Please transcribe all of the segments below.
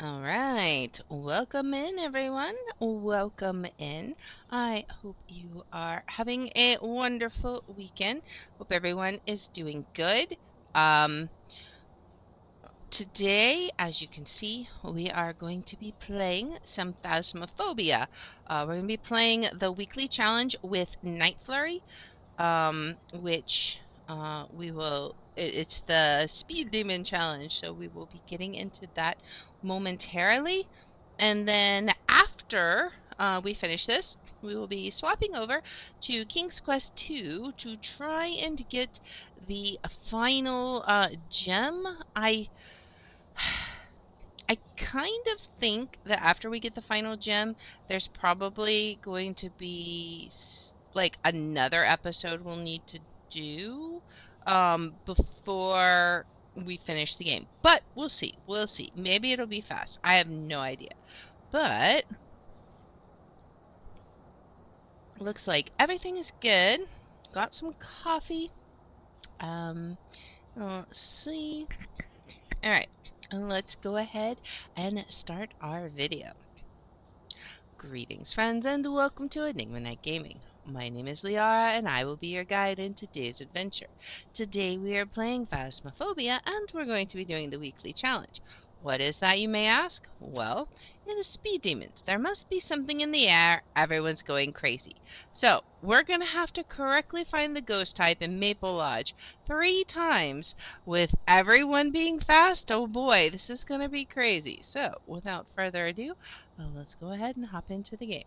All right, welcome in, everyone. Welcome in. I hope you are having a wonderful weekend. Hope everyone is doing good. Today, as you can see, we are going to be playing some Phasmophobia. We're going to be playing the weekly challenge with NightFlurry, which it's the Speed Demon Challenge, so we will be getting into that momentarily. And then after we finish this, we will be swapping over to King's Quest 2 to try and get the final gem. I kind of think that after we get the final gem, there's probably going to be like another episode we'll need to do before we finish the game. But we'll see. We'll see. Maybe it'll be fast. I have no idea. But looks like everything is good. Got some coffee. Let's see. All right. Let's go ahead and start our video. Greetings, friends, and welcome to Enigma Night Gaming. My name is Liara, and I will be your guide in today's adventure. Today we are playing Phasmophobia, and we're going to be doing the weekly challenge. What is that, you may ask? Well, it is speed demons. There must be something in the air. Everyone's going crazy. So, we're going to have to correctly find the ghost type in Maple Lodge 3 times, with everyone being fast. Oh boy, this is going to be crazy. So, without further ado, well, let's go ahead and hop into the game.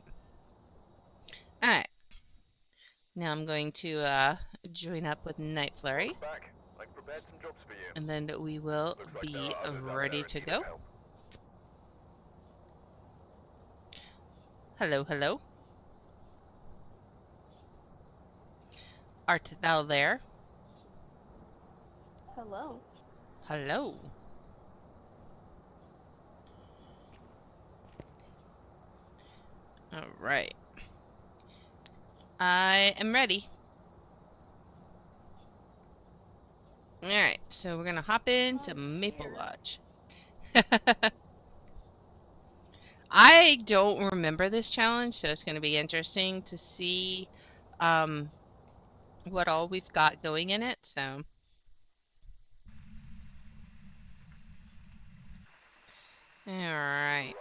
Alright. Now I'm going to join up with NightFlurry. And then we will be ready to go. Hello, hello. Art thou there? Hello. Hello. Alright. I am ready. Alright, so we're gonna hop into Maple Lodge. I don't remember this challenge, so it's gonna be interesting to see what all we've got going in it, so. Alright.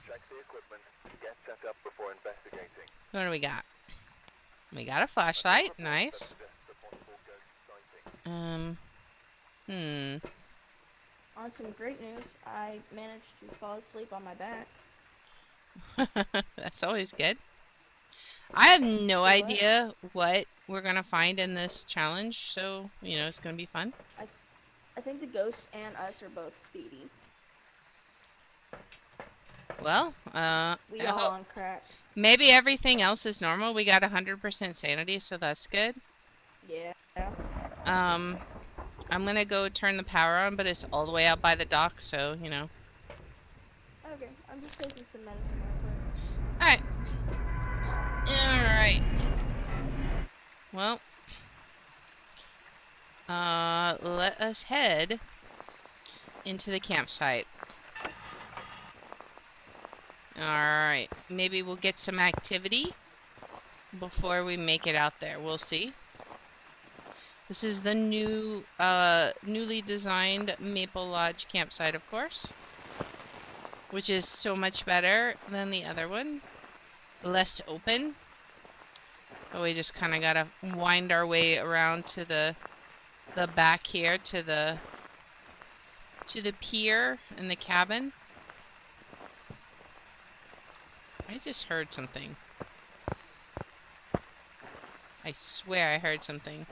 Check the equipment, get set up before investigating. What do we got? We got a flashlight, nice. On some great news, I managed to fall asleep on my back. That's always good. I have no idea what we're gonna find in this challenge, so, you know, it's gonna be fun. I think the ghosts and us are both speedy. Well, we all on crack. Maybe everything else is normal. We got 100% sanity, so that's good. Yeah. I'm gonna go turn the power on, but it's all the way out by the dock, so, you know. Okay, I'm just taking some medicine real quick. Alright. Well, let us head into the campsite. Alright, maybe we'll get some activity before we make it out there. We'll see. This is the new, newly designed Maple Lodge campsite, of course, which is so much better than the other one. Less open. But we just kind of gotta wind our way around to the back here to the pier and the cabin. I just heard something. I swear I heard something.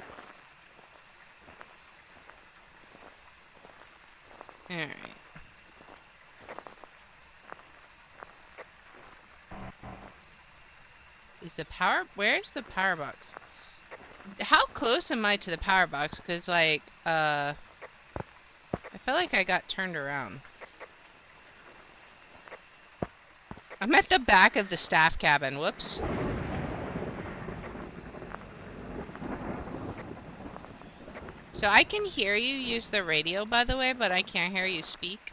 Alright. Is the power... Where's the power box? How close am I to the power box? Because, like, I feel like I got turned around. I'm at the back of the staff cabin. Whoops. So I can hear you use the radio, by the way, but I can't hear you speak.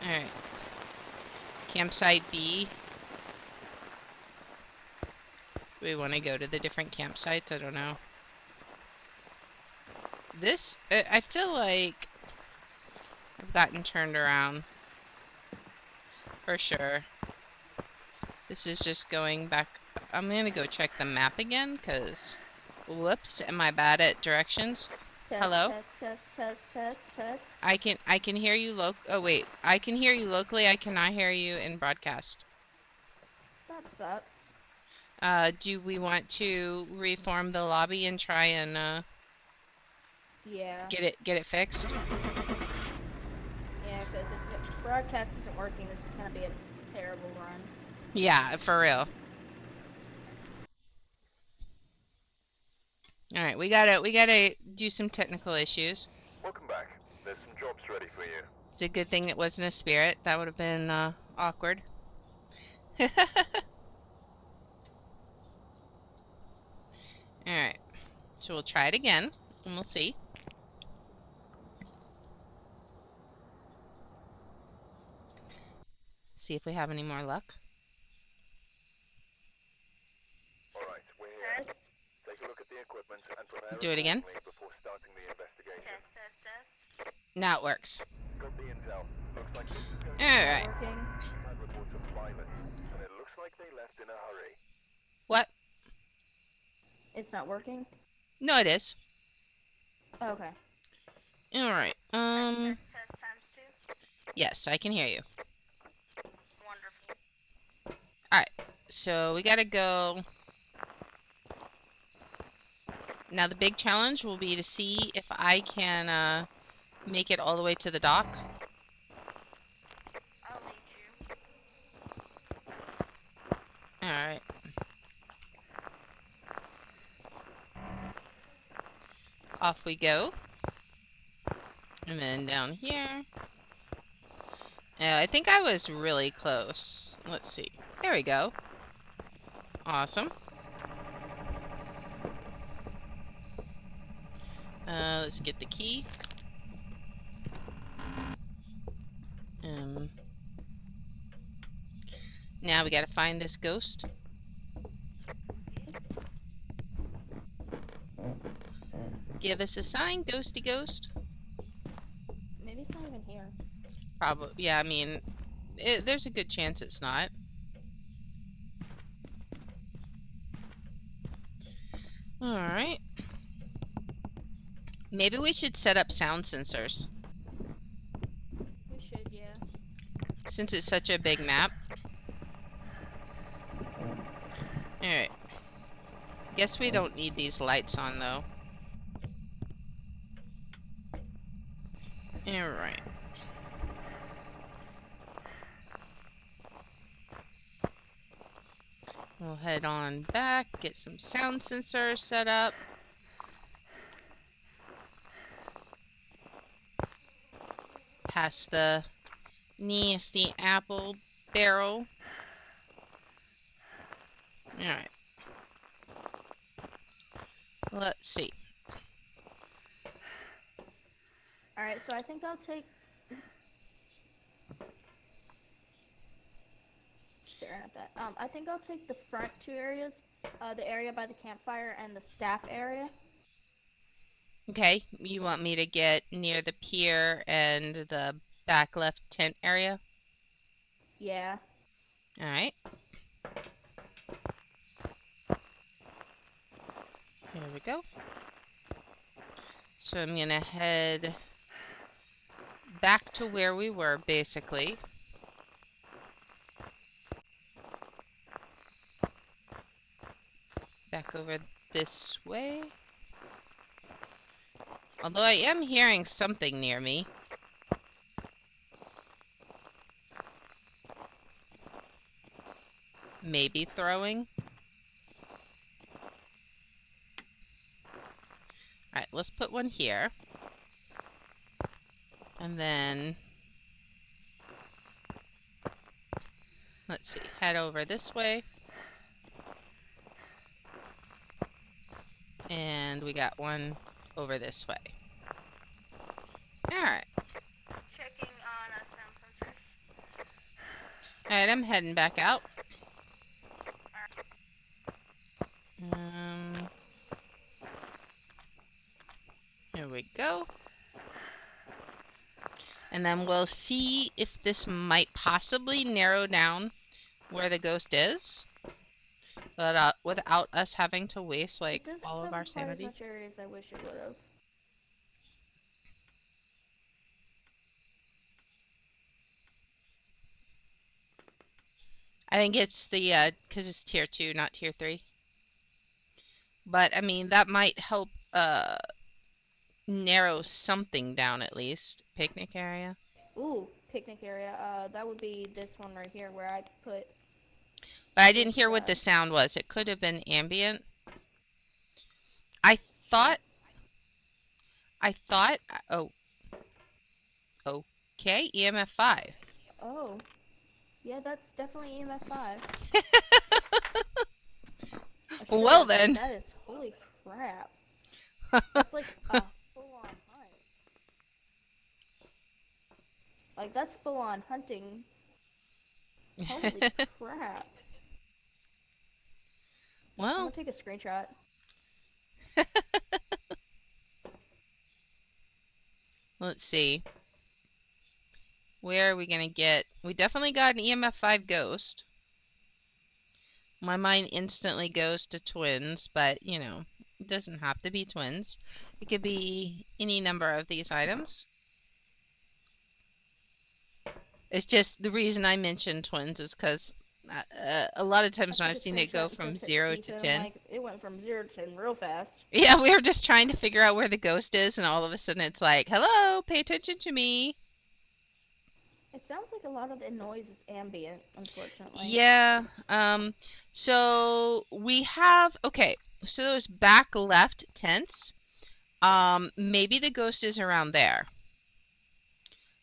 Alright. Campsite B. Do we want to go to the different campsites? I don't know. This, I feel like I've gotten turned around. For sure. This is just going back. I'm gonna go check the map again, because... Whoops, am I bad at directions? Test, Hello? test. I can hear you oh wait, I can hear you locally, I cannot hear you in broadcast. That sucks. Do we want to reform the lobby and try and Yeah. get it fixed? Yeah, because if broadcast isn't working, this is gonna be a terrible run. Yeah, for real. Alright, we gotta do some technical issues. Welcome back. There's some jobs ready for you. It's a good thing it wasn't a spirit. That would have been awkward. Alright, so we'll try it again, and we'll see. See if we have any more luck. Alright, we're here. Take a look at the equipment and prepare Do it again. before starting the investigation. Test. Now it works. Got the intel. Looks like this is going to Alright. be working. Had reports of violence, and it looks like they left in a hurry. What? It's not working? No, it is. Okay. Alright, Test times 2. yes, I can hear you. Wonderful. Alright, so we gotta go. Now the big challenge will be to see if I can make it all the way to the dock. I'll lead you. Alright. Off we go. And then down here. I think I was really close. Let's see. There we go. Awesome. Let's get the key. Now we gotta find this ghost. Give us a sign, ghosty ghost. Maybe it's not even here. Probably, yeah, I mean, there's a good chance it's not. Alright. Maybe we should set up sound sensors. We should, yeah. Since it's such a big map. Alright. Guess we don't need these lights on, though. Alright. We'll head on back, get some sound sensors set up. Past the nasty apple barrel. Alright. Let's see. Alright, so I think I'll take... Staring at that. I think I'll take the front 2 areas. The area by the campfire and the staff area. Okay, you want me to get near the pier and the back left tent area? Yeah. Alright. There we go. So I'm gonna head back to where we were, basically. Back over this way. Although I am hearing something near me. Maybe throwing. Alright, let's put one here. And then... let's see, head over this way. And we got one over this way. Alright. Checking on sound sensors. Alright, I'm heading back out. Here we go. And then we'll see if this might possibly narrow down where the ghost is. But without us having to waste like all of our sanity. It doesn't cover quite as much area as I wish it would have. I think it's the, because it's tier 2, not tier 3. But, I mean, that might help, narrow something down at least. Picnic area. Ooh, picnic area. That would be this one right here where I put... But I didn't hear what the sound was. It could have been ambient. I thought, oh. Okay, EMF 5. Oh. Yeah, that's definitely EMF 5. Well then. That is, holy crap. That's like a full-on hunt. Like, that's full-on hunting. Holy crap. Well. I'm gonna take a screenshot. Let's see. Where are we gonna get? We definitely got an EMF 5 ghost. My mind instantly goes to twins, but, you know, it doesn't have to be twins. It could be any number of these items. It's just the reason I mentioned twins is because a lot of times when I've seen it go from 0 to 10. Like, it went from 0 to 10 real fast. Yeah, we were just trying to figure out where the ghost is, and all of a sudden it's like, hello, pay attention to me. It sounds like a lot of the noise is ambient, unfortunately. Yeah, so we have, okay, so those back left tents, maybe the ghost is around there.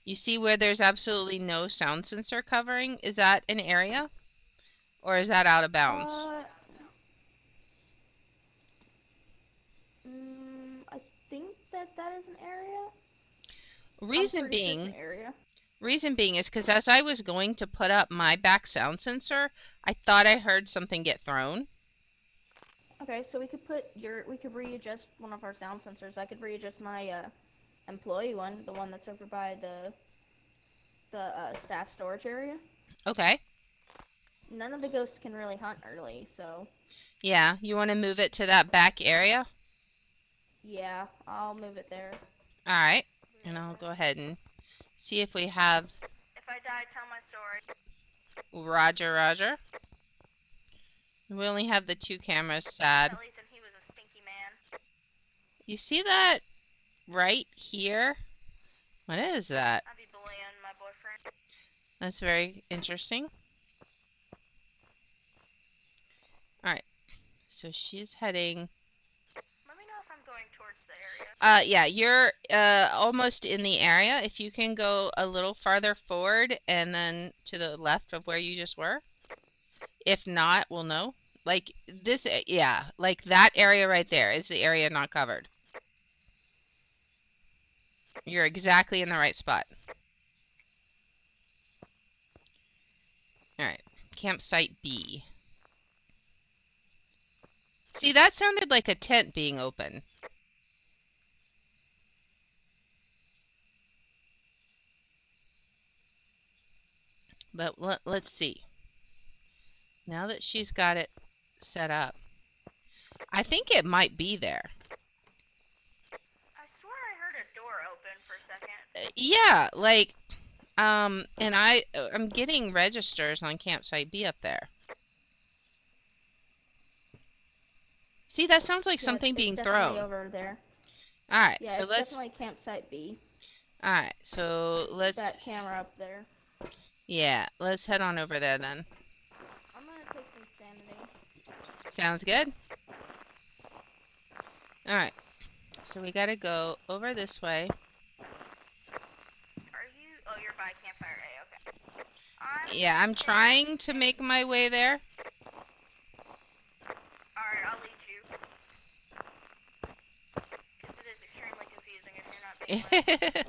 You see where there's absolutely no sound sensor covering? Is that an area? Or is that out of bounds? I think that is an area. Reason being is because as I was going to put up my back sound sensor, I thought I heard something get thrown. Okay, so we could readjust one of our sound sensors. I could readjust my employee one, the one that's over by the staff storage area. Okay. None of the ghosts can really hunt early, so. Yeah, you want to move it to that back area? Yeah, I'll move it there. Alright, and I'll go ahead and see if we have... If I die, tell my story. Roger, roger. We only have the 2 cameras, sad. At least he was a stinky man. You see that right here? What is that? I'll be bullying my boyfriend. That's very interesting. Alright, so she's heading... Let me know if I'm going towards the area. Yeah, you're almost in the area. If you can go a little farther forward and then to the left of where you just were. If not, we'll know. Like this, yeah, like that area right there is the area not covered. You're exactly in the right spot. Alright, campsite B. See, that sounded like a tent being open. But let's see. Now that she's got it set up, I think it might be there. I swear I heard a door open for a second. Yeah, like, and I'm getting registers on campsite B up there. See, that sounds like something being thrown. Over there. All right, yeah, so it's let's definitely campsite B. All right, so let's that camera up there. Yeah, let's head on over there then. I'm gonna take some sanity. Sounds good. All right, so we gotta go over this way. Are you? Oh, you're by campfire A. Okay. Yeah, I'm trying to make my way there. Alright, I'll lead you. Because it is extremely confusing if you're not being led.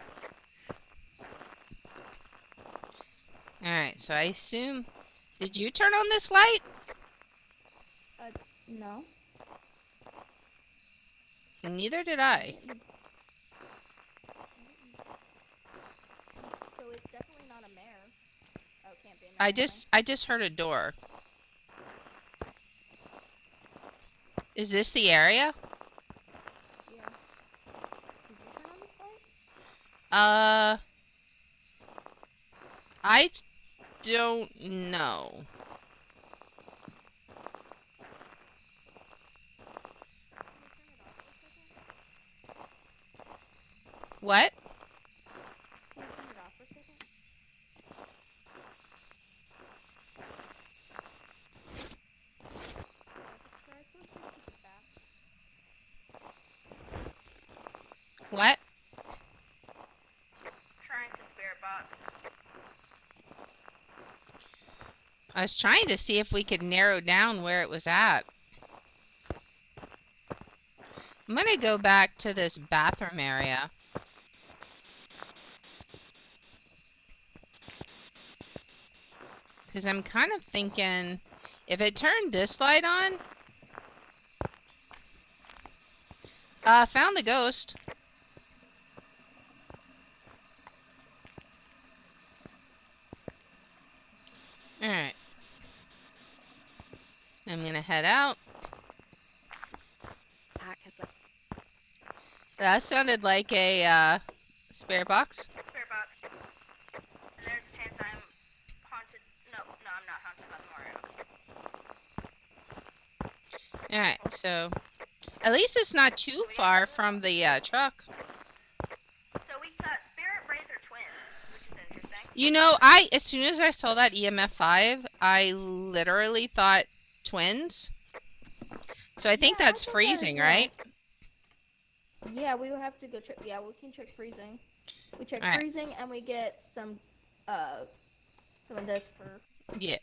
Alright, so I assume... Did you turn on this light? No. Neither did I. So it's definitely not a mare. Oh, it can't be a mare. I just heard a door. Is this the area? Yeah. Did you turn on this light? I don't know. What? Can you turn it off for a second? What? Trying to spirit box. I was trying to see if we could narrow down where it was at. I'm gonna go back to this bathroom area. Because I'm kind of thinking, if it turned this light on... found the ghost. Alright. I'm gonna head out. That sounded like a, spare box. Spare box. And there's a chance I'm haunted. No, I'm not haunted by the Mario. Alright, so... At least it's not too far from the, truck. So we got spirit razor twins, which is interesting. You know, as soon as I saw that EMF 5, I literally thought twins. So I think that's freezing, right? Yeah, we would have to go check. Yeah, we can check freezing. We check freezing, and we get some of this for. Yeah,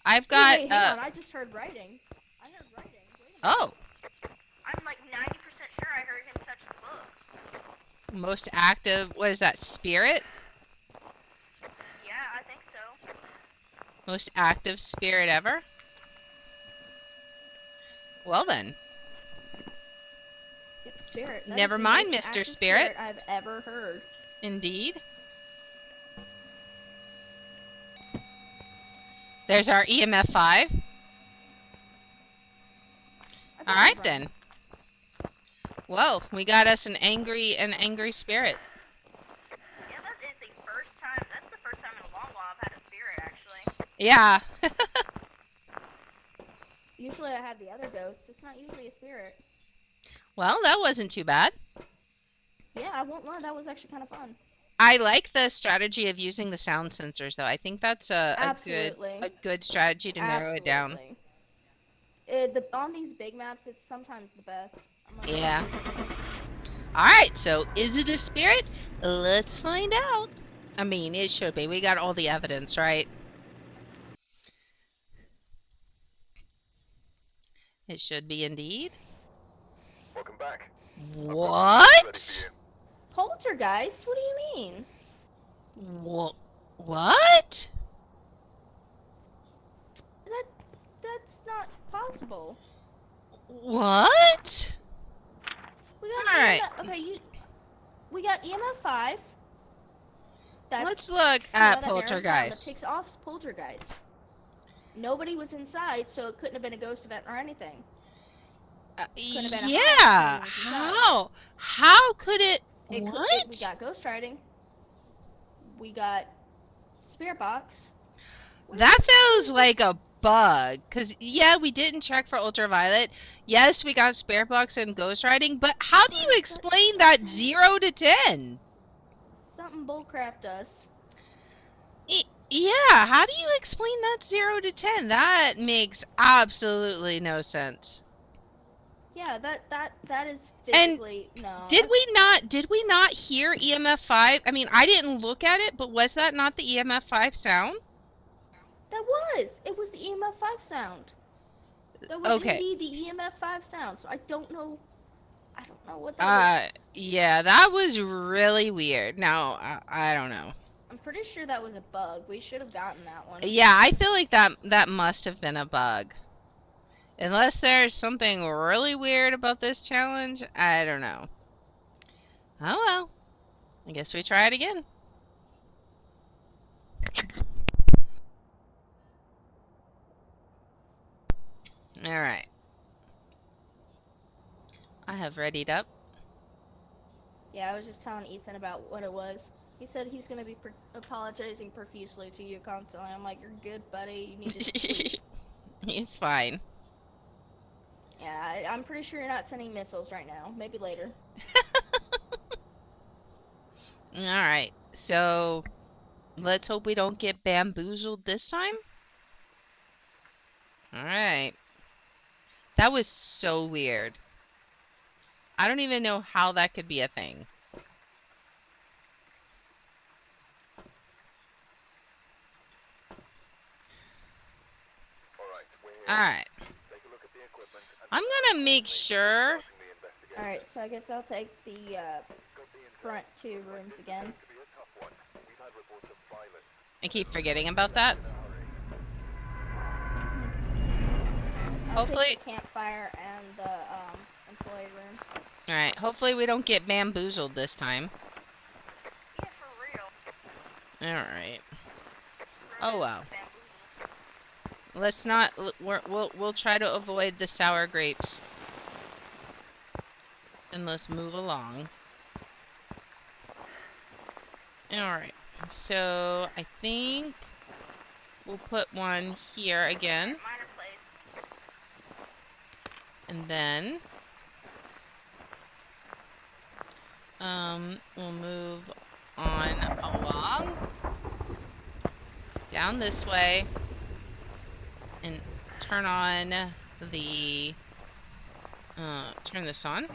I've got. Wait, hang on, I just heard writing. I heard writing. Wait a minute. Oh. I'm like 90% sure I heard him touch the book. Most active. What is that? Spirit? Yeah, I think so. Most active spirit ever. Well then. Spirit. Never mind, Mr. Spirit. I've ever heard. Indeed. There's our EMF 5. Alright then. Well, we got us an angry spirit. Yeah, that is the first time. That's the first time in a long while I've had a spirit, actually. Yeah. Usually I have the other ghosts. It's not usually a spirit. Well, that wasn't too bad. Yeah, I won't lie. That was actually kind of fun. I like the strategy of using the sound sensors, though. I think that's a good strategy to narrow it down. On these big maps, it's sometimes the best. Yeah. Alright, so is it a spirit? Let's find out. I mean, it should be. We got all the evidence, right? It should be indeed. Welcome back. What? Poltergeist? What do you mean? What? That's not possible. What? We got Alright. We got EMF 5. Let's look at That Poltergeist. takes off Poltergeist. Nobody was inside, so it couldn't have been a ghost event or anything. Yeah. How? How could it? What? We got ghost writing. We got spirit box. That feels like a bug. Because, yeah, we didn't check for ultraviolet. Yes, we got spirit box and ghost writing. But how do you explain that 0 to 10? Something bullcrapped us. Yeah, how do you explain that 0 to 10? That makes absolutely no sense. Yeah, that is physically no. Did we not hear EMF 5? I mean, I didn't look at it, but was that not the EMF 5 sound? That was. It was the EMF 5 sound. That was indeed the EMF 5 sound. So I don't know what that was. Yeah, that was really weird. Now, I don't know. I'm pretty sure that was a bug. We should have gotten that one. Yeah, I feel like that must have been a bug. Unless there's something really weird about this challenge, I don't know. Oh well. I guess we try it again. Alright. I have readied up. Yeah, I was just telling Ethan about what it was. He said he's going to be apologizing profusely to you constantly. I'm like, you're good, buddy. You need to sleep. He's fine. Yeah, I'm pretty sure you're not sending missiles right now. Maybe later. Alright, so let's hope we don't get bamboozled this time. Alright. That was so weird. I don't even know how that could be a thing. Alright. I'm gonna make sure. Alright, so I guess I'll take the front 2 rooms again. I keep forgetting about that. I'll Hopefully. take the campfire and the employee room. Alright, hopefully we don't get bamboozled this time. Yeah, for real. Alright. Oh wow. Let's not. We'll try to avoid the sour grapes. And let's move along. Alright. So I think we'll put one here again. And then we'll move on along. Down this way. And turn on the turn this on.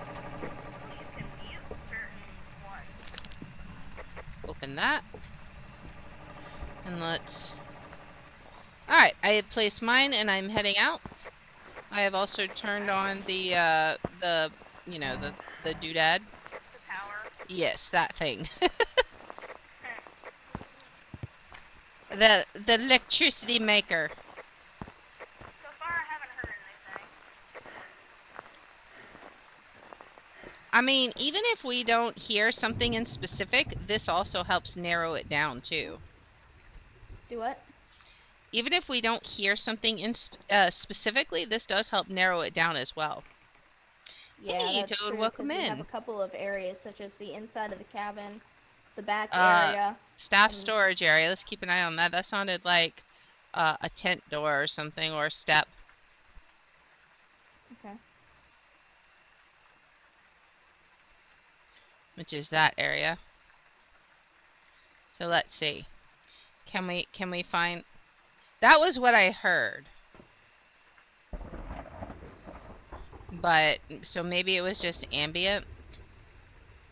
Open that. And let's. Alright, I have placed mine and I'm heading out. I have also turned on the you know, the doodad. The power. Yes, that thing. the electricity maker. So far I haven't heard anything. I mean, even if we don't hear something in specific, this also helps narrow it down too. Do what? Even if we don't hear something in specifically, this does help narrow it down as well. Yeah, hey, that's Toad, true, welcome we in. have a couple of areas, such as the inside of the cabin, the back area. Staff storage area. Let's keep an eye on that. That sounded like a tent door or something, or a step. Okay. Which is that area. So let's see. Can we find? That was what I heard. But so maybe it was just ambient.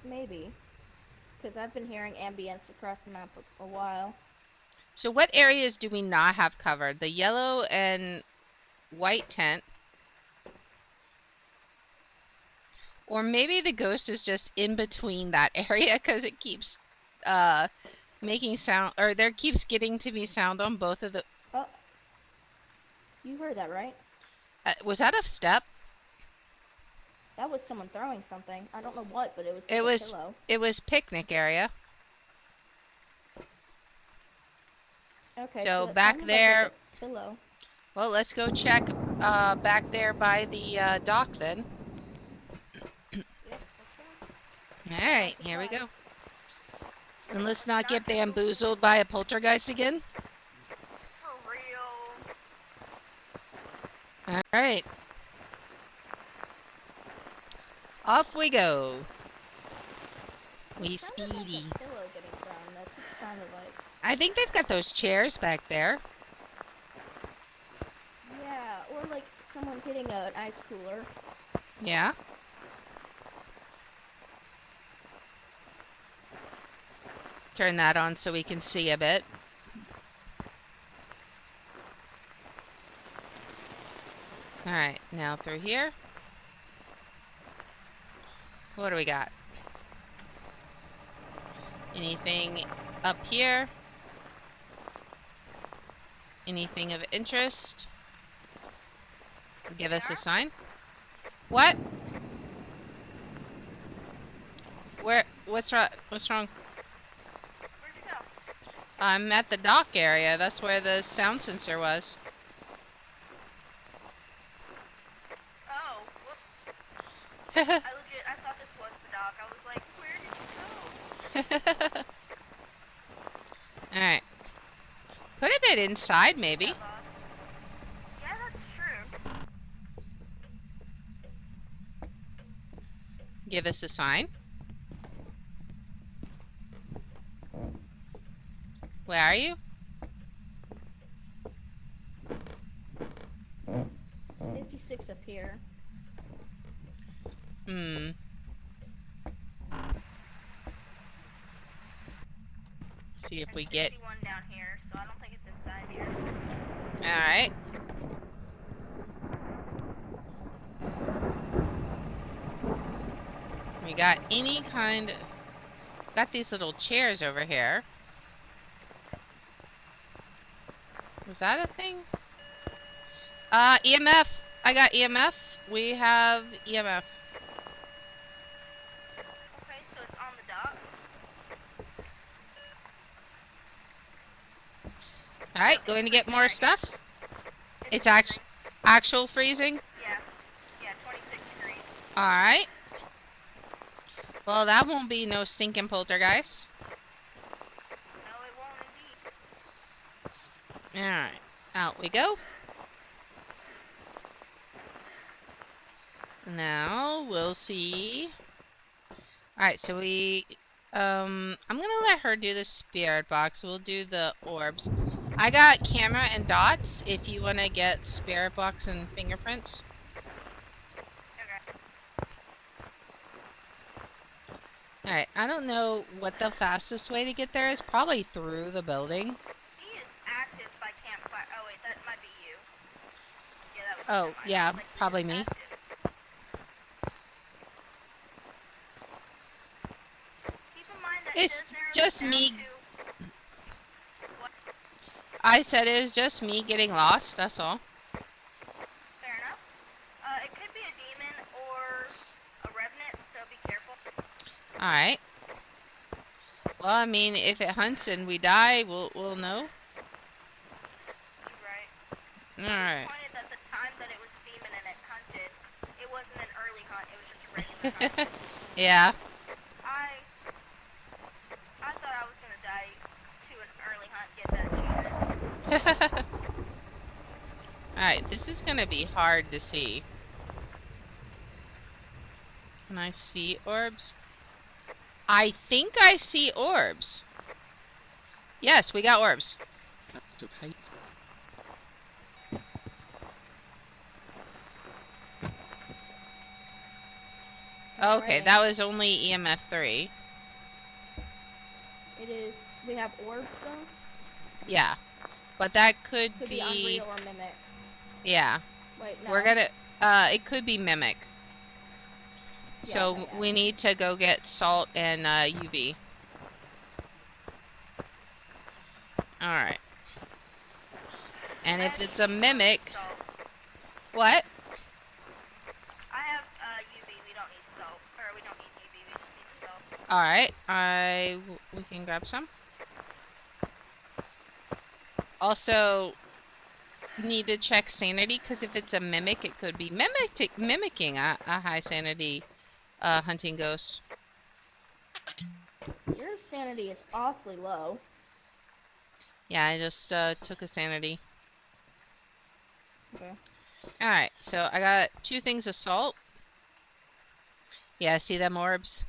Maybe, because I've been hearing ambience across the map a while. So what areas do we not have covered? The yellow and white tent. Or maybe the ghost is just in between that area because it keeps making sound, or there keeps getting to be sound on both of the. Oh, you heard that right? Was that a step? That was someone throwing something. I don't know what, but it was like a pillow. It was picnic area. Okay, so that back sounded there. like a pillow. Well, let's go check back there by the dock then. Yep, All right, here we go. And let's not get bamboozled by a poltergeist again. For real. All right. Off we go. We speedy. Like a pillow getting thrown. That's what it sounded like. I think they've got those chairs back there. Yeah, or like someone hitting an ice cooler. Yeah. Turn that on so we can see a bit. Alright, now through here. What do we got? Anything Up here. Anything of interest? Give us a sign. What? Where? What's wrong? What's wrong? Where'd you go? I'm at the dock area. That's where the sound sensor was. Oh, whoops. I thought this was the dock. I was like, where did you go? Alright. Could have been inside, maybe. Yeah, that's true. Give us a sign. Where are you? 56 up here. Hmm. See if we get... 61 down here, so I don't think it's inside here. Alright. We got any kind... Got these little chairs over here. Was that a thing? EMF. I got EMF. We have EMF. Okay, so it's on the dock. Alright, going to get more stuff. It's freezing. actual freezing? Yeah, 26 degrees. Alright. Well, that won't be no stinking poltergeist. No, it won't indeed. Alright. Out we go. Now, we'll see. Alright, so I'm gonna let her do the spirit box. We'll do the orbs. I got camera and dots if you want to get spirit box and fingerprints. Okay. Alright, I don't know what the fastest way to get there is. Probably through the building. He is active by campfire. Oh, wait, that might be you. Yeah, that was Oh, yeah, probably me. active. Keep in mind that It's it does narrow just down me. to... What? I said it is just me getting lost, that's all. Fair enough. It could be a demon or a revenant, so be careful. Alright. Well, I mean, if it hunts and we die, we'll know. Right. Alright. Disappointed that the time that it was demon and it hunted, it wasn't an early hunt, it was just a regular hunt. Yeah. I thought I was gonna die to an early hunt, get that achievement. Alright, this is gonna be hard to see. Can I see orbs? I think I see orbs. Yes, we got orbs. Okay, that was only EMF 3. It is. We have orbs though? Yeah. But that could be Unreal or Mimic. Yeah. Wait, no. We're gonna it could be Mimic. Yeah, So okay, yeah. we need to go get salt and UV. Alright. And if it's a Mimic... What? I have UV, we don't need salt. Or we don't need UV, we just need salt. Alright, we can grab some. Also, need to check sanity, because if it's a Mimic, it could be mimicking a high sanity hunting ghost. Your sanity is awfully low. Yeah, I just took a sanity. Okay. Alright, so I got 2 things of salt. Yeah, see them orbs?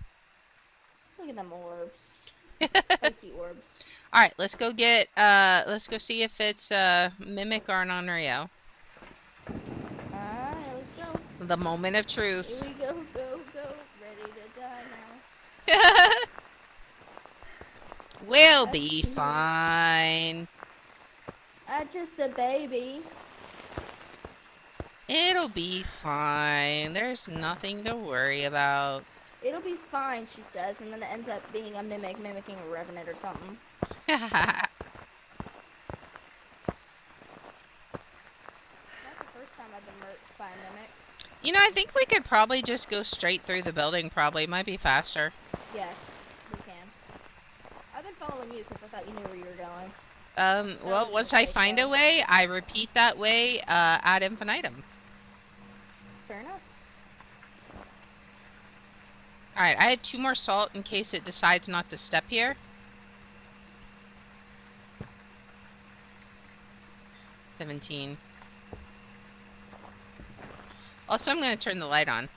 Look at them orbs. Spicy orbs. Alright, let's go see if it's Mimic or an Unreal. Alright, let's go. The moment of truth. Here we go, go, go. Ready to die now. We'll be fine. I'm just a baby. It'll be fine. There's nothing to worry about. It'll be fine, she says, and then it ends up being a mimic mimicking a revenant or something. Not the first time I've been murked by a mimic. You know, I think we could probably just go straight through the building, probably. Might be faster. Yes, we can. I've been following you because I thought you knew where you were going. Well, once I find a way, I repeat that way ad infinitum. Fair enough. Alright, I had 2 more salt in case it decides not to step here. 17. Also, I'm going to turn the light on.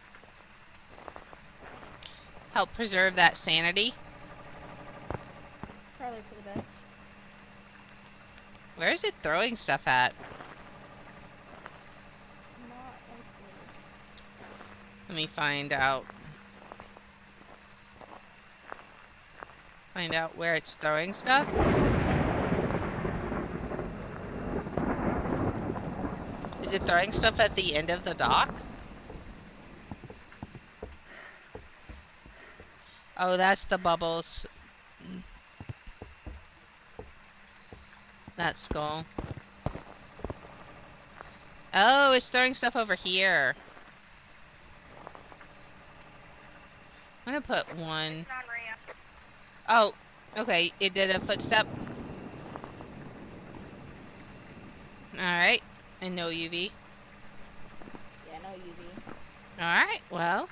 Help preserve that sanity. Probably for the best. Where is it throwing stuff at? Not included. Let me find out. Find out where it's throwing stuff. Is it throwing stuff at the end of the dock? Oh, that's the bubbles. That skull. Oh, it's throwing stuff over here. I'm gonna put 1. Oh, okay. It did a footstep. Alright. And no UV. Yeah, no UV. Alright, well.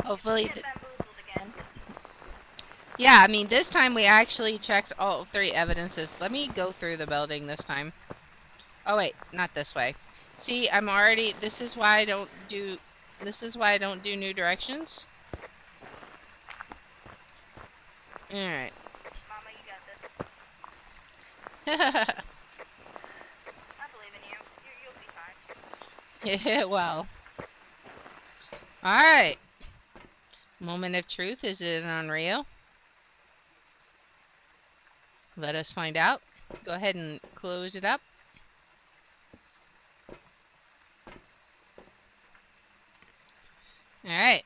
Hopefully. Get bamboozled again. Yeah, I mean, this time we actually checked all 3 evidences. Let me go through the building this time. Oh, wait. Not this way. See, I'm already... This is why I don't do new directions. Alright. Mama, you got this. I believe in you. You'll be fine. Yeah, well. Alright. Moment of truth. Is it unreal? Let us find out. Go ahead and close it up. Alright.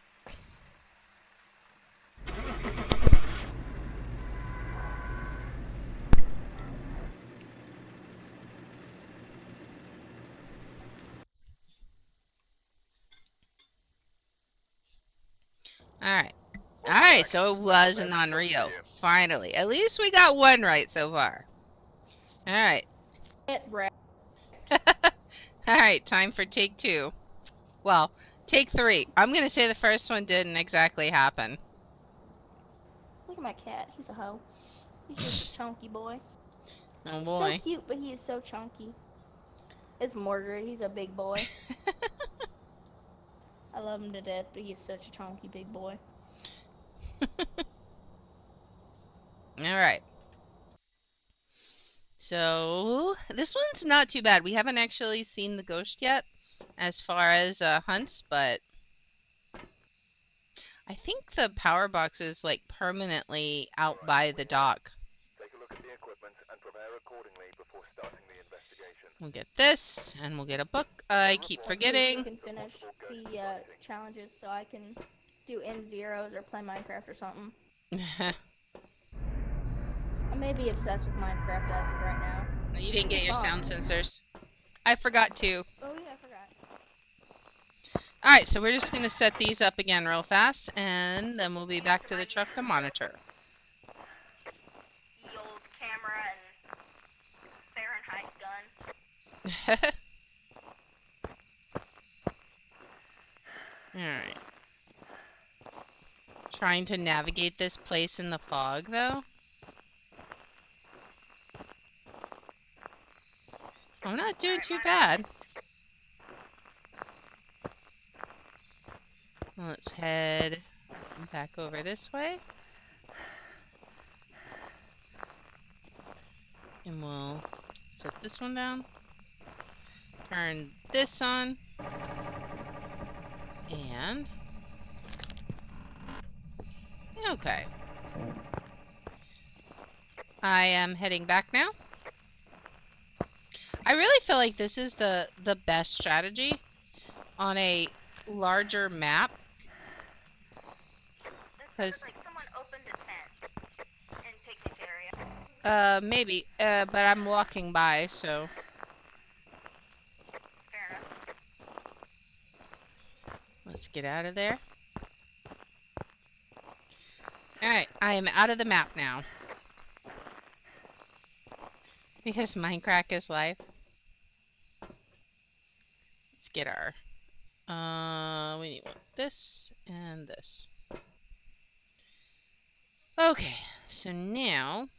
Alright. Alright, so it was an unreal. Finally. At least we got 1 right so far. Alright. Get wrecked. Alright, time for take 2. Well, take 3. I'm gonna say the first one didn't exactly happen. Look at my cat. He's a hoe. He's just a chunky boy. Oh boy. So cute, but he is so chunky. It's Morgan. He's a big boy. I love him to death, but he's such a chunky big boy. Alright. So, this one's not too bad. We haven't actually seen the ghost yet, as far as hunts, but I think the power box is like permanently out by the dock. Take a look at the equipment and prepare accordingly before starting the investigation. We'll get this, and we'll get a book. I keep So forgetting. you can finish the challenges so I can do M0s or play Minecraft or something. I may be obsessed with Minecraft as of right now. You didn't get your sound sensors. I forgot to. Oh yeah, I forgot. Alright, so we're just going to set these up again real fast, and then we'll be back to the truck to monitor. The old camera and Fahrenheit gun. Alright. Trying to navigate this place in the fog, though. I'm not doing too bad. Let's head back over this way. And we'll set this one down. Turn this on. And... okay. I am heading back now. I really feel like this is the best strategy on a larger map. This Because like someone opened a tent in picnic area. maybe. But I'm walking by, so. Fair enough. Let's get out of there. Alright, I am out of the map now. Because Minecraft is life. Let's get our... we need this and this. Okay, so now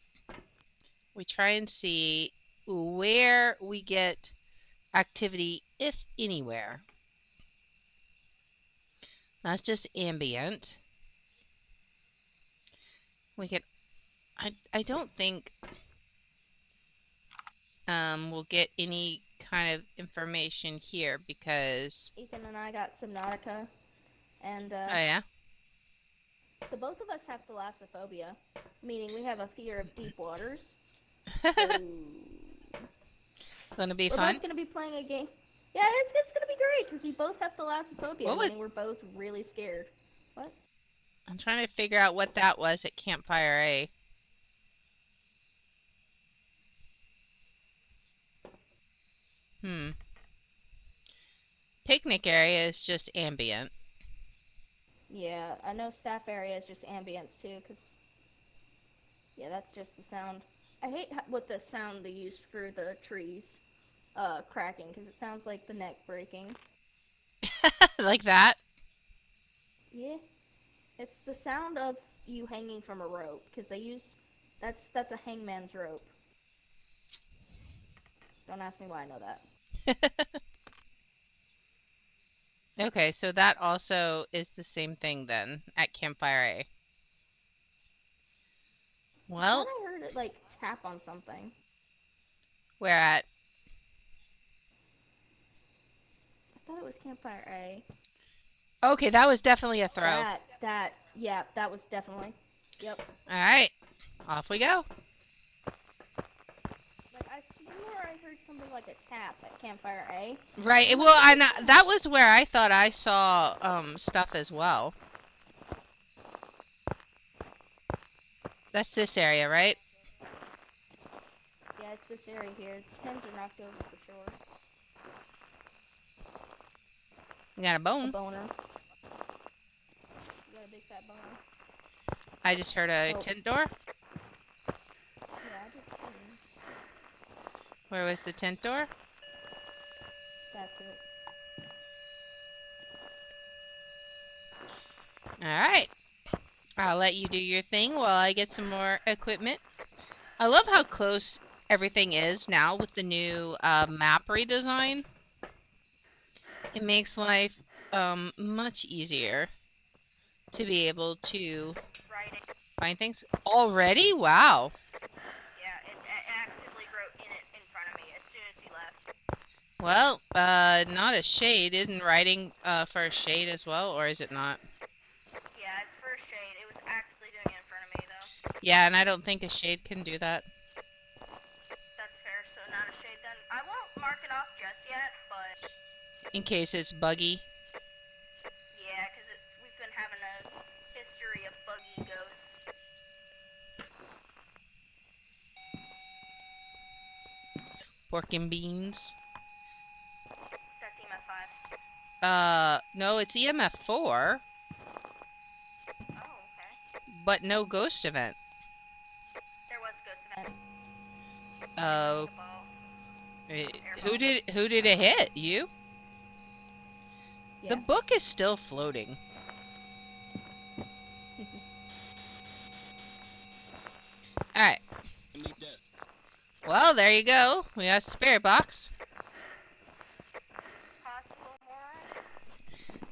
we try and see where we get activity, if anywhere. That's just ambient. We could... I don't think we'll get any kind of information here because... Ethan and I got Subnautica, and oh yeah? the both of us have Phasmophobia, meaning we have a fear of deep waters. So Gonna be we're fun? both gonna be playing a game. Yeah, it's gonna be great because we both have Phasmophobia, meaning we're both really scared. What? I'm trying to figure out what that was at Campfire A. Picnic area is just ambient. Yeah, I know staff area is just ambience too, because yeah, that's just the sound. I hate what the sound they used for the trees cracking, because it sounds like the neck breaking. Like that? Yeah, it's the sound of you hanging from a rope, because they use that's a hangman's rope. Don't ask me why I know that. Okay, so that also is the same thing then at Campfire A. Well, I thought I heard it like tap on something. where at? I thought it was Campfire A. Okay, that was definitely a throw. Yeah, that was definitely. Yep. Alright, off we go. Like, I swore I heard something like a tap at Campfire A. Right, well, that was where I thought I saw stuff as well. That's this area, right? Yeah, it's this area here. Pins are knocked over for sure. You got a bone. A boner. You got a big fat boner. I just heard a tent door. Yeah, I did too. Where was the tent door? That's it. Alright. I'll let you do your thing while I get some more equipment. I love how close everything is now with the new map redesign. It makes life much easier to be able to find things. Already? Wow. Yeah, it actively wrote in front of me as soon as he left. Well, not a shade. Isn't writing for a shade as well, or is it not? Yeah, it's for a shade. It was actually doing it in front of me, though. Yeah, and I don't think a shade can do that. That's fair, so not a shade then. I won't mark it off just yet, but... In case it's buggy. Yeah, because we've been having a history of buggy ghosts. Pork and beans. That's EMF 5. No, it's EMF 4. Oh, okay. But no ghost event. There was a ghost event. Oh. Airball. Who did it hit? You? Yeah. The book is still floating. Alright. Well, there you go. We got a spirit box.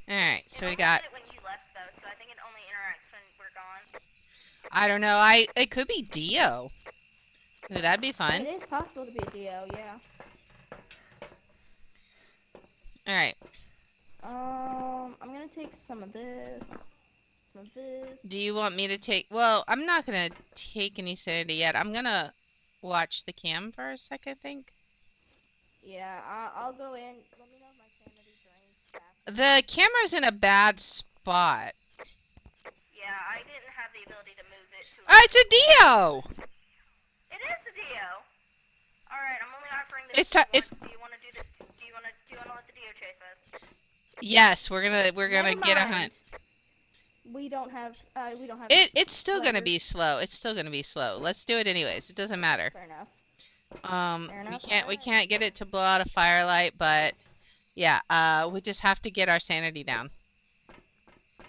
Alright, so we got... It when you left, though, so I think it only interacts when we're gone. I don't know. It could be Dio. Ooh, that'd be fun. It is possible to be a Dio, yeah. Alright. I'm gonna take some of this. Some of this. Do you want me to take... Well, I'm not gonna take any sanity yet. I'm gonna watch the cam for a sec, I think. Yeah, I'll go in. Let me know if my sanity drains fast The camera's in a bad spot. Yeah, I didn't have the ability to move it to Oh, it's a Dio! It is a Dio! Alright, I'm only offering It's this. it's- Do you wanna do this? Do you wanna let the Dio chase us? Yes, we're gonna Never get a hunt. mind. We don't have It's still gonna be letters. slow. It's still gonna be slow. Let's do it anyways. It doesn't matter. Fair enough. Fair We enough, can't alright. get it to blow out a firelight, but yeah, we just have to get our sanity down.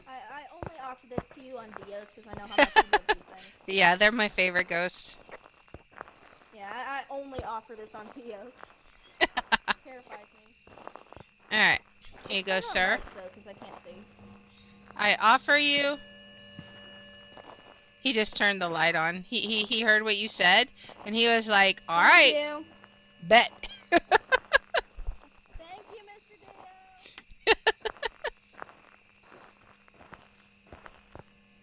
I only offer this to you on Dios because I know how much you love these things. Yeah, they're my favorite ghost. Yeah, I only offer this on Dios. Terrifies me. Alright, here you go, It's sir. lights, though, 'cause I can't see. I offer you... He just turned the light on. He heard what you said, and he was like, alright, Thank you. bet. Thank you, Mr. Dio.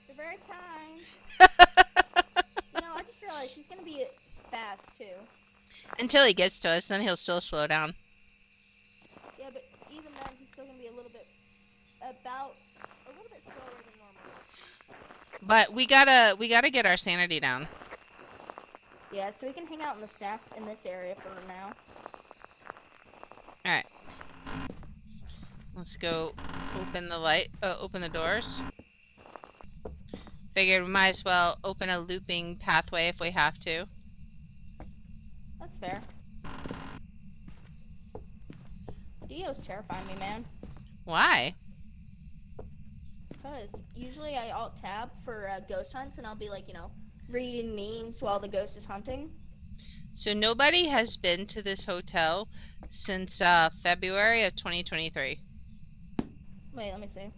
You're very kind. You know, I just realized he's gonna be fast too. Until he gets to us, then he'll still slow down. Yeah, but even then, he's still gonna be a little bit slower than normal. But we gotta get our sanity down. Yeah, so we can hang out in the staff in this area for now. Alright. Let's go open the light, open the doors. Figured we might as well open a looping pathway if we have to. That's fair. Dio's terrifying me, man. Why? Because usually I alt-tab for ghost hunts, and I'll be like, you know, reading memes while the ghost is hunting. So nobody has been to this hotel since February of 2023. Wait, let me see.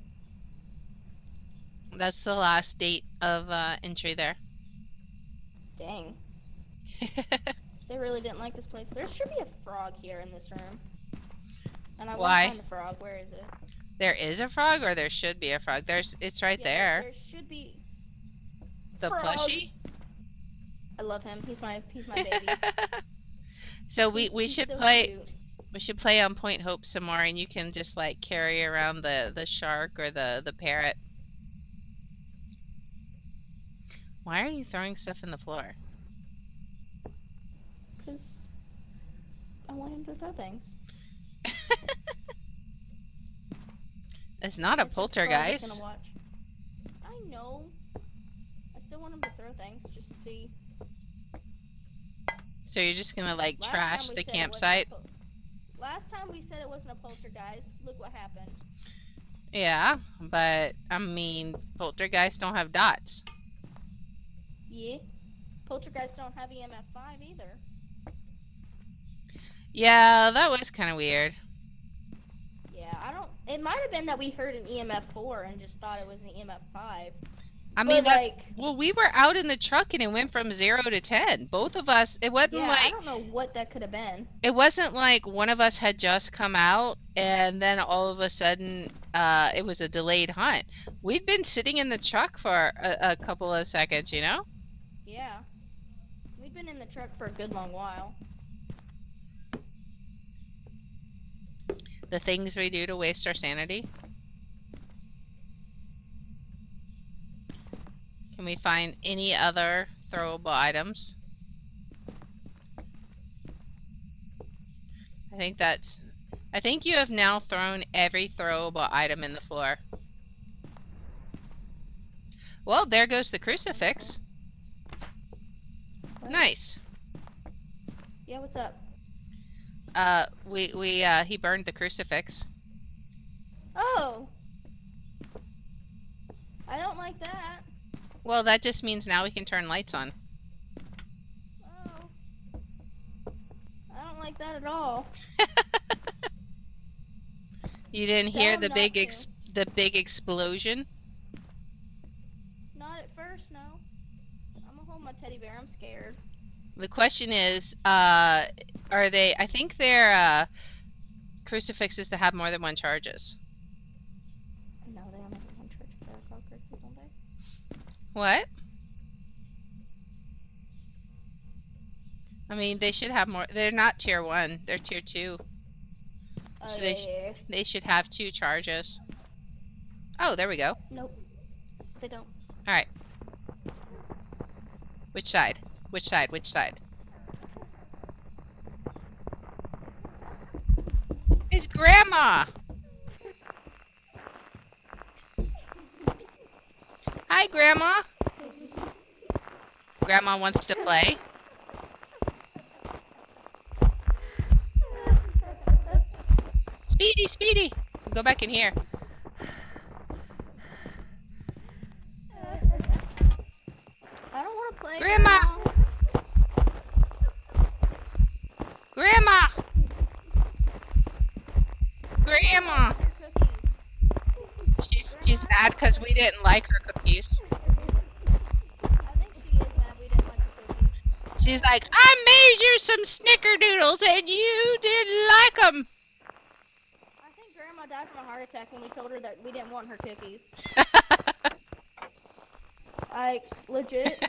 That's the last date of entry there. Dang. They really didn't like this place. There should be a frog here in this room. And I Why? won't find the frog. Where is it? There is a frog, or there should be a frog. It's right there. There should be. The frog. plushie. I love him. He's my baby. So we He's should so play. cute. We should play on Point Hope some more, and you can just like carry around the shark or the parrot. Why are you throwing stuff in the floor? Because I want him to throw things. It's not a It's poltergeist. Gonna watch. I know. I still want him to throw things just to see. So you're just gonna like Last trash time we the said it wasn't a campsite? Last time we said it wasn't a poltergeist. Look what happened. Yeah, but I mean, poltergeists don't have dots. Yeah. Poltergeists don't have EMF 5 either. Yeah, that was kind of weird. Yeah, I don't. It might have been that we heard an EMF 4 and just thought it was an EMF 5. I mean, But, that's like, well, we were out in the truck and it went from 0 to 10. Both of us. It wasn't yeah, I like don't know what that could have been. it wasn't like one of us had just come out and then all of a sudden it was a delayed hunt. We'd been sitting in the truck for a couple of seconds, you know? Yeah. We'd been in the truck for a good long while. The things we do to waste our sanity. Can we find any other throwable items? I think you have now thrown every throwable item in the floor. Well, there goes the crucifix. What? Nice. Yeah, what's up? He burned the crucifix. Oh! I don't like that. Well, that just means now we can turn lights on. Oh. I don't like that at all. You didn't Tell hear him the not big to. the big explosion? Not at first, no. I'm gonna hold my teddy bear. I'm scared. The question is, are they? I think they're crucifixes that have more than one charges. No, they only have one charge if they're cockroaches, don't they? What? I mean, they should have more. They're not tier 1. They're tier 2. Oh, So yeah. they should have 2 charges. Oh, there we go. Nope. They don't. Alright. Which side? Which side? Which side? It's Grandma! Hi, Grandma! Grandma wants to play. Speedy, Speedy! Go back in here. I don't want to play. Grandma! Grandma! Grandma! She's mad because we didn't like her cookies. I think she is mad we didn't like the cookies. She's like, I made you some snickerdoodles and you didn't like them. I think Grandma died from a heart attack when we told her that we didn't want her cookies. Legit.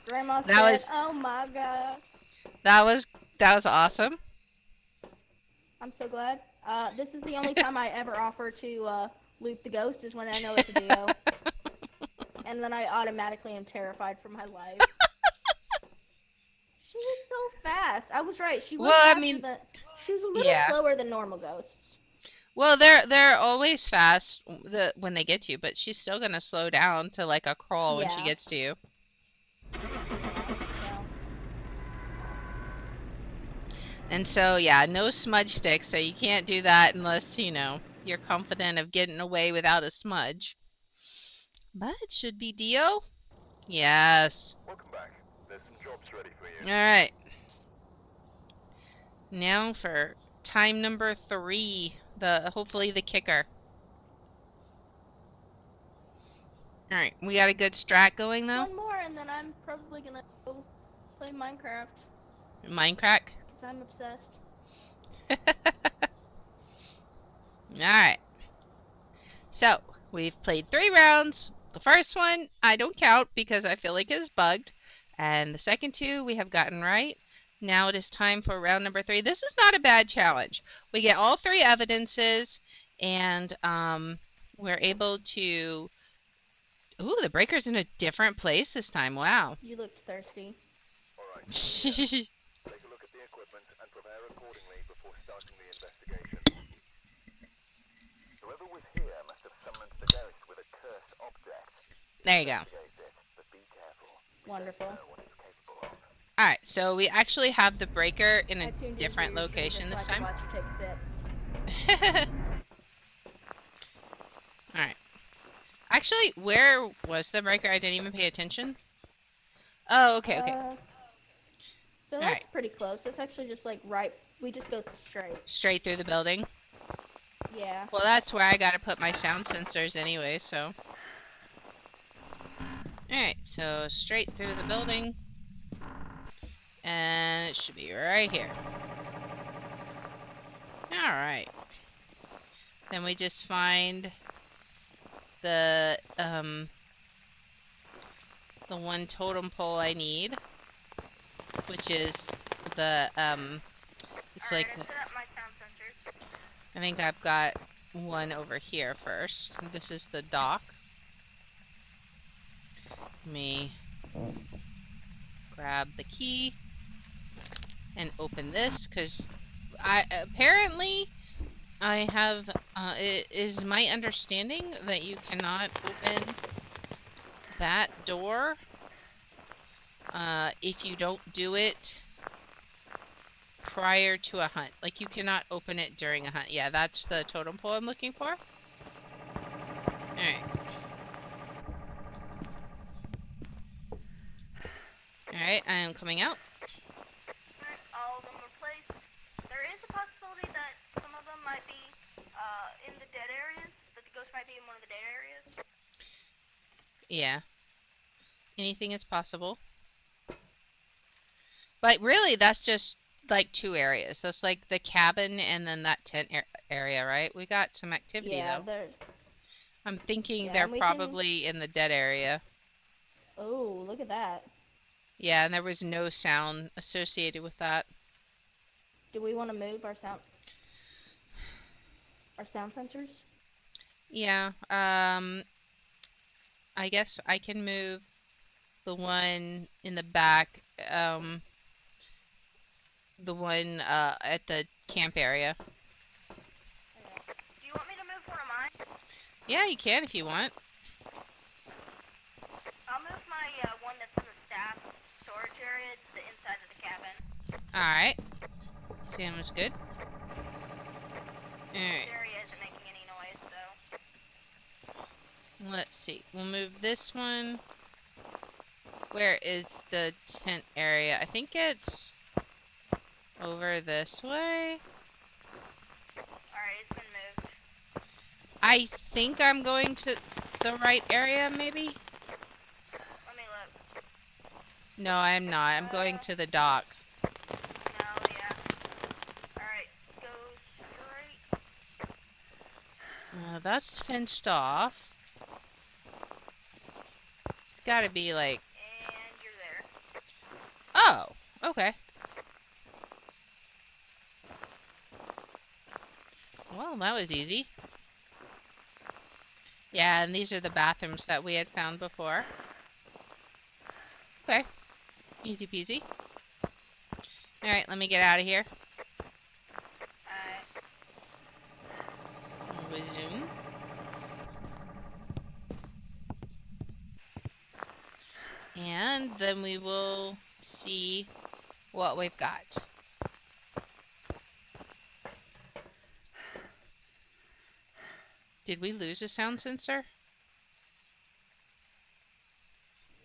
Grandma said, "Oh my god." That was awesome. I'm so glad. This is the only time I ever offer to loop the ghost is when I know it's a Dio. And then I automatically am terrified for my life. She was so fast. I was right. She was she was a little slower than normal ghosts. Well, they're always fast when they get to you, but she's still gonna slow down to like a crawl when she gets to you. And so, yeah, no smudge sticks, so you can't do that unless, you know, you're confident of getting away without a smudge. But it should be Dio. Yes. Welcome back. There's some jobs ready for you. Alright. Now for time number 3. Hopefully the kicker. Alright, we got a good strat going though? One more and then I'm probably gonna go play Minecraft. Minecraft? Because I'm obsessed. Alright. So, we've played 3 rounds. The first one, I don't count because I feel like it's bugged. And the second 2, we have gotten right. Now it is time for round number 3. This is not a bad challenge. We get all 3 evidences, and we're able to... Ooh, the breaker's in a different place this time. Wow. You looked thirsty. Alright. Take a look at the equipment and prepare accordingly before starting the investigation. Whoever was here must have summoned the ghost with a cursed object. There you go. But be careful. Wonderful. Alright, so we actually have the breaker in a different location this time. Watch you take a sip. Alright. Actually, where was the breaker? I didn't even pay attention. Oh, okay, okay. So that's pretty close. It's actually just like right. We just go straight. Straight through the building? Yeah. Well, that's where I gotta put my sound sensors anyway, so. Alright, so straight through the building. And it should be right here. Alright. Then we just find the one totem pole I need, which is the it's like I think I've got one over here first. This is the dock. Let me grab the key and open this because I have it is my understanding that you cannot open that door if you don't do it prior to a hunt. Like, you cannot open it during a hunt. Yeah, that's the totem pole I'm looking for. Alright. Alright, I am coming out. All of them are placed. There is a possibility that some of them might be in the dead areas. That the ghost might be in one of the dead areas. Yeah. Anything is possible. But really, that's just like 2 areas. That's like the cabin and then that tent area, right? We got some activity though. I'm thinking they're probably in the dead area. Oh, look at that. Yeah, and there was no sound associated with that. Do we want to move our sound sensors? Yeah. I guess I can move the one in the back. The one at the camp area. Okay. Do you want me to move one of mine? Yeah, you can if you want. I'll move my one that's in the staff storage area to the inside of the cabin. Alright. Sounds good. Alright. This area isn't making any noise, so. Let's see. We'll move this one. Where is the tent area? I think it's over this way. Alright, it's been moved. I think I'm going to the right area, maybe? Let me look. No, I'm not. I'm going to the dock. No, yeah. Alright, go straight. That's fenced off. It's gotta be like... And you're there. Oh, okay. Well, that was easy. Yeah, and these are the bathrooms that we had found before. Okay. Easy peasy. Alright, let me get out of here. Alright. Resume. And then we will see what we've got. Did we lose a sound sensor?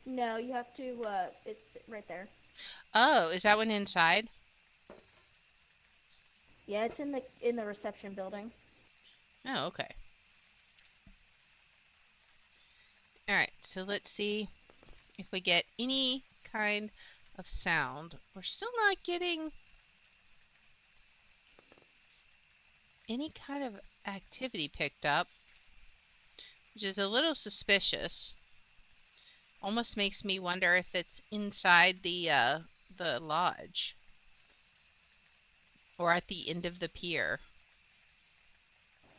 No, you have to, it's right there. Oh, is that one inside? Yeah, it's in the reception building. Oh, okay. Alright, so let's see if we get any kind of sound. We're still not getting any kind of activity picked up, which is a little suspicious. Almost makes me wonder if it's inside the lodge or at the end of the pier.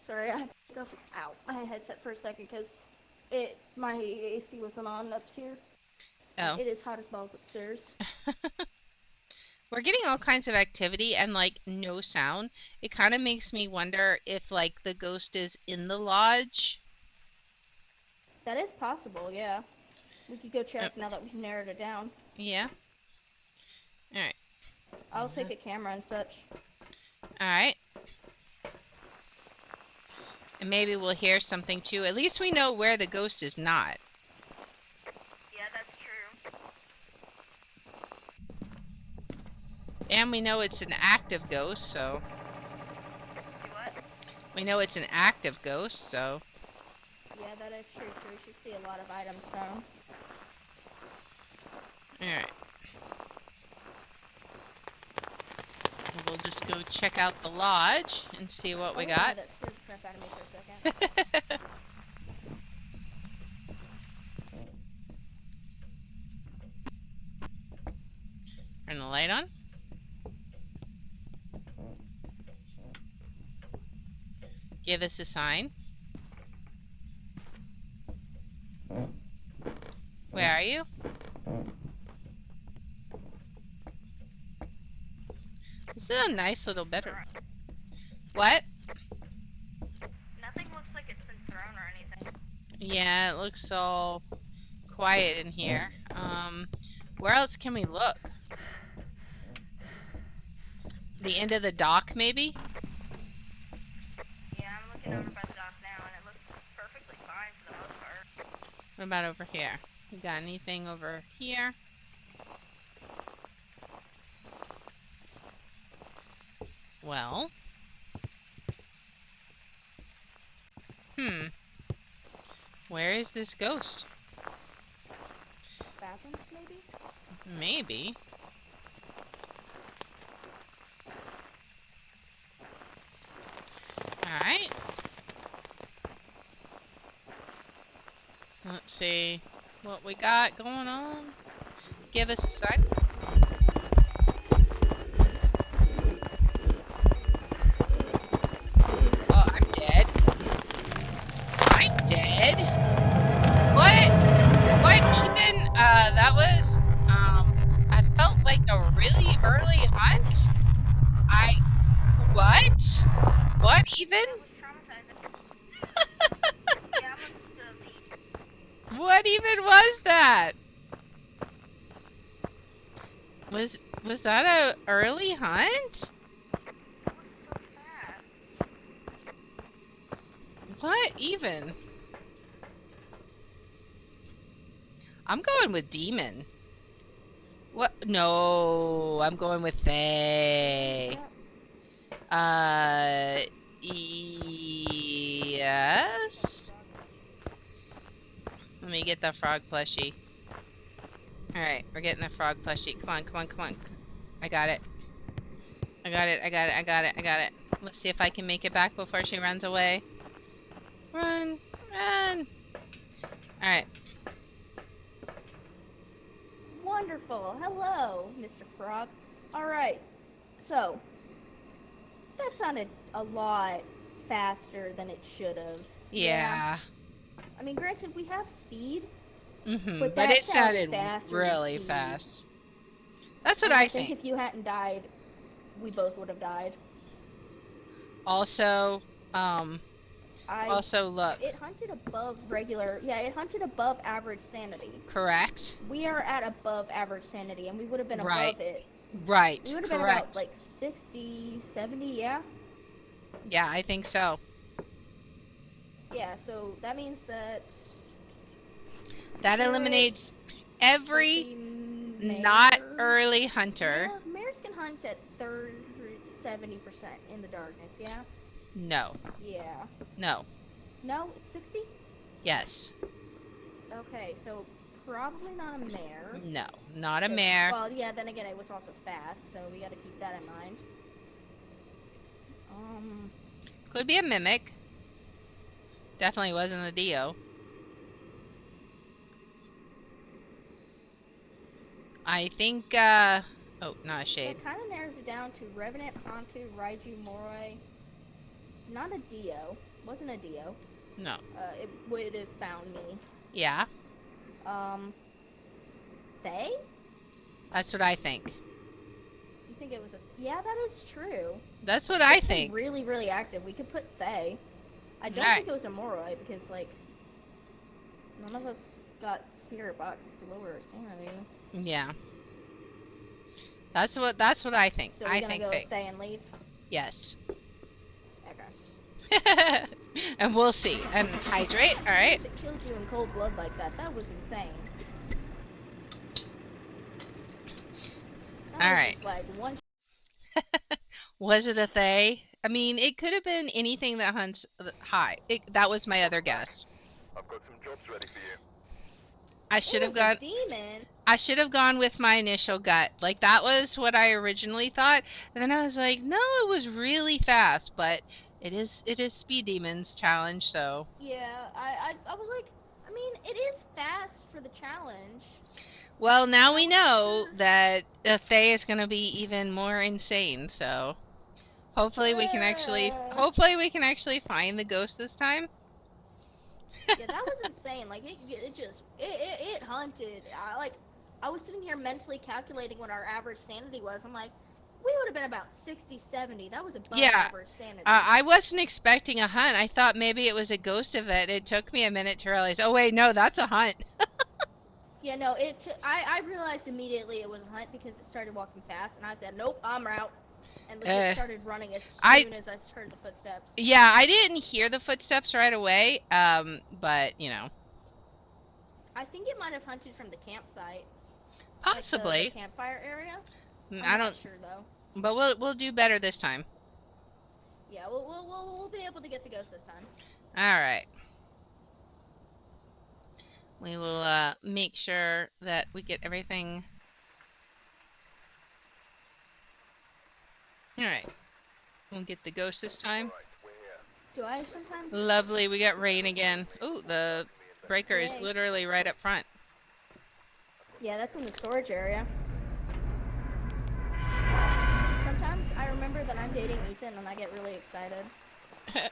Sorry, I have to go out my headset for a second because my AC wasn't on up here. Oh. It is hot as balls upstairs. We're getting all kinds of activity and like no sound. It kind of makes me wonder if like the ghost is in the lodge. That is possible, yeah. We could go check now that we've narrowed it down. Yeah. Alright. I'll take a camera and such. Alright. And maybe we'll hear something too. At least we know where the ghost is not. Yeah, that's true. And we know it's an active ghost, so... Do what? We know it's an active ghost, so... Yeah, that is true, so we should see a lot of items thrown. Alright. We'll just go check out the lodge and see what we got. That scared the crap out of me for a second. Turn the light on. Give us a sign. Where are you? This is a nice little bedroom. What? Nothing looks like it's been thrown or anything. Yeah, it looks all quiet in here. Where else can we look? The end of the dock, maybe? Yeah, I'm looking over by the dock now, and it looks perfectly fine for the most part. What about over here? We got anything over here? Well. Where is this ghost? Bathrooms, maybe? Maybe. Alright. Let's see what we got going on. Give us a sec. Was that a early hunt? What even? I'm going with demon. What? No, I'm going with Fae. Yes. Let me get the frog plushie. Alright, we're getting the frog plushie. Come on, come on, come on. I got it. I got it, I got it, I got it, I got it. Let's see if I can make it back before she runs away. Run, run. Alright. Wonderful. Hello, Mr. Frog. Alright, so that sounded a lot faster than it should have. Yeah. I mean, granted, we have speed, But that it sounded sounded faster really than speed. fast. That's what And I I think if you hadn't died, we both would have died. Also, also look. It hunted above regular. Yeah, it hunted above average sanity. Correct. We are at above average sanity, and we would have been Right. above it. Right. We would have Correct. been about like 60, 70, yeah? Yeah, I think so. Yeah, so that means that... That You're eliminates every the not mare- early hunter. Mares can hunt at 70% in the darkness, yeah? No. Yeah. No. No, it's 60? Yes. Okay, so probably not a mare. No. Not a mare. Well, yeah, then again, it was also fast, so we gotta keep that in mind. Could be a mimic. Definitely wasn't a Dio. I think, oh, not a shade. It kind of narrows it down to Revenant, Hantu, Raiju, Moroi. Not a Dio. Wasn't a Dio. No. It would have found me. Yeah. Fae? That's what I think. You think it was a... Yeah, that is true. That's what I It's been think. really, really active. We could put Fae. I don't Alright. think it was a Moroi because, like, none of us got Spirit Box to lower our sanity. Yeah. That's what I think. So we're gonna go with Fae and leave? Yes. Okay. And we'll see. And hydrate, alright? If it killed you in cold blood like that, that was insane. Alright. Like one. Was it a Thay? I mean, it could have been anything that hunts high. That was my other guess. I've got some jobs ready for you. I should have gone. Demon. I should have gone with my initial gut. Like that was what I originally thought, and then I was like, no, it was really fast, but it is Speed Demon's challenge, so. Yeah, I was like, I mean, it is fast for the challenge. Well, now we know that the Thay is going to be even more insane, so hopefully we can actually find the ghost this time. Yeah, that was insane. Like it hunted. I was sitting here mentally calculating what our average sanity was. I'm like, we would have been about 60, 70. That was above average sanity. I wasn't expecting a hunt. I thought maybe it was a ghost event. It took me a minute to realize, oh wait, no, that's a hunt. Yeah, no, I realized immediately it was a hunt because it started walking fast, and I said, nope, I'm out. And legit started running as soon as I heard the footsteps. Yeah, I didn't hear the footsteps right away, but, you know. I think it might have hunted from the campsite. Possibly. Like the campfire area. I'm not sure, though. But we'll do better this time. Yeah, we'll be able to get the ghost this time. All right. We will make sure that we get everything. All right. We'll get the ghost this time. Do I sometimes? Lovely. We got rain again. Ooh, the breaker is literally right up front. Yeah, that's in the storage area. Sometimes I remember that I'm dating Ethan and I get really excited. It's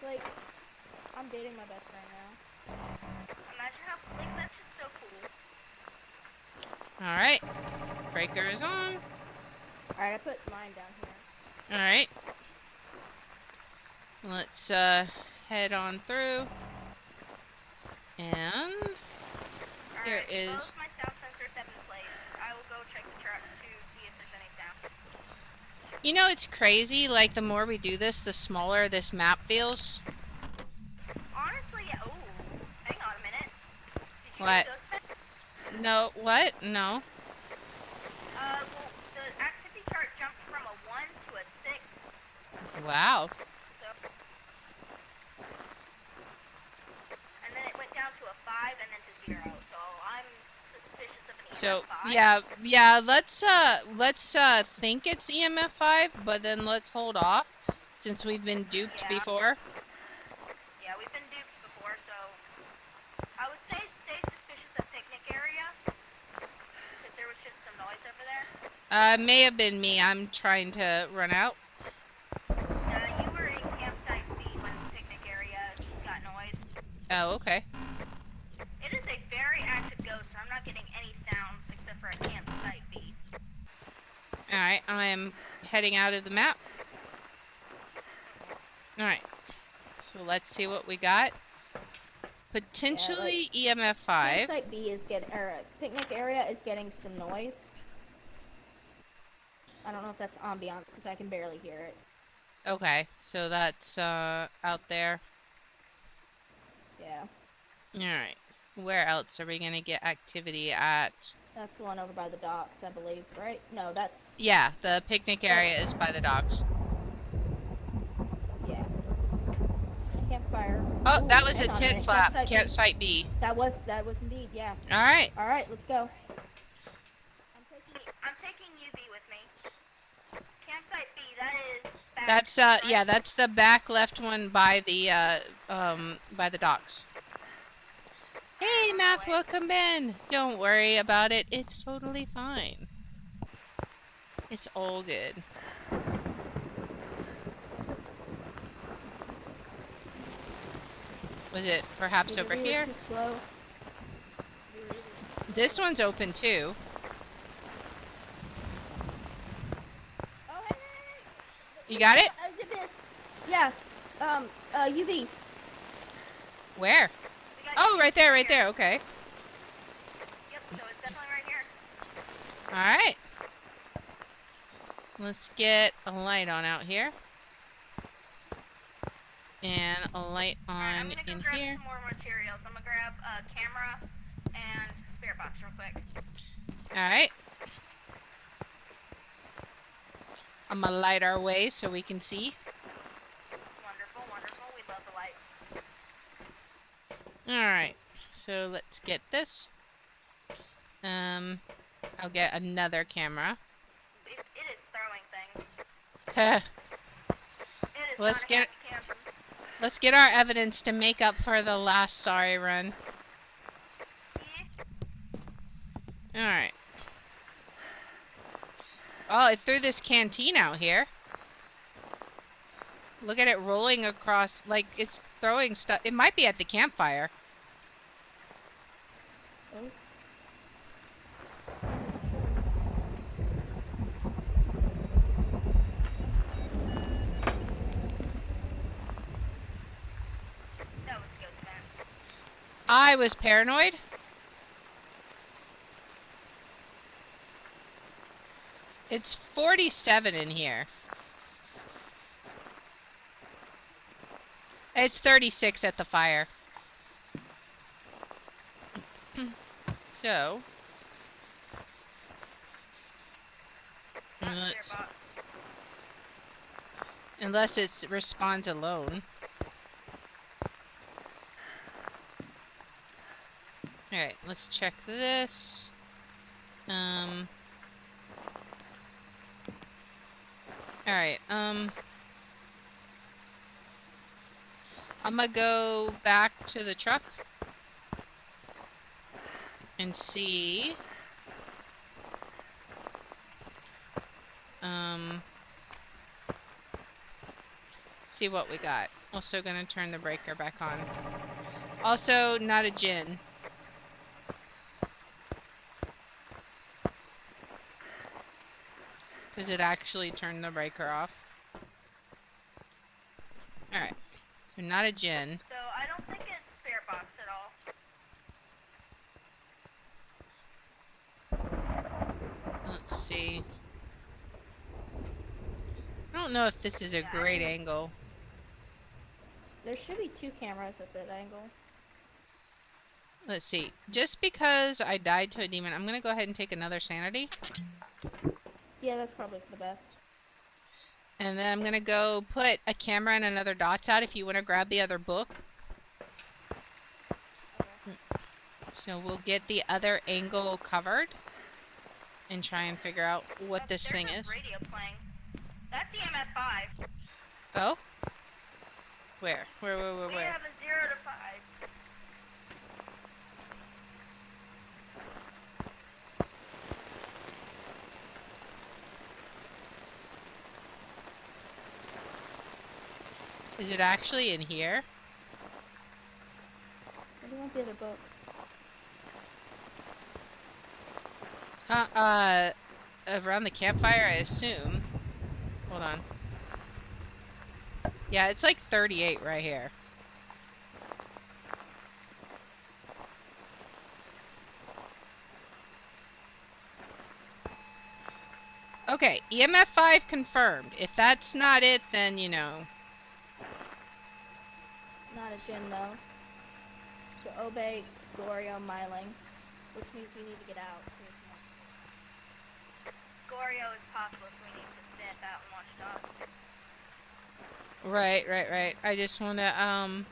like, I'm dating my best friend now. Imagine how, like, that's just so cool. Alright. Breaker is on. Alright, I put mine down here. Alright. Let's head on through. And here is... Both my sound sensors have been placed. You know, it's crazy. Like, the more we do this, the smaller this map feels. Honestly, oh, hang on a minute. Did you What? get ghost fence? No, what? No. Well, the activity chart jumped from a 1 to a 6. Wow. So, and then it went down to a 5 and then to 0. So I'm suspicious of an So, EMF 5. yeah, let's think it's EMF 5, but then let's hold off since we've been duped before. Yeah, we've been duped before, so I would say stay suspicious of picnic area because there was just some noise over there. May have been me. I'm trying to run out. You were in campsite B when the picnic area got noise. Oh, okay. It is a very active ghost, so I'm not getting any sounds except for a campsite B. Alright, I am heading out of the map. Alright. So let's see what we got. Potentially EMF 5. Campsite B is getting, or picnic area is getting some noise. I don't know if that's ambiance because I can barely hear it. Okay, so that's out there. Yeah. Alright. Where else are we going to get activity at? That's the one over by the docks, I believe, right? No, that's... Yeah, the picnic area is by the docks. Yeah. Campfire. Oh, Ooh, that was a hang on tent minute. flap. Campsite B. That was indeed, yeah. Alright. Alright, let's go. I'm taking UV with me. Campsite B, that is back, That's right? yeah, that's the back left one by the docks. Hey, Math, welcome in. Don't worry about it. It's totally fine. It's all good. Was it perhaps over here? Too slow. This one's open too. Oh, hey. You got it? Yeah. UV. Where? Oh, right there, right there. Okay. Yep, so it's definitely right here. Alright. Let's get a light on out here. And a light on in grab here. some more materials. I'm gonna grab a camera and spirit box real quick. Alright. I'm gonna light our way so we can see. Wonderful, wonderful. We love the light. Alright. So let's get this. I'll get another camera. It is throwing things. It is Let's get our evidence to make up for the last sorry run. Yeah. Alright. Oh, it threw this canteen out here. Look at it rolling across, like it's throwing stuff. It might be at the campfire. Oh. That was good, man. I was paranoid. It's 47 in here. It's 36 at the fire. So, unless it responds alone. Alright, let's check this. Alright, I'm gonna go back to the truck and see. See what we got. Also gonna turn the breaker back on. Also, not a gin. Because it actually turned the breaker off. Alright. So not a gin. So I don't think it's spirit box at all. Let's see. don't know if this is a great angle. There should be 2 cameras at that angle. Let's see. Just because I died to a demon, I'm going to go ahead and take another sanity. Yeah, that's probably for the best. And then I'm going to go put a camera and another dots out if you want to grab the other book. Okay. So we'll get the other angle covered and try and figure out what this thing is. Radio playing. That's EMF 5. Oh? Where? We Where? have a 0 to 5. Is it actually in here? Where do you want the other book? Around the campfire, I assume. Hold on. Yeah, it's like 38 right here. Okay, EMF 5 confirmed. If that's not it, then, you know. Not a gin though. So obey Gorio Myling, which means we need to get out. Gorio is possible if we need to stand out and watch dogs. Right. I just want to,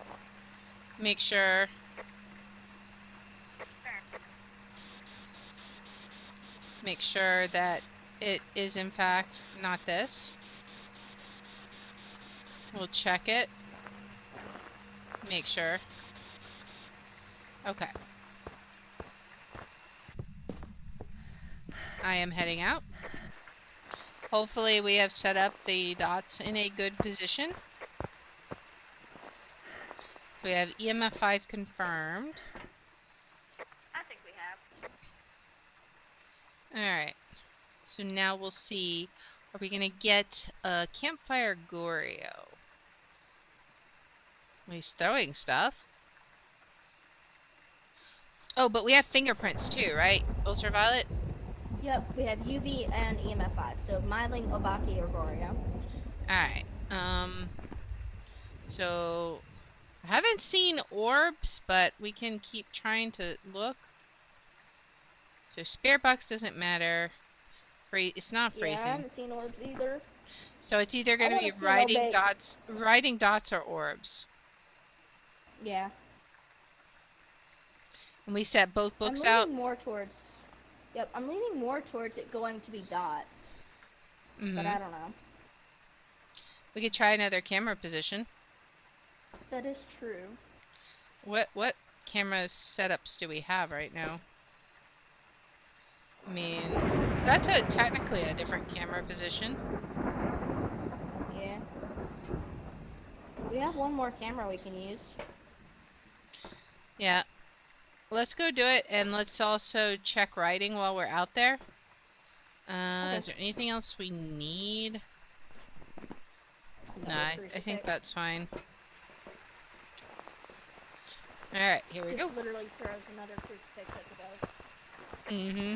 make sure. Make sure that it is, in fact, not this. We'll check it. Make sure. Okay. I am heading out. Hopefully we have set up the dots in a good position. We have EMF 5 confirmed. I think we have. Alright. So now we'll see. Are we going to get a campfire Goryo? He's throwing stuff. Oh, but we have fingerprints too, right? Ultraviolet? Yep, we have UV and EMF 5. So Myling, Obaki, or Gorio. Alright. So I haven't seen orbs, but we can keep trying to look. So spare box doesn't matter. It's not freezing. Yeah, I haven't seen orbs either. So it's either going to be riding dots or orbs. Yeah. And we set both books I'm out. leaning more towards. Yep, I'm leaning more towards it going to be dots. But I don't know. We could try another camera position. That is true. What camera setups do we have right now? I mean, that's technically a different camera position. Yeah. We have one more camera we can use. Yeah. Let's go do it, and let's also check writing while we're out there. Okay. Is there anything else we need? No, I think that's fine. Alright, here we go. Literally throws another crucifix at the ghost. Mm-hmm.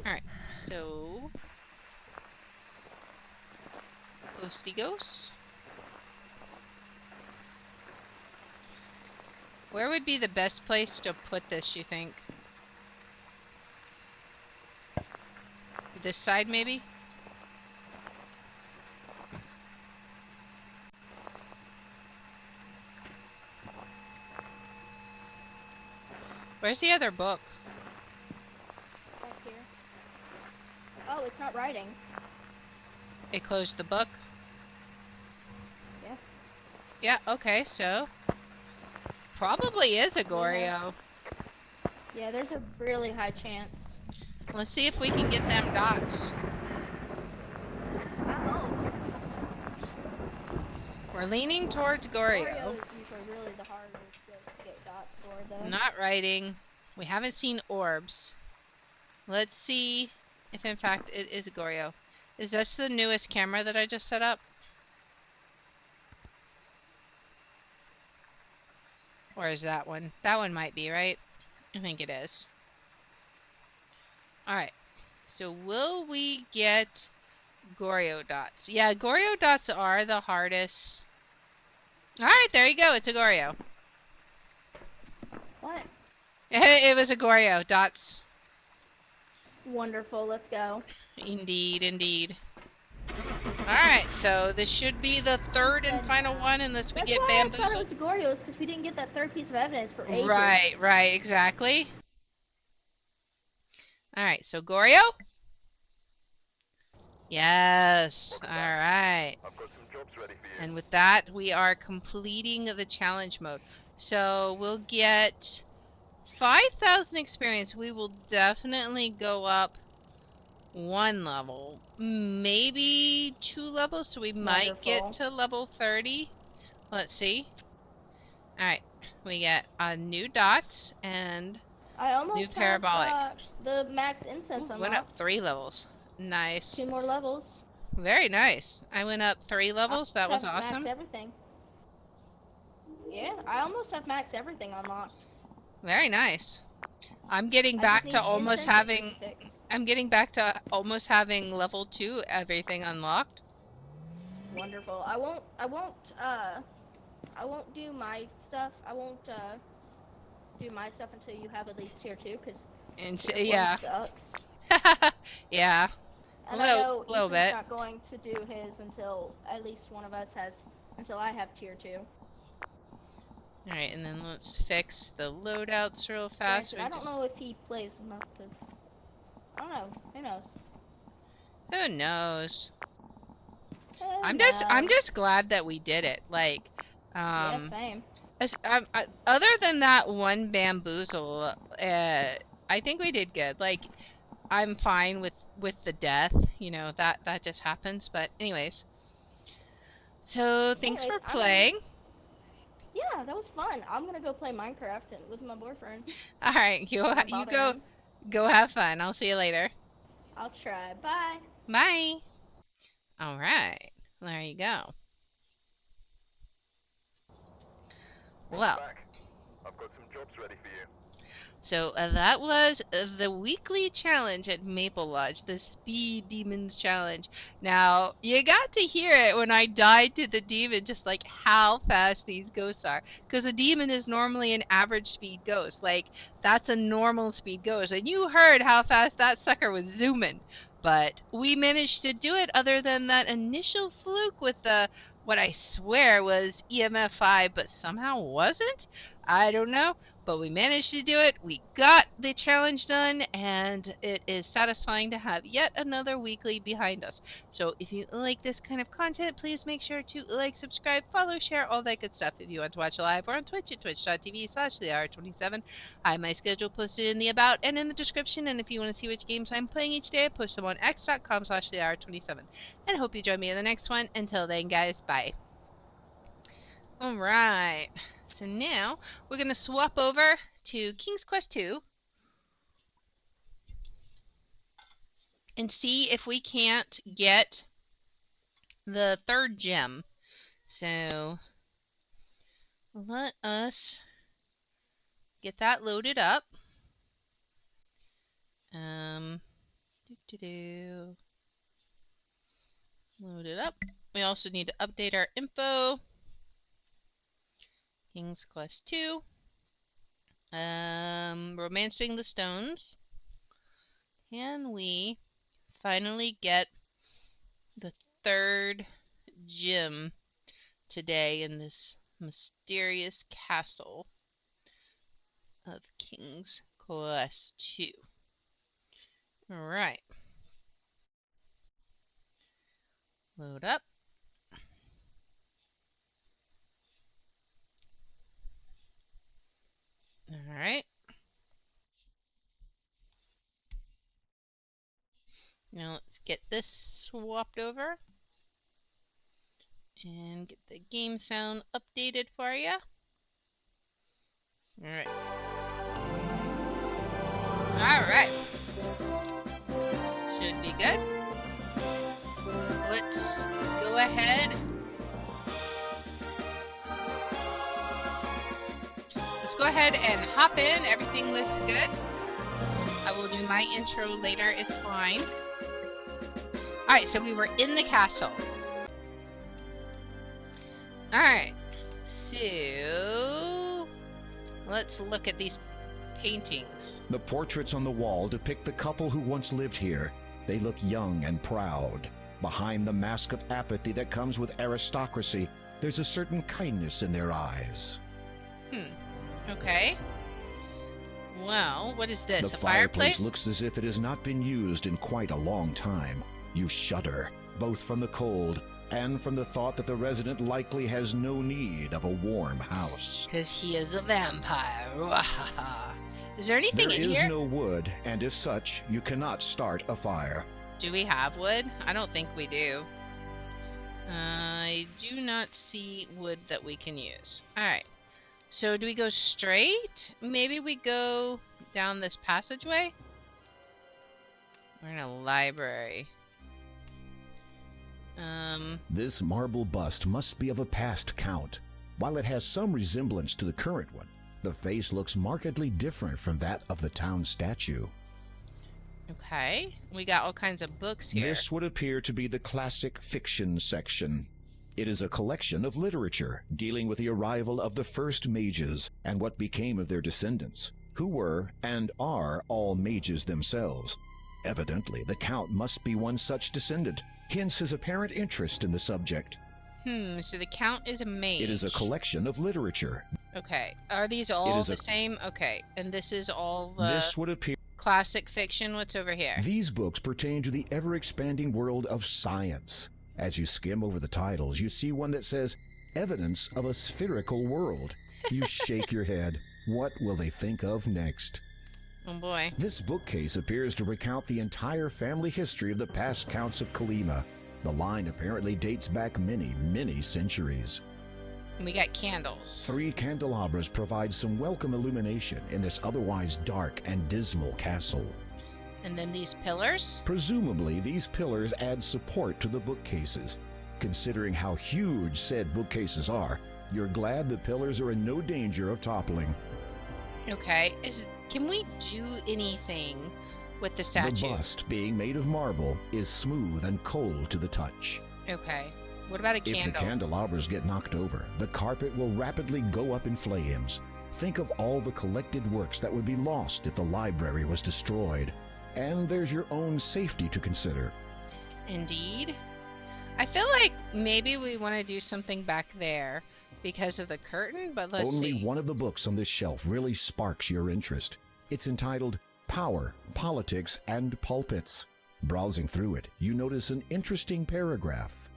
Alright, so... Ghosty ghost. Where would be the best place to put this, you think? This side, maybe? Where's the other book? Back here. Oh, it's not writing. It closed the book? Yeah. Yeah, okay, so... Probably is a Goryo. Yeah, there's a really high chance. Let's see if we can get them dots. I hope. We're leaning towards Gorio Goryo. is usually really the hardest to get dots for, though. Not writing. We haven't seen orbs. Let's see if in fact it is a Goryo. Is this the newest camera that I just set up? Or is that one? That one might be, right? I think it is. Alright. So will we get Goryo dots. Yeah, Goryo dots are the hardest. Alright, there you go. It's a Goryo. What? It was a Goryo. Dots. Wonderful. Let's go. Indeed, indeed. Alright, so this should be the third and final one unless we That's get why I thought it bamboozled. was a Goryo's, because we didn't get that third piece of evidence for ages. Right, exactly. Alright, so Goryo? Yes. Alright. I've got some jobs ready for you. And with that, we are completing the challenge mode. So we'll get 5,000 experience. We will definitely go up 1 level, maybe 2 levels, so we might get to level 30. Let's see. Alright, we get new dots and I almost new parabolic. have the max incense unlocked. Went up 3 levels. Nice. 2 more levels. Very nice. I went up 3 levels. That was awesome. Max everything. Yeah, I almost have max everything unlocked. Very nice. I'm getting back to almost having. I'm getting back to almost having level 2 everything unlocked. Wonderful. I won't do my stuff. I won't do my stuff until you have at least tier 2, because yeah. sucks. Yeah. And I know little Ethan's bit. not going to do his until at least one of us has, until I have tier 2. Alright, and then let's fix the loadouts real fast. Granted, I don't know if he plays enough to. I don't know. Who knows? Who knows? Who I'm knows? just glad that we did it. Like, Yeah, same. Other than that one bamboozle, I think we did good. Like, I'm fine with the death. You know, that just happens. But anyways, so thanks for playing. Yeah, that was fun. I'm gonna go play Minecraft with my boyfriend. All right, you go have fun. I'll see you later. I'll try. Bye. Bye. All right, there you go. Well, I've got some jobs ready for you. So that was the weekly challenge at Maple Lodge, the Speed Demons Challenge. Now, you got to hear it when I died to the demon, just like how fast these ghosts are. Because a demon is normally an average speed ghost. Like, that's a normal speed ghost. And you heard how fast that sucker was zooming. But we managed to do it other than that initial fluke with the, what I swear was EMF 5, but somehow wasn't? I don't know. But we managed to do it, we got the challenge done, and it is satisfying to have yet another weekly behind us. So if you like this kind of content, please make sure to like, subscribe, follow, share, all that good stuff. If you want to watch live, we're on Twitch at twitch.tv/thehour27. I have my schedule posted in the about and in the description, and if you want to see which games I'm playing each day, I post them on x.com/thehour27. And I hope you join me in the next one. Until then, guys, bye. Alright. So now we're going to swap over to King's Quest 2 and see if we can't get the 3rd gem. So let us get that loaded up. Load it up. We also need to update our info. King's Quest 2. Romancing the Stones. Can we finally get the 3rd gem today in this mysterious castle of King's Quest 2? Alright. Load up. Alright. Now let's get this swapped over and get the game sound updated for you. Alright. Alright. Should be good. Let's go ahead. Go ahead and hop in. Everything looks good. I will do my intro later. It's fine. Alright, so we were in the castle. Alright, so let's look at these paintings. The portraits on the wall depict the couple who once lived here. They look young and proud. Behind the mask of apathy that comes with aristocracy, there's a certain kindness in their eyes. Okay. Well, what is this? The A fireplace? looks as if it has not been used in quite a long time. You shudder, both from the cold and from the thought that the resident likely has no need of a warm house. Because he is a vampire. Is there anything in There here? is no wood, and as such, you cannot start a fire. Do we have wood? I don't think we do. I do not see wood that we can use. Alright. So do we go straight? Maybe we go down this passageway? We're in a library. This marble bust must be of a past count. While it has some resemblance to the current one, the face looks markedly different from that of the town statue. Okay. We got all kinds of books here. This would appear to be the classic fiction section. It is a collection of literature dealing with the arrival of the first mages and what became of their descendants, who were and are all mages themselves. Evidently, the Count must be one such descendant, hence his apparent interest in the subject. So the Count is a mage. It is a collection of literature. Okay. Are these all is the a- same? Okay. And this is all the This would appear. classic fiction? What's over here? These books pertain to the ever-expanding world of science. As you skim over the titles, you see one that says, Evidence of a Spherical World. You shake your head. What will they think of next? Oh boy. This bookcase appears to recount the entire family history of the past counts of Colima. The line apparently dates back many, many centuries. We got candles. 3 candelabras provide some welcome illumination in this otherwise dark and dismal castle. And then these pillars? Presumably, these pillars add support to the bookcases. Considering how huge said bookcases are, you're glad the pillars are in no danger of toppling. Okay. Can we do anything with the The statue? bust, being made of marble, is smooth and cold to the touch. Okay. What about a If the candle? candelabras get knocked over, the carpet will rapidly go up in flames. Think of all the collected works that would be lost if the library was destroyed. And there's your own safety to consider. Indeed. I feel like maybe we want to do something back there because of the curtain, but let's Only see. one of the books on this shelf really sparks your interest. It's entitled Power, Politics, and Pulpits. Browsing through it, you notice an interesting paragraph.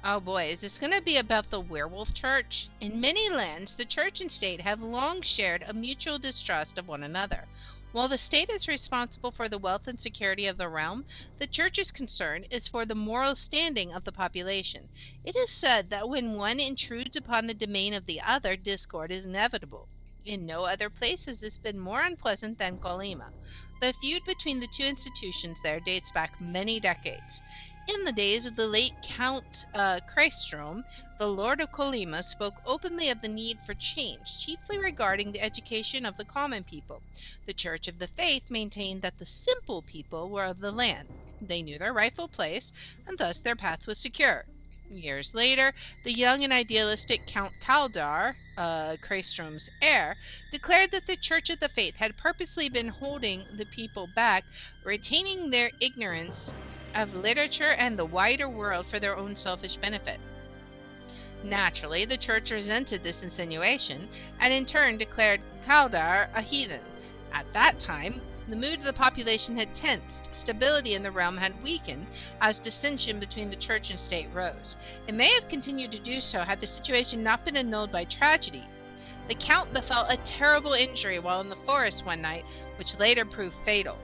Oh boy, is this going to be about the werewolf church? In many lands, the church and state have long shared a mutual distrust of one another. While the state is responsible for the wealth and security of the realm, the church's concern is for the moral standing of the population. It is said that when one intrudes upon the domain of the other, discord is inevitable. In no other place has this been more unpleasant than Colima. The feud between the two institutions there dates back many decades. In the days of the late Count Chrystrom, the Lord of Colima spoke openly of the need for change, chiefly regarding the education of the common people. The Church of the Faith maintained that the simple people were of the land. They knew their rightful place, and thus their path was secure. Years later, the young and idealistic Count Kaldar, Chrystrom's heir, declared that the Church of the Faith had purposely been holding the people back, retaining their ignorance of literature and the wider world for their own selfish benefit. Naturally, the church resented this insinuation and in turn declared Kaldar a heathen. At that time, the mood of the population had tensed, stability in the realm had weakened as dissension between the church and state rose. It may have continued to do so had the situation not been annulled by tragedy. The Count befell a terrible injury while in the forest one night, which later proved fatal.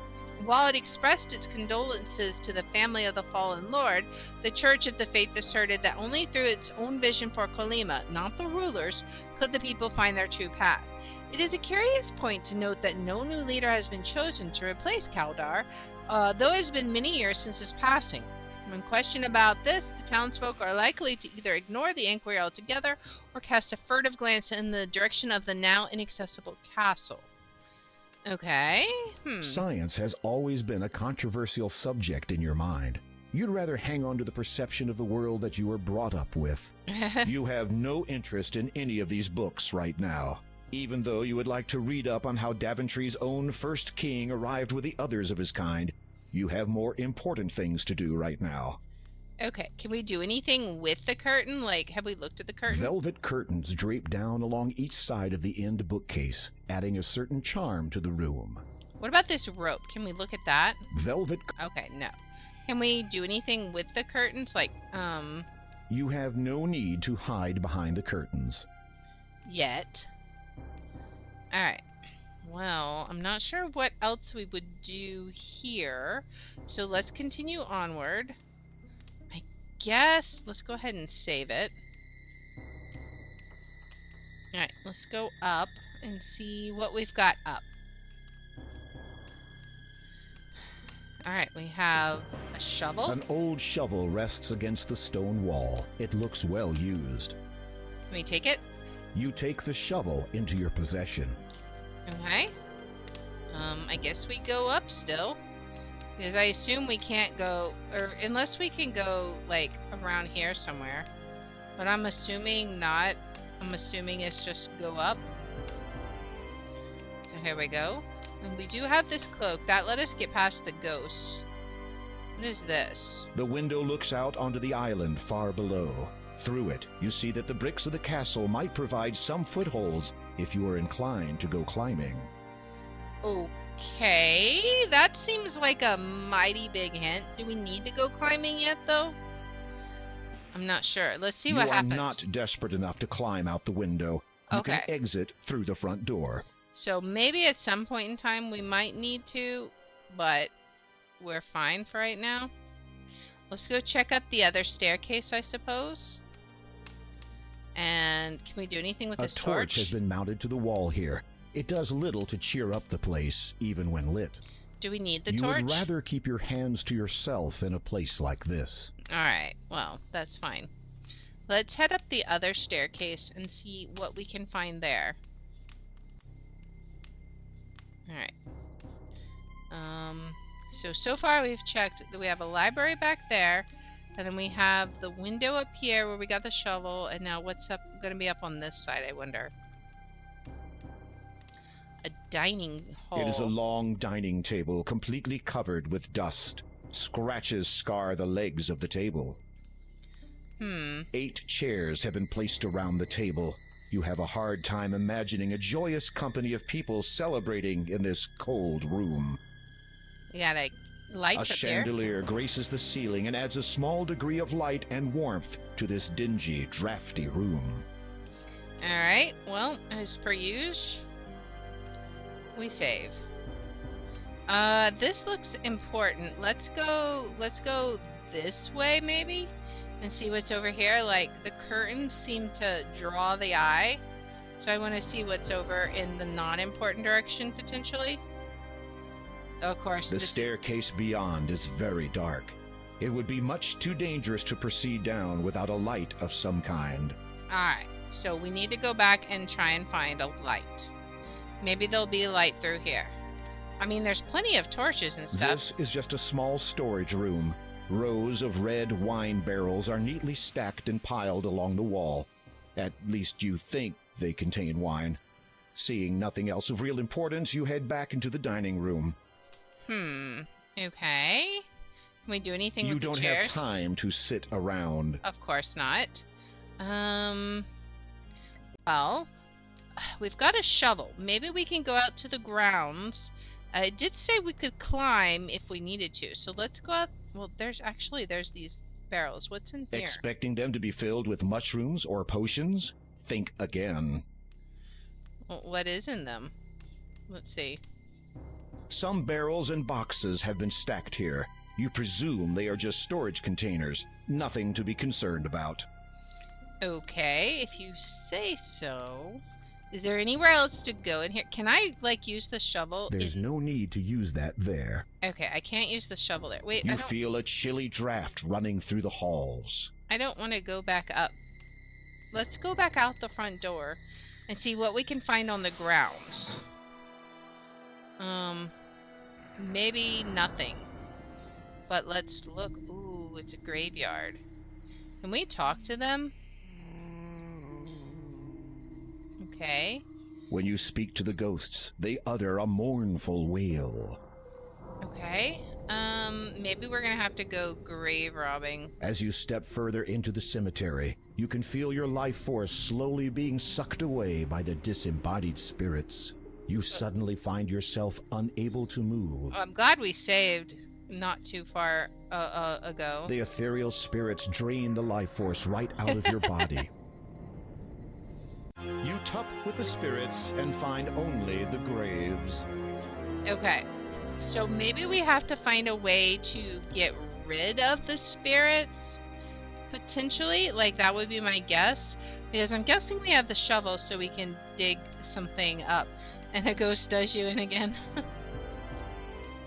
While it expressed its condolences to the family of the fallen lord, the Church of the Faith asserted that only through its own vision for Colima, not the rulers, could the people find their true path. It is a curious point to note that no new leader has been chosen to replace Kaldar, though it has been many years since his passing. When questioned about this, the townsfolk are likely to either ignore the inquiry altogether or cast a furtive glance in the direction of the now inaccessible castle. Okay. Science has always been a controversial subject in your mind. You'd rather hang on to the perception of the world that you were brought up with. You have no interest in any of these books right now, even though you would like to read up on how Daventry's own first king arrived with the others of his kind. You have more important things to do right now. Okay, can we do anything with the curtain? Like, have we looked at the curtain? Velvet curtains drape down along each side of the end bookcase, adding a certain charm to the room. What about this rope? Can we look at that? Velvet... Okay, no. Can we do anything with the curtains? Like, You have no need to hide behind the curtains. Yet. Alright. Well, I'm not sure what else we would do here. So let's continue onward. I guess let's go ahead and save it. Alright, let's go up and see what we've got up. Alright, we have a shovel. An old shovel rests against the stone wall. It looks well used. Can we take it? You take the shovel into your possession. Okay. I guess we go up still. Because I assume we can't go, or unless we can go, like, around here somewhere. But I'm assuming not. I'm assuming it's just go up. So here we go. And we do have this cloak. That let us get past the ghosts. What is this? The window looks out onto the island far below. Through it, you see that the bricks of the castle might provide some footholds if you are inclined to go climbing. Okay, that seems like a mighty big hint. Do we need to go climbing yet, though? I'm not sure. Let's see what happens. You are not desperate enough to climb out the window. You Okay. can exit through the front door. So maybe at some point in time we might need to, but we're fine for right now. Let's go check up the other staircase, I suppose. And can we do anything with this A torch has been mounted to the wall here. It does little to cheer up the place, even when lit. Do we need the You torch? would rather keep your hands to yourself in a place like this. Alright, well, that's fine. Let's head up the other staircase and see what we can find there. Alright. So far we've checked that we have a library back there, and then we have the window up here where we got the shovel, and now what's up going to be up on this side, I wonder? A dining hall. It is a long dining table completely covered with dust. Scratches scar the legs of the table. 8 chairs have been placed around the table. You have a hard time imagining a joyous company of people celebrating in this cold room. We got a light A up here. chandelier graces the ceiling and adds a small degree of light and warmth to this dingy, drafty room. Alright, well, as per usual, we save. This looks important. Let's go this way, maybe? And see what's over here. Like, the curtains seem to draw the eye. So I want to see what's over in the non-important direction, potentially. Of course, The staircase beyond is very dark. It would be much too dangerous to proceed down without a light of some kind. Alright, so we need to go back and try and find a light. Maybe there'll be a light through here. I mean, there's plenty of torches and stuff. This is just a small storage room. Rows of red wine barrels are neatly stacked and piled along the wall. At least you think they contain wine. Seeing nothing else of real importance, you head back into the dining room. Okay. Can we do anything with the chairs? You don't have time to sit around. Of course not. Well, we've got a shovel. Maybe we can go out to the grounds. It did say we could climb if we needed to. So let's go out. Well, there's these barrels. What's in here? Expecting them to be filled with mushrooms or potions? Think again. Well, what is in them? Let's see. Some barrels and boxes have been stacked here. You presume they are just storage containers. Nothing to be concerned about. Okay, if you say so. Is there anywhere else to go in here? Can I, like, use the shovel? There's no need to use that there. Okay, I can't use the shovel there. Wait, You feel a chilly draft running through the halls. I don't want to go back up. Let's go back out the front door and see what we can find on the grounds. Maybe nothing. But let's look. Ooh, it's a graveyard. Can we talk to them? Okay. When you speak to the ghosts, they utter a mournful wail. Okay. Maybe we're gonna have to go grave robbing. As you step further into the cemetery, you can feel your life force slowly being sucked away by the disembodied spirits. You suddenly find yourself unable to move. I'm glad we saved not too far ago. The ethereal spirits drain the life force right out of your body. You tuck with the spirits and find only the graves. Okay. So maybe we have to find a way to get rid of the spirits, potentially. Like, that would be my guess. Because I'm guessing we have the shovel so we can dig something up. And a ghost does you in again.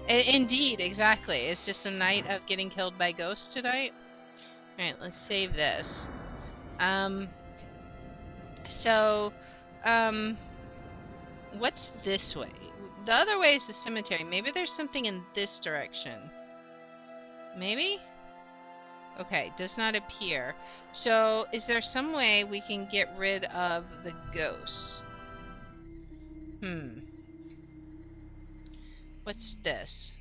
Indeed, exactly. It's just a night of getting killed by ghosts tonight. Alright, let's save this. What's this way? The other way is the cemetery. Maybe there's something in this direction. Maybe? Okay, does not appear. So, is there some way we can get rid of the ghosts? What's this?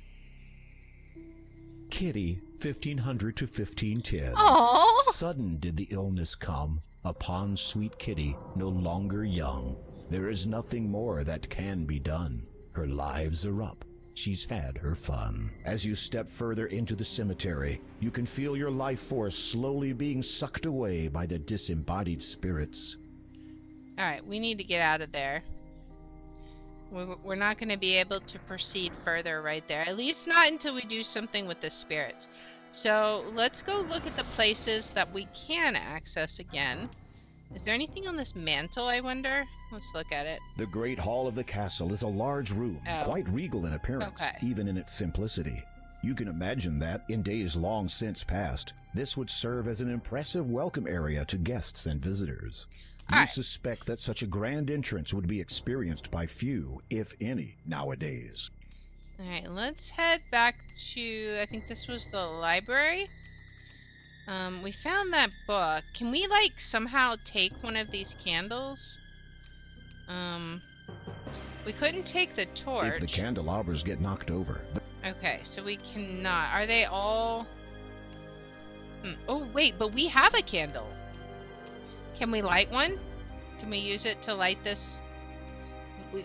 Kitty, 1500 to 1510. Oh! Sudden did the illness come upon sweet Kitty, no longer young. There is nothing more that can be done. Her lives are up. She's had her fun. As you step further into the cemetery, you can feel your life force slowly being sucked away by the disembodied spirits. Alright, we need to get out of there. We're not going to be able to proceed further right there. At least not until we do something with the spirits. So let's go look at the places that we can access again. Is there anything on this mantle, I wonder? Let's look at it. The Great Hall of the castle is a large room, quite regal in appearance, even in its simplicity. You can imagine that, in days long since past, this would serve as an impressive welcome area to guests and visitors. You suspect that such a grand entrance would be experienced by few, if any, nowadays. Alright, let's head back to, I think this was the library. We found that book. Can we, like, somehow take one of these candles? We couldn't take the torch. If the candelabras get knocked over. Okay, so we cannot. Are they all... Oh, wait, but we have a candle. Can we light one? Can we use it to light this?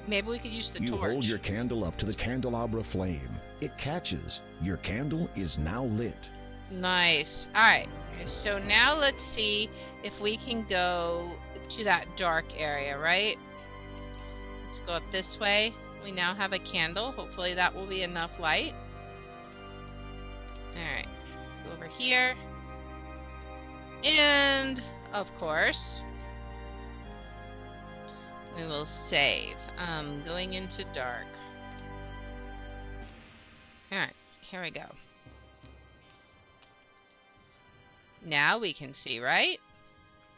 Maybe we could use the torch. You hold your candle up to the candelabra flame. It catches. Your candle is now lit. Nice. Alright, so now let's see if we can go to that dark area, right? Let's go up this way. We now have a candle. Hopefully that will be enough light. Alright, go over here. And, of course, we will save. Going into dark. Alright, here we go. Now we can see, right?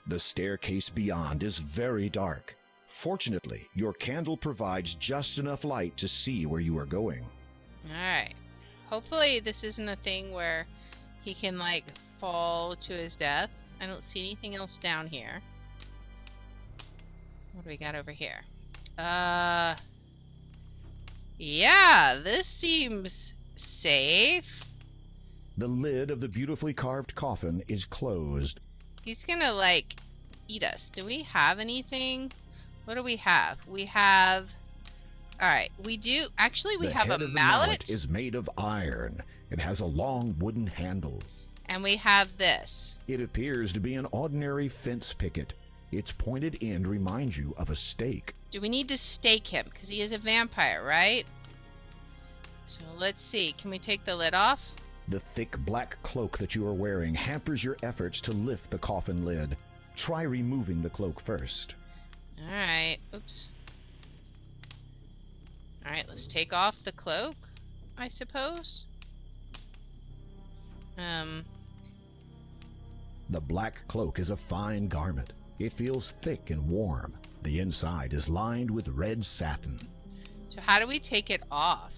The staircase beyond is very dark. Fortunately, your candle provides just enough light to see where you are going. Alright. Hopefully this isn't a thing where he can, like, fall to his death. I don't see anything else down here. What do we got over here? Yeah, this seems safe. The lid of the beautifully carved coffin is closed. He's gonna, like, eat us. Do we have anything? What do we have? We have... Alright, we do... Actually, we have a mallet. The mallet is made of iron. It has a long wooden handle. And we have this. It appears to be an ordinary fence picket. Its pointed end reminds you of a stake. Do we need to stake him? Because he is a vampire, right? So let's see. Can we take the lid off? The thick black cloak that you are wearing hampers your efforts to lift the coffin lid. Try removing the cloak first. Alright. Oops. Alright, let's take off the cloak, I suppose. The black cloak is a fine garment. It feels thick and warm. The inside is lined with red satin. So how do we take it off?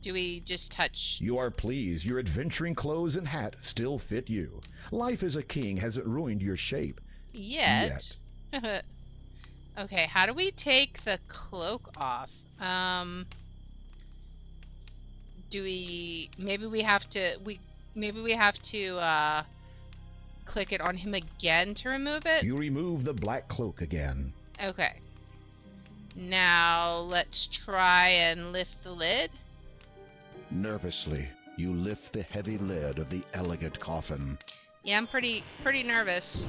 Do we just touch? You are pleased your adventuring clothes and hat still fit you. Life as a king hasn't ruined your shape. Yet. Okay, how do we take the cloak off? Do we... Maybe we have to... Maybe we have to, click it on him again to remove it? You remove the black cloak again. Okay. Now, let's try and lift the lid. Nervously, you lift the heavy lid of the elegant coffin. Yeah, I'm pretty nervous.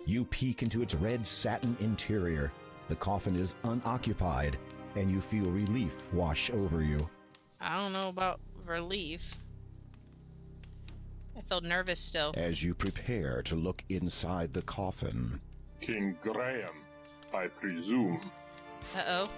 You peek into its red satin interior. The coffin is unoccupied, and you feel relief wash over you. I don't know about relief. I feel nervous still. As you prepare to look inside the coffin, King Graham, I presume. Uh-oh.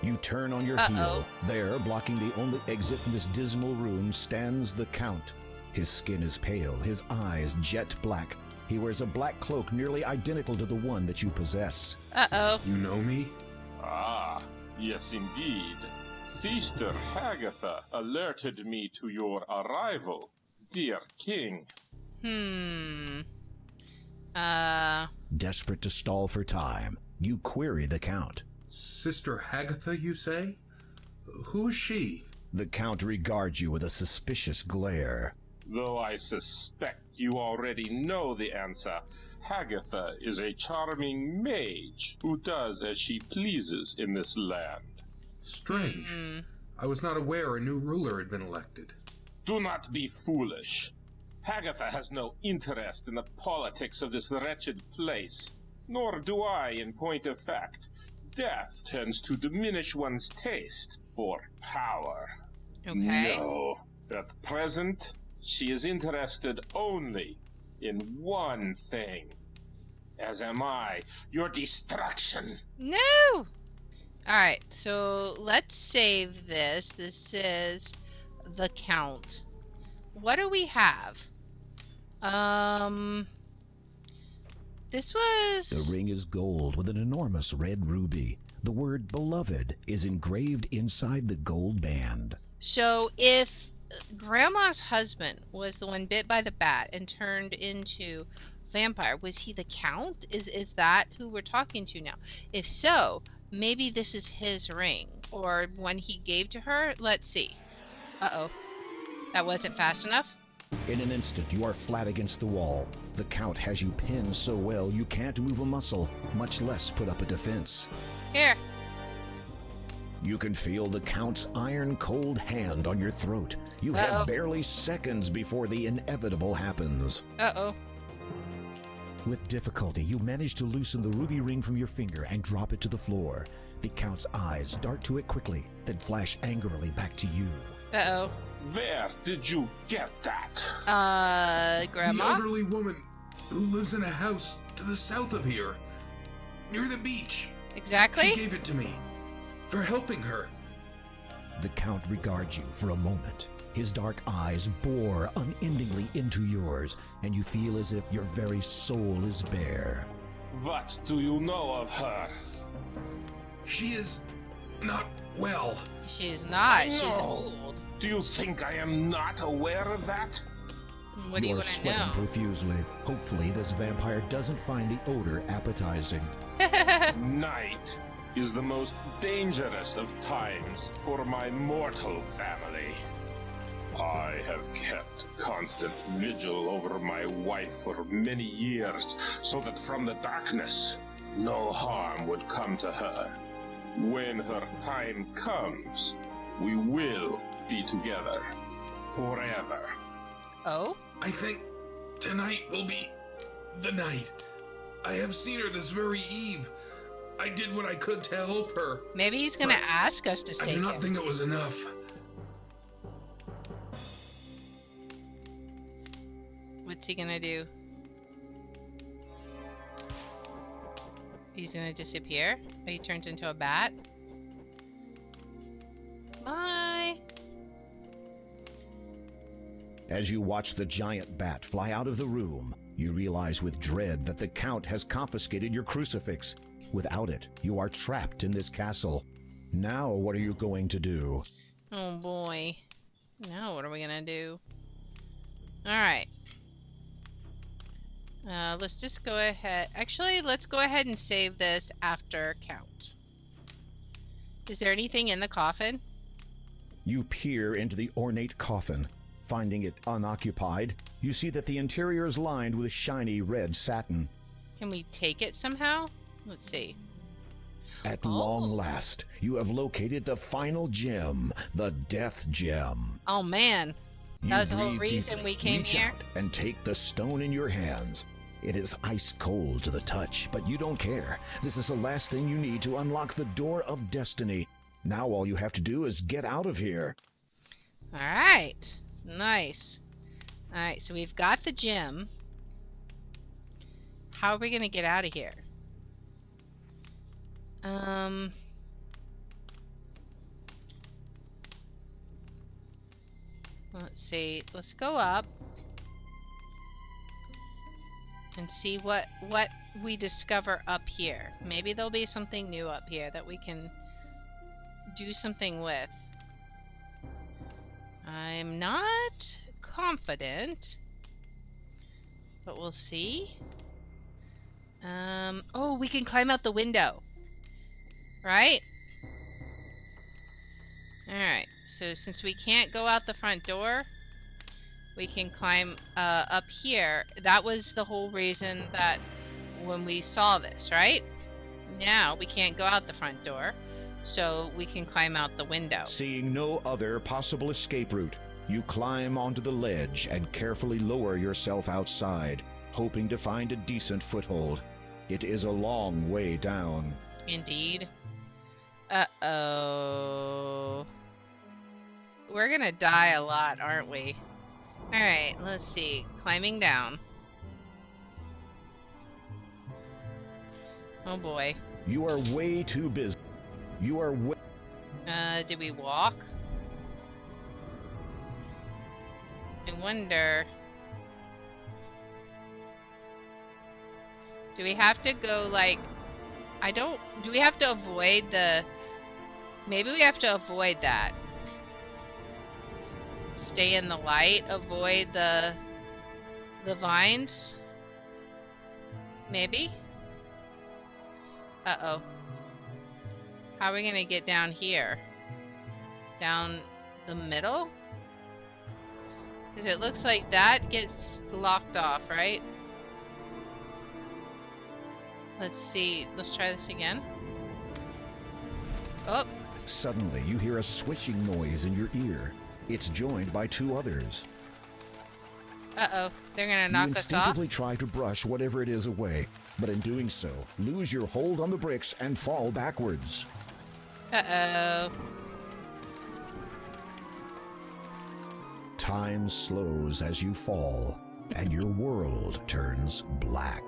you turn on your heel. There, blocking the only exit from this dismal room, stands the Count. His skin is pale, his eyes jet black. He wears a black cloak nearly identical to the one that you possess. Uh-oh. You know me? Ah, yes indeed. Sister Hagatha alerted me to your arrival, dear king. Desperate to stall for time, you query the Count. Sister Hagatha, you say? Who is she? The Count regards you with a suspicious glare. Though I suspect you already know the answer, Hagatha is a charming mage who does as she pleases in this land. Strange. I was not aware a new ruler had been elected. Do not be foolish. Hagatha has no interest in the politics of this wretched place, nor do I, in point of fact. Death tends to diminish one's taste for power. Okay. No, at present, she is interested only in one thing. As am I, your destruction. No! Alright, so let's save this. This is the Count. What do we have? This was... The ring is gold with an enormous red ruby. The word beloved is engraved inside the gold band. So if Grandma's husband was the one bit by the bat and turned into vampire, was he the Count? Is that who we're talking to now? If so, maybe this is his ring, or one he gave to her. Let's see. Uh-oh. That wasn't fast enough. In an instant, you are flat against the wall. The Count has you pinned so well you can't move a muscle, much less put up a defense. Here. You can feel the Count's iron-cold hand on your throat. You Uh-oh. have barely seconds before the inevitable happens. Uh-oh. With difficulty, you manage to loosen the ruby ring from your finger and drop it to the floor. The Count's eyes dart to it quickly, then flash angrily back to you. Uh-oh. Where did you get that? The Grandma? elderly woman who lives in a house to the south of here, near the beach. Exactly? She gave it to me for helping her. The Count regards you for a moment. His dark eyes bore unendingly into yours, and you feel as if your very soul is bare. What do you know of her? She is not well. She's not. She's No. old. Do you think I am not aware of that? What do you You're want to sweating know? profusely. Hopefully, this vampire doesn't find the odor appetizing. Night is the most dangerous of times for my mortal family. I have kept constant vigil over my wife for many years, so that from the darkness, no harm would come to her. When her time comes, we will be together forever. Oh? I think tonight will be the night. I have seen her this very eve. I did what I could to help her. Maybe he's gonna But ask us to I stay do not here. think it was enough. What's he gonna do? He's gonna disappear? Or he turns into a bat? Bye! As you watch the giant bat fly out of the room, You realize with dread that the Count has confiscated your crucifix. Without it, you are trapped in this castle. Now what are you going to do? Oh boy. Now what are we gonna do? Alright. Let's just go ahead. Actually, let's go ahead and save this after count. Is there anything in the coffin? You peer into the ornate coffin. Finding it unoccupied, you see that the interior is lined with shiny red satin. Can we take it somehow? Let's see. At long last, you have located the final gem, the Death Gem. Oh man, You that was the whole breathe reason deeply, we came reach here. out and take the stone in your hands. It is ice cold to the touch, but you don't care. This is the last thing you need to unlock the door of destiny. Now all you have to do is get out of here. Alright, nice. Alright, so we've got the gem. How are we gonna get out of here? Let's see. Let's go up and see what we discover up here. Maybe there'll be something new up here that we can do something with. I'm not confident, but we'll see. Oh, we can climb out the window. Right? Alright, so since we can't go out the front door, we can climb up here. That was the whole reason that when we saw this, right? Now we can't go out the front door, so we can climb out the window. Seeing no other possible escape route, you climb onto the ledge and carefully lower yourself outside, hoping to find a decent foothold. It is a long way down. Indeed. Uh-oh. We're gonna die a lot, aren't we? Alright, let's see. Climbing down. Oh boy. You are way too busy. You are way... Did we walk? I wonder... Do we have to go, like... Do we have to avoid the... Maybe we have to avoid that. Stay in the light, avoid the vines? Maybe? Uh-oh. How are we gonna get down here? Down the middle? Because it looks like that gets locked off, right? Let's see. Let's try this again. Oh. Suddenly, you hear a switching noise in your ear. It's joined by two others. Uh-oh. They're gonna knock You us off? instinctively try to brush whatever it is away, but in doing so, lose your hold on the bricks and fall backwards. Uh-oh. Time slows as you fall, and your world turns black.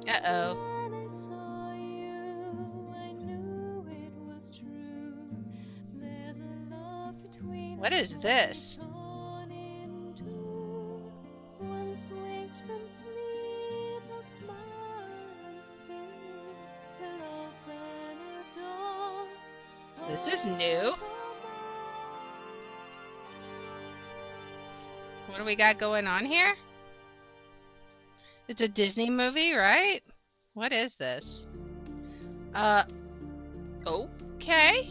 Uh-oh. When I saw you, I knew it was true. There's a love between What us is this? torn in two. Once waked from sleep, a smile and speak. The love that adore. This is new. What do we got going on here? It's a Disney movie, right? What is this? Okay.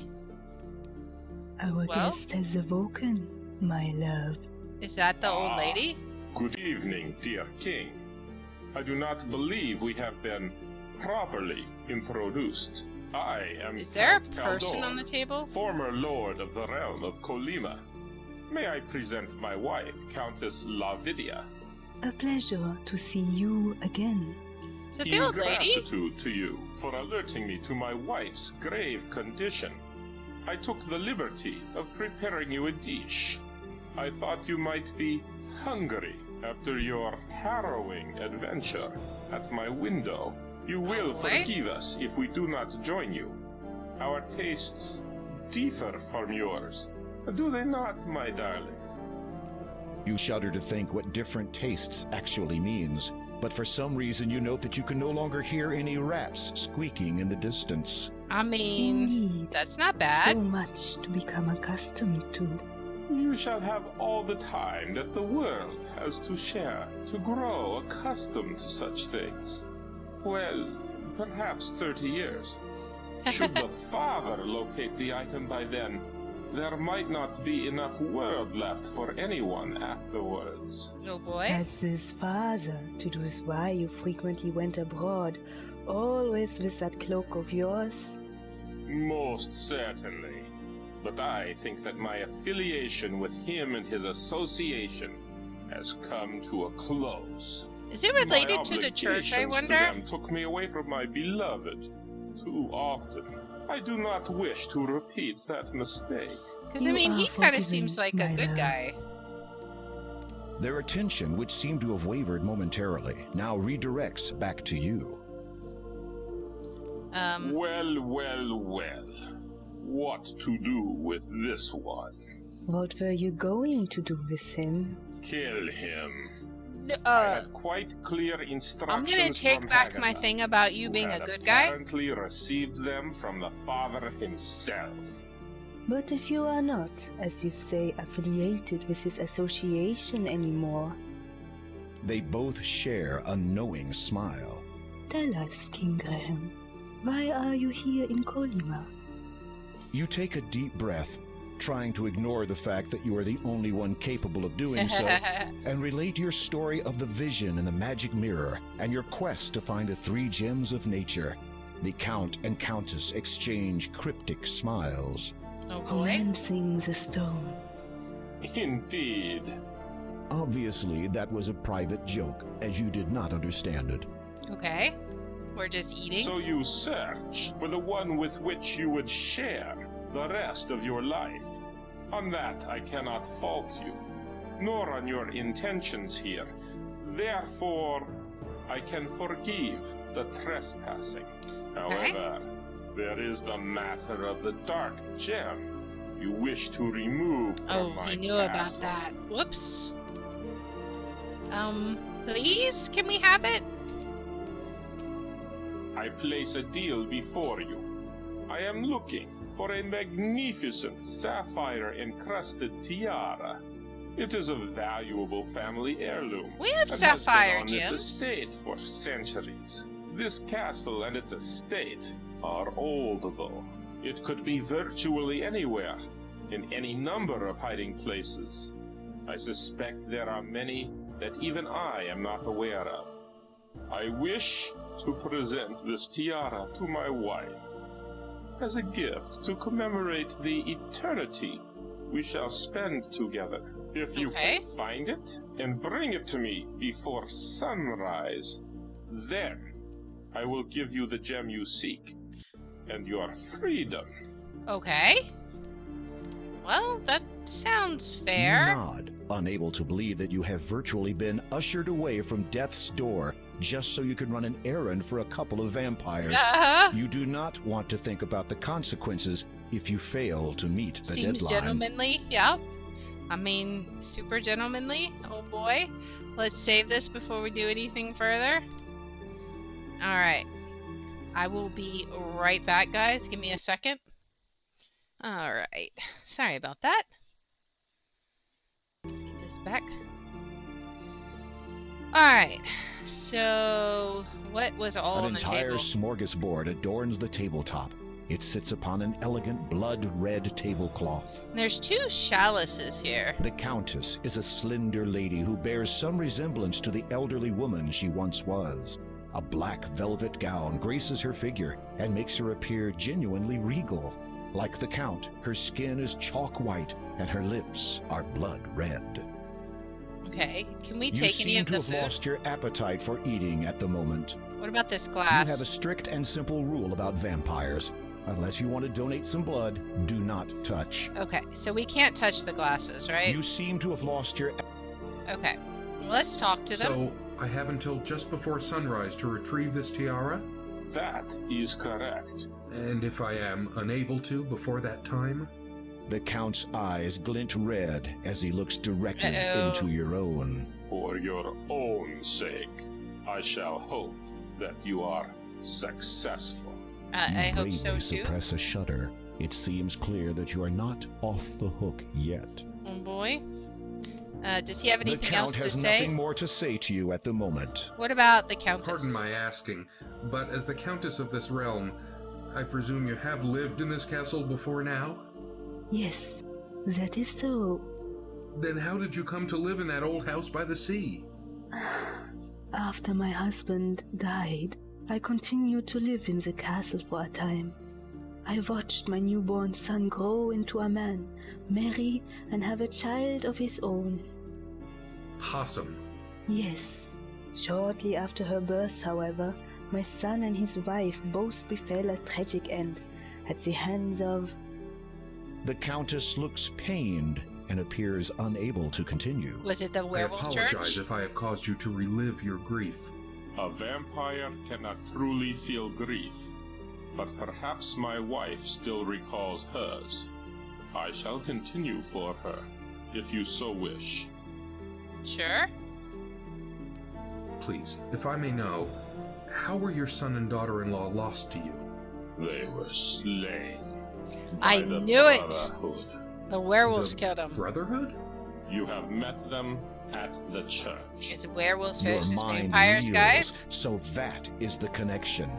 Our Well? guest has awoken, my love. Is that the old lady? Good evening, dear king. I do not believe we have been properly introduced. I am Is there a Count person Caldor, on the table? former lord of the realm of Colima. May I present my wife, Countess Lavidia? A pleasure to see you again. Is that the In old lady? gratitude to you for alerting me to my wife's grave condition, I took the liberty of preparing you a dish. I thought you might be hungry after your harrowing adventure at my window. You will boy. forgive us if we do not join you. Our tastes differ from yours, do they not, my darling? You shudder to think what different tastes actually means, but for some reason you note that you can no longer hear any rats squeaking in the distance. I mean, Indeed. that's not So bad. much to become accustomed to. You shall have all the time that the world has to share to grow accustomed to such things. Well, perhaps 30 years. Should the father locate the item by then, there might not be enough world left for anyone afterwards. Oh boy. As his father, to do is why you frequently went abroad, always with that cloak of yours. Most certainly. But I think that my affiliation with him and his association has come to a close. Is it related to the church, I My obligations wonder? to them took me away from my beloved too often. I do not wish to repeat that mistake. Because, I You mean, are he kind forgiven, of seems like a my good love. guy. Their attention, which seemed to have wavered momentarily, now redirects back to you. Well, well, well. What to do with this one? What were you going to do with him? Kill him. I had quite clear instructions. I'm gonna take from back my Hagenbeck, thing about you who being a had good guy. apparently received them from the father himself. But if you are not, as you say, affiliated with his association anymore, They both share a knowing smile. tell us, King Graham, why are you here in Colima? You take a deep breath, trying to ignore the fact that you are the only one capable of doing so, and relate your story of the vision in the magic mirror and your quest to find the 3 gems of nature. The Count and Countess exchange cryptic smiles. Oh boy. Romancing the stone. Indeed. Obviously, that was a private joke, as you did not understand it. Okay. We're just eating. So you search for the one with which you would share the rest of your life. On that I cannot fault you, nor on your intentions here. Therefore, I can forgive the trespassing. However, there is the matter of the dark gem you wish to remove from my he knew about castle. that. Whoops. Please? Can we have it? I place a deal before you. I am looking for a magnificent sapphire-encrusted tiara. It is a valuable family heirloom. We have and sapphire has been on this gems. estate for centuries. This castle and its estate are old, though. It could be virtually anywhere, in any number of hiding places. I suspect there are many that even I am not aware of. I wish to present this tiara to my wife as a gift to commemorate the eternity we shall spend together. If you Okay. can find it and bring it to me before sunrise, then I will give you the gem you seek and your freedom. Okay. Well, that sounds You fair. nod, unable to believe that you have virtually been ushered away from death's door just so you can run an errand for a couple of vampires. Uh-huh. You do not want to think about the consequences if you fail to meet the Seems deadline. gentlemanly. Yep. I mean, super gentlemanly. Oh boy. Let's save this before we do anything further. Alright. I will be right back, guys. Give me a second. Alright. Sorry about that. Let's get this back. Alright. So, what was all An on the entire table? smorgasbord adorns the tabletop. It sits upon an elegant blood-red tablecloth. There's 2 chalices here. The Countess is a slender lady who bears some resemblance to the elderly woman she once was. A black velvet gown graces her figure and makes her appear genuinely regal. Like the Count, her skin is chalk white and her lips are blood red. Okay. Can we You take any seem of to the have food? lost your appetite for eating at the moment. What about this You glass? have a strict and simple rule about vampires. Unless you want to donate some blood, do not touch. Okay, so we can't touch the glasses, right? You seem to have lost your... Okay. Let's talk to them. So, I have until just before sunrise to retrieve this tiara? That is correct. And if I am unable to before that time? The Count's eyes glint red as he looks directly Uh-oh. into your own. For your own sake, I shall hope that you are successful. I You hope so bravely too. suppress a shudder. It seems clear that you are not off the hook yet. Oh boy. Does he have The anything Count else to has say? nothing more to say to you at the moment. What about the Countess? Pardon my asking, but as the Countess of this realm, I presume you have lived in this castle before now? Yes, that is so. Then how did you come to live in that old house by the sea? After my husband died, I continued to live in the castle for a time. I watched my newborn son grow into a man, marry, and have a child of his own. Possum. Yes. Shortly after her birth, however, my son and his wife both befell a tragic end at the hands of... The Countess looks pained and appears unable to continue. Was it the I werewolf apologize church? if I have caused you to relive your grief. A vampire cannot truly feel grief, but perhaps my wife still recalls hers. I shall continue for her, if you so wish. Sure. Please, if I may know, how were your son and daughter-in-law lost to you? They were slain. I by the knew it. Brotherhood. The werewolves The killed him. Brotherhood? You have met them at the church. It's werewolves Your versus mind vampires, reels, guys. so that is the connection.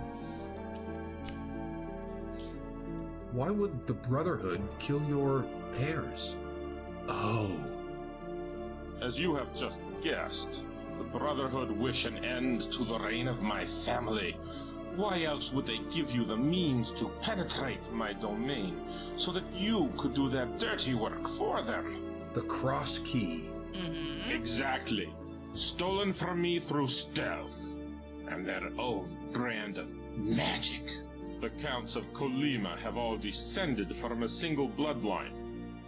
Why would the Brotherhood kill your heirs? Oh. As you have just guessed, the Brotherhood wish an end to the reign of my family. Why else would they give you the means to penetrate my domain, so that you could do their dirty work for them? The Cross Key. Mm-hmm. Exactly. Stolen from me through stealth, and their own brand of magic. The Counts of Colima have all descended from a single bloodline.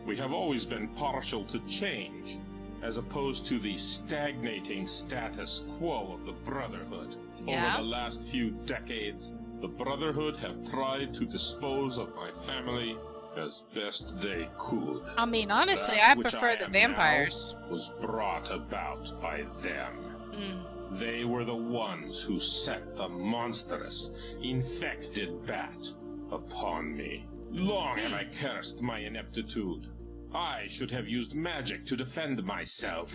We have always been partial to change, as opposed to the stagnating status quo of the Brotherhood. Yeah. Over the last few decades, the Brotherhood have tried to dispose of my family as best they could. I mean, honestly, That I which prefer I the am vampires. now was brought about by them. Mm. They were the ones who set the monstrous, infected bat upon me. Long have I cursed my ineptitude. I should have used magic to defend myself.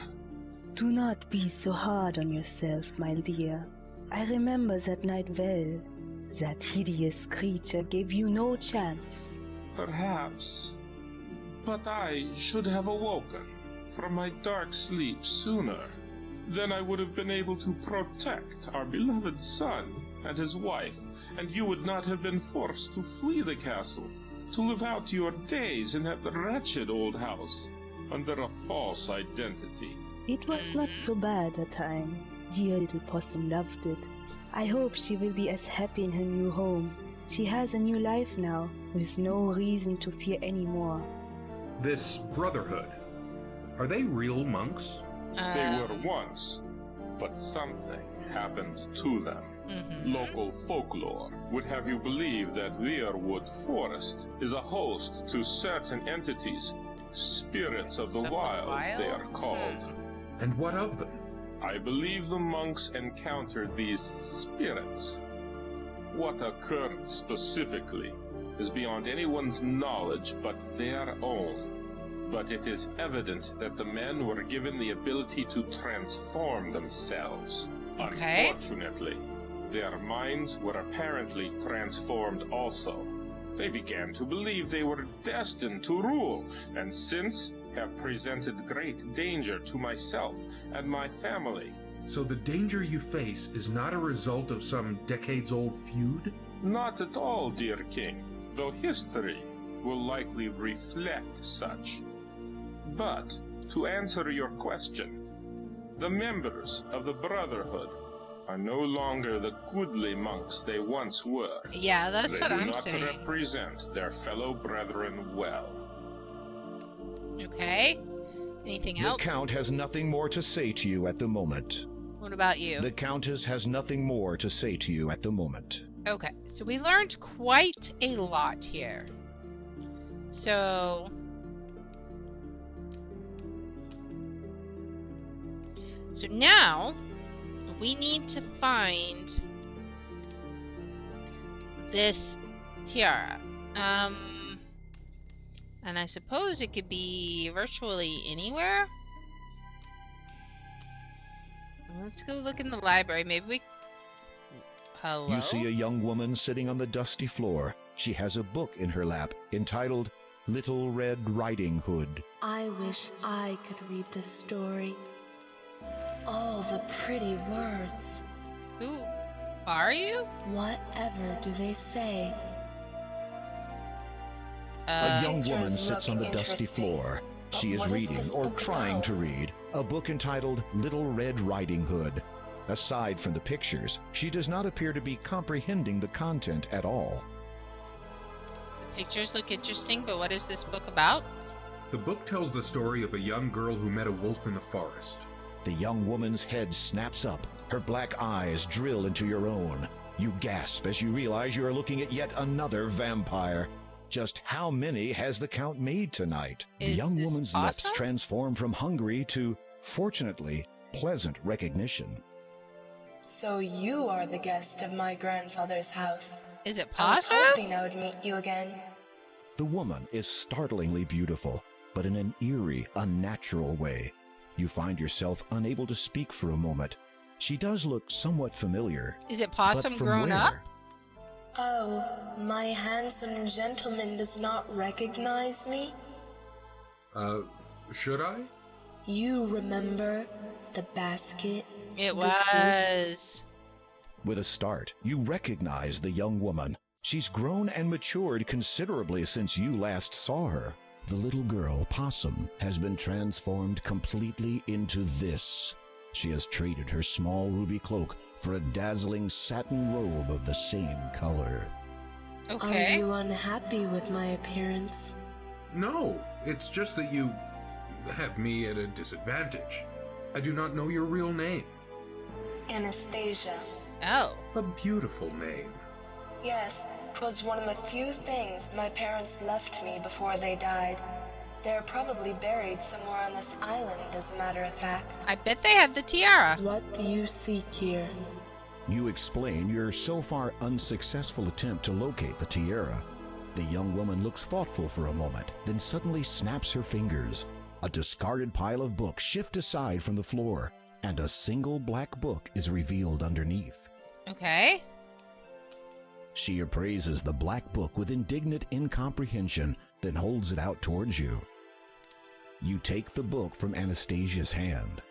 Do not be so hard on yourself, my dear. I remember that night well. That hideous creature gave you no chance. Perhaps. But I should have awoken from my dark sleep sooner. Then I would have been able to protect our beloved son and his wife, and you would not have been forced to flee the castle, to live out your days in that wretched old house, under a false identity. It was not so bad a time. Dear little Possum loved it. I hope she will be as happy in her new home. She has a new life now, with no reason to fear any more. This Brotherhood. Are they real monks? They were once, but something happened to them. Mm-hmm. Local folklore would have you believe that Weirwood Forest is a host to certain entities, spirits of the wild, they are called. And what of them? I believe the monks encountered these spirits. What occurred specifically is beyond anyone's knowledge but their own. But it is evident that the men were given the ability to transform themselves. Okay. Unfortunately, their minds were apparently transformed also. They began to believe they were destined to rule, and since have presented great danger to myself and my family. So the danger you face is not a result of some decades-old feud? Not at all, dear king, though history will likely reflect such. But, to answer your question, the members of the Brotherhood are no longer the goodly monks they once were. Yeah, that's They what do I'm not saying. represent their fellow brethren well. Okay. Anything The else? Count has nothing more to say to you at the moment. What about you? The Countess has nothing more to say to you at the moment. Okay, so we learned quite a lot here. So, So now we need to find this tiara. And I suppose it could be virtually anywhere. Let's go look in the library. Maybe we... Hello? You see a young woman sitting on the dusty floor. She has a book in her lap entitled Little Red Riding Hood. I wish I could read this story. All the pretty words. Who are you? Whatever do they say? A young Pictures woman sits on the look dusty interesting. floor. But She is what is reading, this or book trying about? to read, a book entitled Little Red Riding Hood. Aside from the pictures, she does not appear to be comprehending the content at all. The pictures look interesting, but what is this book about? The book tells the story of a young girl who met a wolf in the forest. The young woman's head snaps up. Her black eyes drill into your own. You gasp as you realize you are looking at yet another vampire. Just how many has the count made tonight? The Is young this woman's awesome? lips transform from hungry to, fortunately, pleasant recognition. So you are the guest of my grandfather's house. Is it I was possible? hoping I would meet you again. The woman is startlingly beautiful, but in an eerie, unnatural way. You find yourself unable to speak for a moment. She does look somewhat familiar. Is it But Possum from grown where? up? Oh, my handsome gentleman does not recognize me? Should I? You remember the basket? It The soup? was. With a start, you recognize the young woman. She's grown and matured considerably since you last saw her. The little girl, Possum, has been transformed completely into this. She has traded her small ruby cloak for a dazzling satin robe of the same color. Okay. Are you unhappy with my appearance? No, it's just that you have me at a disadvantage. I do not know your real name. Anastasia. Oh. A beautiful name. Yes, 'twas one of the few things my parents left me before they died. They're probably buried somewhere on this island, as a matter of fact. I bet they have the tiara. What do you seek here? You explain your so far unsuccessful attempt to locate the tiara. The young woman looks thoughtful for a moment, then suddenly snaps her fingers. A discarded pile of books shift aside from the floor, and a single black book is revealed underneath. Okay. She appraises the black book with indignant incomprehension, then holds it out towards you. You take the book from Anastasia's hand.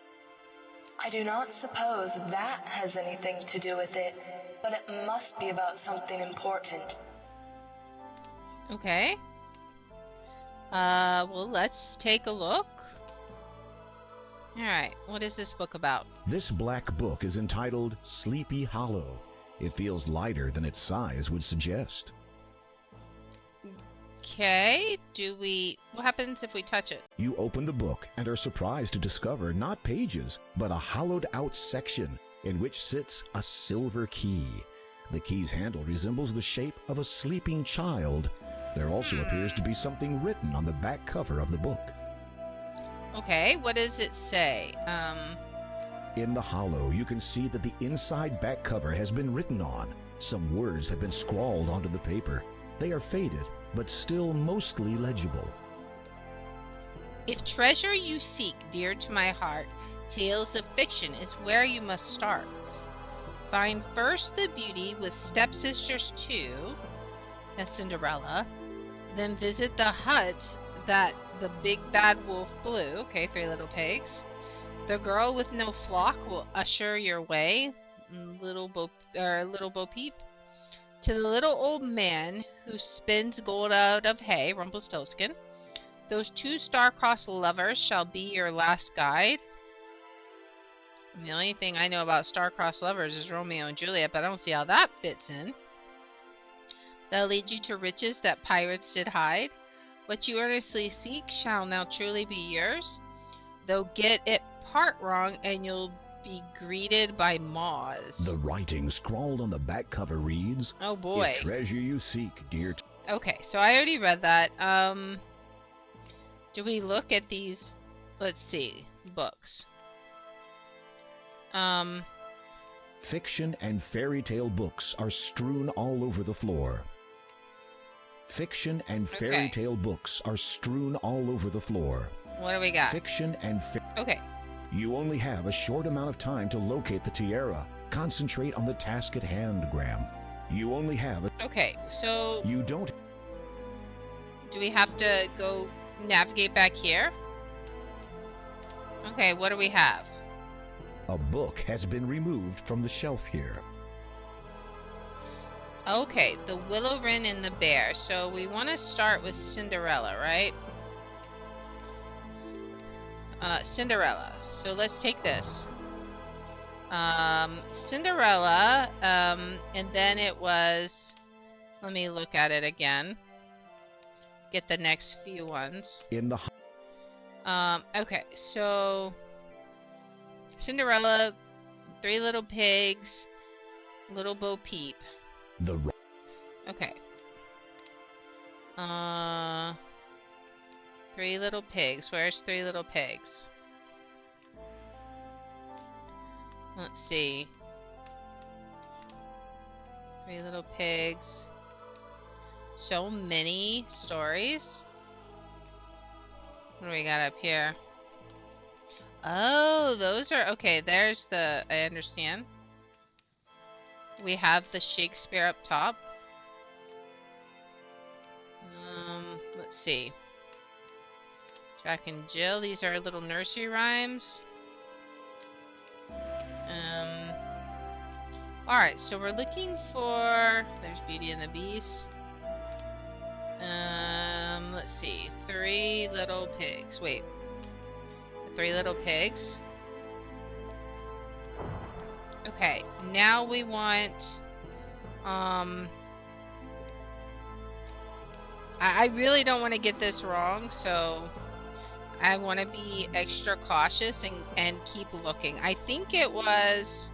I do not suppose that has anything to do with it, but it must be about something important. Okay. Well, let's take a look. Alright, what is this book about? This black book is entitled Sleepy Hollow. It feels lighter than its size would suggest. Okay, what happens if we touch it? You open the book and are surprised to discover not pages, but a hollowed-out section in which sits a silver key. The key's handle resembles the shape of a sleeping child. There also appears to be something written on the back cover of the book. Okay, what does it say? In the hollow, you can see that the inside back cover has been written on. Some words have been scrawled onto the paper. They are faded, but still mostly legible. If treasure you seek dear to my heart, tales of fiction is where you must start. Find first the beauty with stepsisters too, as Cinderella, then visit the hut that the big bad wolf blew. Okay, 3 little pigs. The girl with no flock will usher your way, Little Bo Peep. To the little old man who spins gold out of hay, Rumpelstiltskin. Those 2 star-crossed lovers shall be your last guide. And the only thing I know about star-crossed lovers is Romeo and Juliet, but I don't see how that fits in. They'll lead you to riches that pirates did hide. What you earnestly seek shall now truly be yours. They'll get it part wrong and you'll be greeted by maws. The writing scrawled on the back cover reads, Oh boy. If treasure you seek, dear... Okay, so I already read that. Do we look at these, let's see, books? Fiction and fairy tale books are strewn all over the floor. Fiction and fairy tale books are strewn all over the floor. What do we got? Fiction and Okay. You only have a short amount of time to locate the tiara. Concentrate on the task at hand, Graham. You only have a... Okay, so... You don't... Do we have to go navigate back here? Okay, what do we have? A book has been removed from the shelf here. Okay, the Willow Wren and the Bear. So we want to start with Cinderella, right? Cinderella. So let's take this. Cinderella, and then it was... Let me look at it again. Get the next few ones. In the... Okay, so... Cinderella, Three Little Pigs, Little Bo Peep. The... Okay. Three Little Pigs. Where's Three Little Pigs? Let's see. Three Little Pigs. So many stories. What do we got up here? Oh, those are... Okay, there's the... I understand. We have the Shakespeare up top. Let's see. Jack and Jill. These are little nursery rhymes. Alright, so we're looking for... There's Beauty and the Beast. Let's see. Three Little Pigs. Wait. Three Little Pigs. Okay, now we want... I really don't want to get this wrong, so... I want to be extra cautious and keep looking. I think it was...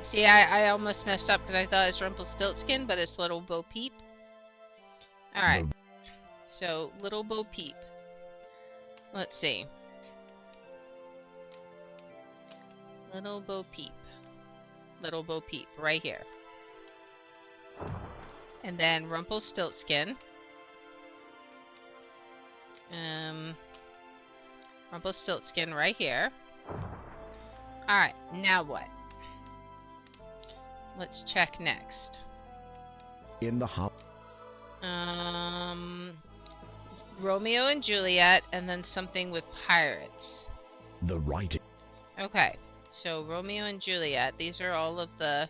See, I almost messed up because I thought it's Rumpelstiltskin, but it's Little Bo Peep. Alright. So, Little Bo Peep. Let's see. Little Bo Peep. Little Bo Peep, right here. And then Rumpelstiltskin. Rumpelstiltskin right here. Alright, now what? Let's check next. In the hop. Romeo and Juliet, and then something with pirates. The writing. Okay, so Romeo and Juliet. These are all of the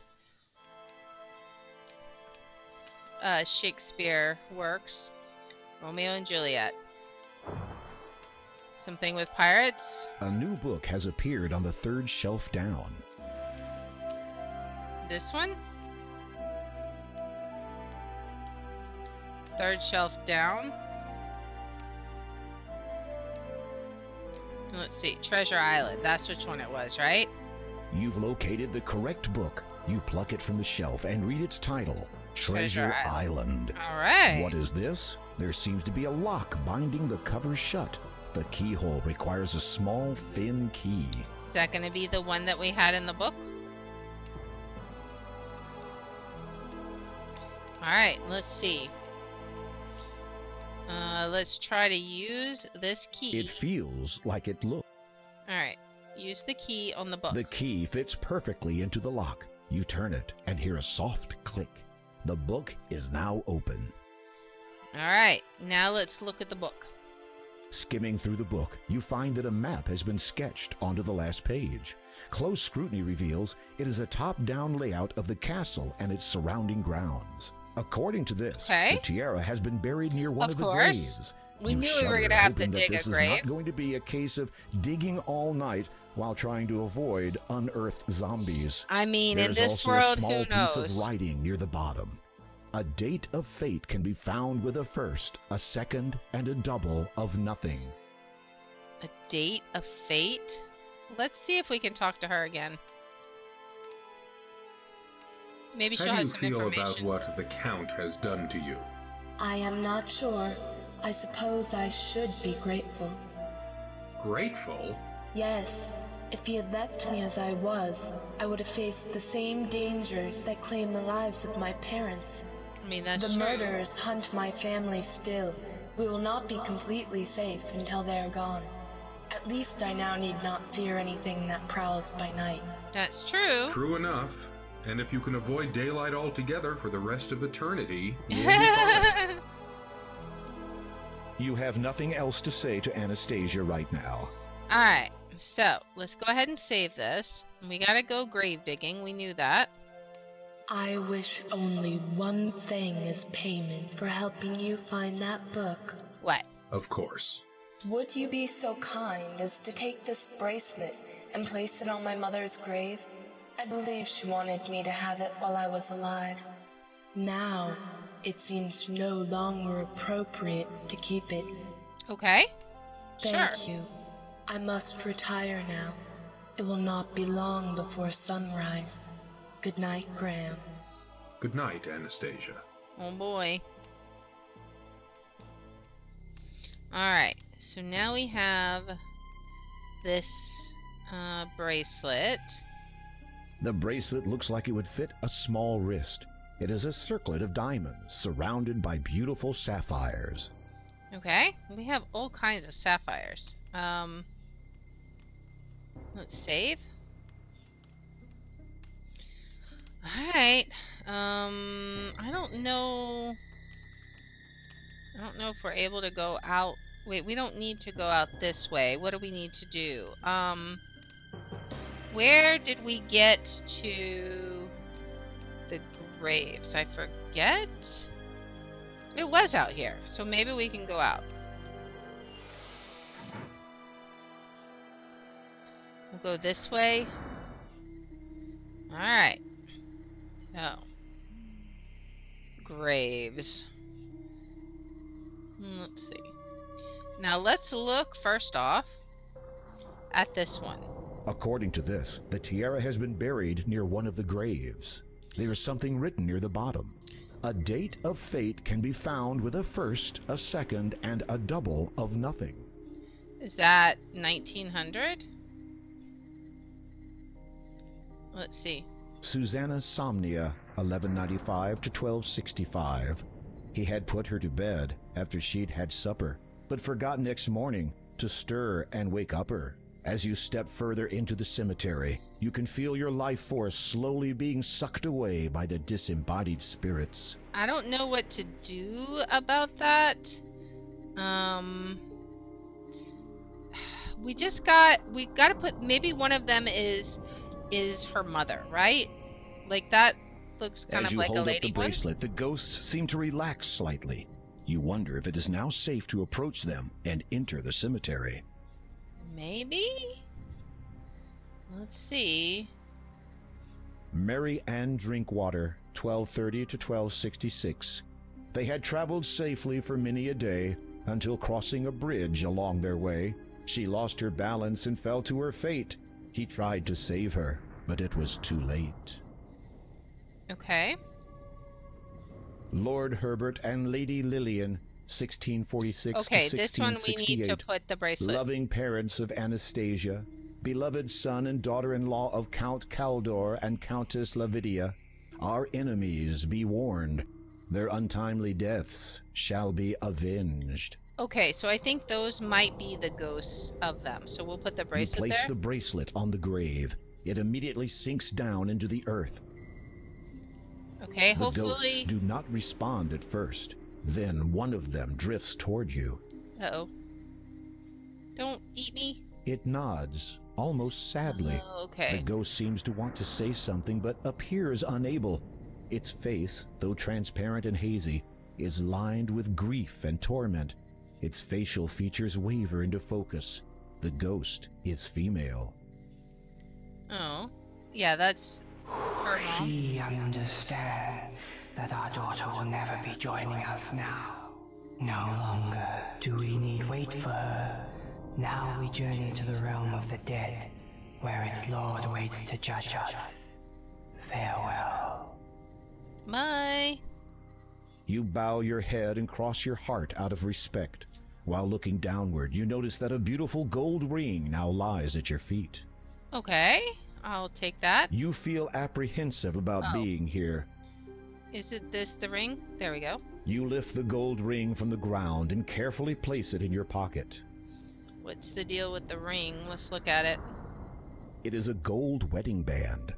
Shakespeare works. Romeo and Juliet. Something with pirates. A new book has appeared on the third shelf down. This one? Third shelf down. Let's see. Treasure Island. That's which one it was, right? You've located the correct book. You pluck it from the shelf and read its title. Treasure Island. All right. What is this? There seems to be a lock binding the cover shut. The keyhole requires a small, thin key. Is that going to be the one that we had in the book? Alright, let's see. Let's try to use this key. It feels like it looks. Alright, use the key on the book. The key fits perfectly into the lock. You turn it and hear a soft click. The book is now open. Alright, now let's look at the book. Skimming through the book, you find that a map has been sketched onto the last page. Close scrutiny reveals it is a top-down layout of the castle and its surrounding grounds. According to this, the tiara has been buried near one of the graves. We knew we were going to have to dig a grave. This is not going to be a case of digging all night while trying to avoid unearthed zombies. I mean, in this world, who knows? There's also a small piece of writing near the bottom. A date of fate can be found with a first, a second, and a double of nothing. A date of fate? Let's see if we can talk to her again. Maybe she'll have some information. How do you feel about what the Count has done to you? I am not sure. I suppose I should be grateful. Grateful? Yes, if he had left me as I was, I would have faced the same danger that claimed the lives of my parents. I mean, that's The true. murderers hunt my family still. We will not be completely safe until they are gone. At least I now need not fear anything that prowls by night. That's true. True enough. And if you can avoid daylight altogether for the rest of eternity, you'll be fine. You have nothing else to say to Anastasia right now. Alright, so let's go ahead and save this. We gotta go grave digging, we knew that. I wish only one thing as payment for helping you find that book. What? Of course. Would you be so kind as to take this bracelet and place it on my mother's grave? I believe she wanted me to have it while I was alive. Now, it seems no longer appropriate to keep it. Okay. Thank Sure. you. I must retire now. It will not be long before sunrise. Good night, Graham. Good night, Anastasia. Oh boy. Alright, so now we have this bracelet. The bracelet looks like it would fit a small wrist. It is a circlet of diamonds surrounded by beautiful sapphires. Okay, we have all kinds of sapphires. Let's save. Alright. I don't know if we're able to go out. Wait, we don't need to go out this way. What do we need to do? Where did we get to the graves? I forget. It was out here, so maybe we can go out. We'll go this way. Alright. So. Graves. Let's see. Now let's look first off at this one. According to this, the tiara has been buried near one of the graves. There is something written near the bottom. A date of fate can be found with a first, a second, and a double of nothing. Is that 1900? Let's see. Susanna Somnia, 1195 to 1265. He had put her to bed after she'd had supper, but forgot next morning to stir and wake up her. As you step further into the cemetery, you can feel your life force slowly being sucked away by the disembodied spirits. I don't know what to do about that. We gotta put, maybe one of them is her mother, right? Like that looks kind As of you like hold a up lady the one. bracelet, the ghosts seem to relax slightly. You wonder if it is now safe to approach them and enter the cemetery. Maybe? Let's see. Mary Ann Drinkwater, 1230 to 1266. They had traveled safely for many a day until crossing a bridge along their way. She lost her balance and fell to her fate. He tried to save her, but it was too late. Okay. Lord Herbert and Lady Lillian, 1646 Okay, to this one we need to 1668. put the bracelet. Loving parents of Anastasia, beloved son and daughter-in-law of Count Caldor and Countess Lavidia, our enemies be warned. Their untimely deaths shall be avenged. Okay, so I think those might be the ghosts of them. So we'll put the You bracelet place there. the bracelet on the grave. It immediately sinks down into the earth. Okay, The ghosts hopefully. do not respond at first. Then one of them drifts toward you. Uh-oh. Don't eat me. It nods, almost sadly. Oh, okay. The ghost seems to want to say something but appears unable. Its face, though transparent and hazy, is lined with grief and torment. Its facial features waver into focus. The ghost is female. Oh. Yeah, that's her mom. We understand that our daughter will never be joining us now. No longer do we need wait for her. Now we journey to the realm of the dead, where its lord waits to judge us. Farewell. Bye. You bow your head and cross your heart out of respect. While looking downward, you notice that a beautiful gold ring now lies at your feet. Okay, I'll take that. You feel apprehensive about being here. Is it this the ring? There we go. You lift the gold ring from the ground and carefully place it in your pocket. What's the deal with the ring? Let's look at it. It is a gold wedding band.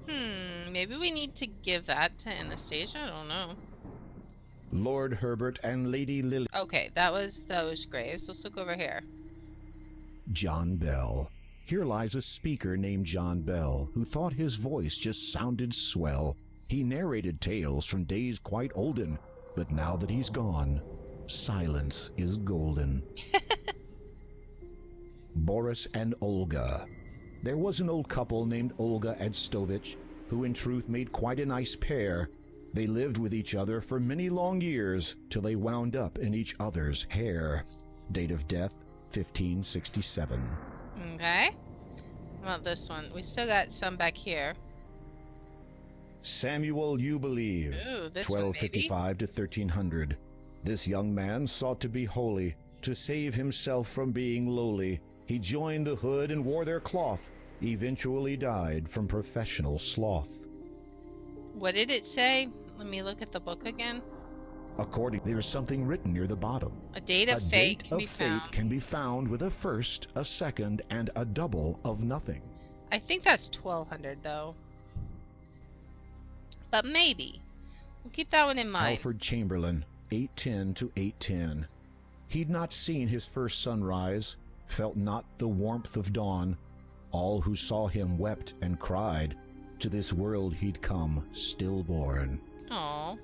Maybe we need to give that to Anastasia? I don't know. Lord Herbert and Lady Lily. Okay, that was those graves. Let's look over here. John Bell. Here lies a speaker named John Bell, who thought his voice just sounded swell. He narrated tales from days quite olden, but now that he's gone, silence is golden. Boris and Olga. There was an old couple named Olga and Stovich, who in truth made quite a nice pair. They lived with each other for many long years, till they wound up in each other's hair. Date of death, 1567. Okay. How about this one? We still got some back here. Samuel You Believe, Ooh, this one, 1255 to 1300. This young man sought to be holy, to save himself from being lowly. He joined the hood and wore their cloth, eventually died from professional sloth. What did it say? Let me look at the book again. According, there is something written near the bottom. A date of fate date can of be fate found. can be found with a first, a second, and a double of nothing. I think that's 1200 though. But maybe. We'll keep that one in mind. Alfred Chamberlain, 810 to 810. He'd not seen his first sunrise, felt not the warmth of dawn. All who saw him wept and cried. To this world he'd come stillborn. Aww.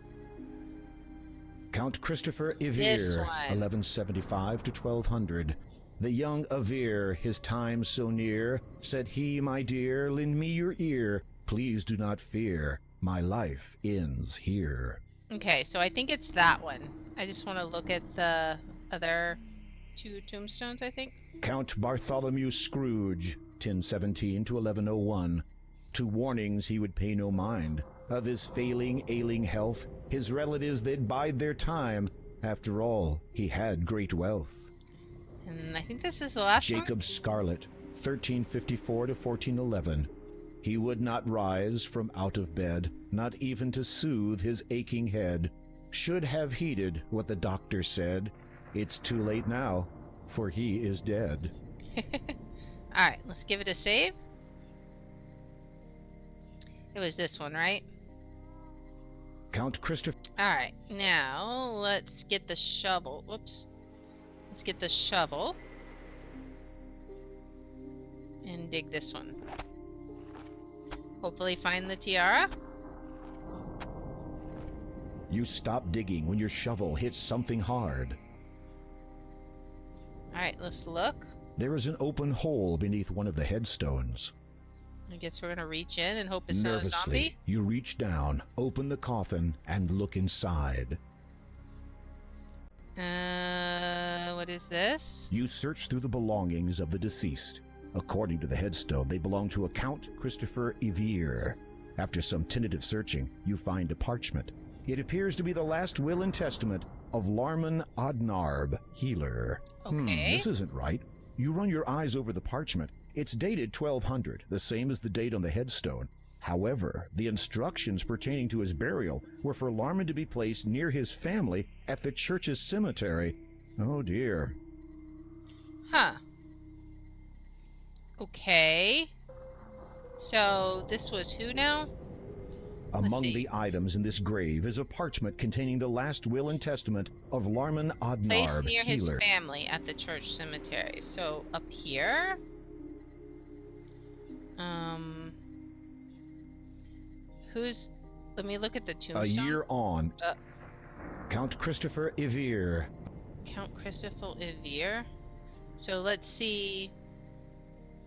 Count Christopher This Ivere, one. 1175 to 1200. The young Ivere, his time so near, said he, my dear, lend me your ear. Please do not fear, my life ends here. Okay, so I think it's that one. I just want to look at the other two tombstones, I think. Count Bartholomew Scrooge, 1017 to 1101. To warnings he would pay no mind. Of his failing, ailing health, his relatives they'd bide their time. After all, he had great wealth. And I think this is the last one. Jacob Scarlett, 1354 to 1411. He would not rise from out of bed, not even to soothe his aching head. Should have heeded what the doctor said. It's too late now, for he is dead. Alright, let's give it a save. It was this one, right? Count Christopher. Alright, now let's get the shovel. Whoops. Let's get the shovel. And dig this one. Hopefully find the tiara. You stop digging when your shovel hits something hard. Alright, let's look. There is an open hole beneath one of the headstones. I guess we're gonna reach in and hope it's not a Nervously, zombie. you reach down, open the coffin, and look inside. What is this? You search through the belongings of the deceased. According to the headstone, they belong to a Count Christopher Ivere. After some tentative searching, you find a parchment. It appears to be the last will and testament of Larman Odnarb, healer. Okay. This isn't right. You run your eyes over the parchment. It's dated 1200, the same as the date on the headstone. However, the instructions pertaining to his burial were for Larman to be placed near his family at the church's cemetery. Oh dear. Huh. Okay. So, this was who now? Among see. the items in this grave is a parchment containing the last will and testament of Larman Placed Odnarb, near his healer. family at the church cemetery. So, up here? Who's... Let me look at the tombstone. A year on, Uh. Count Christopher Ivere. Count Christopher Ivere. So, let's see...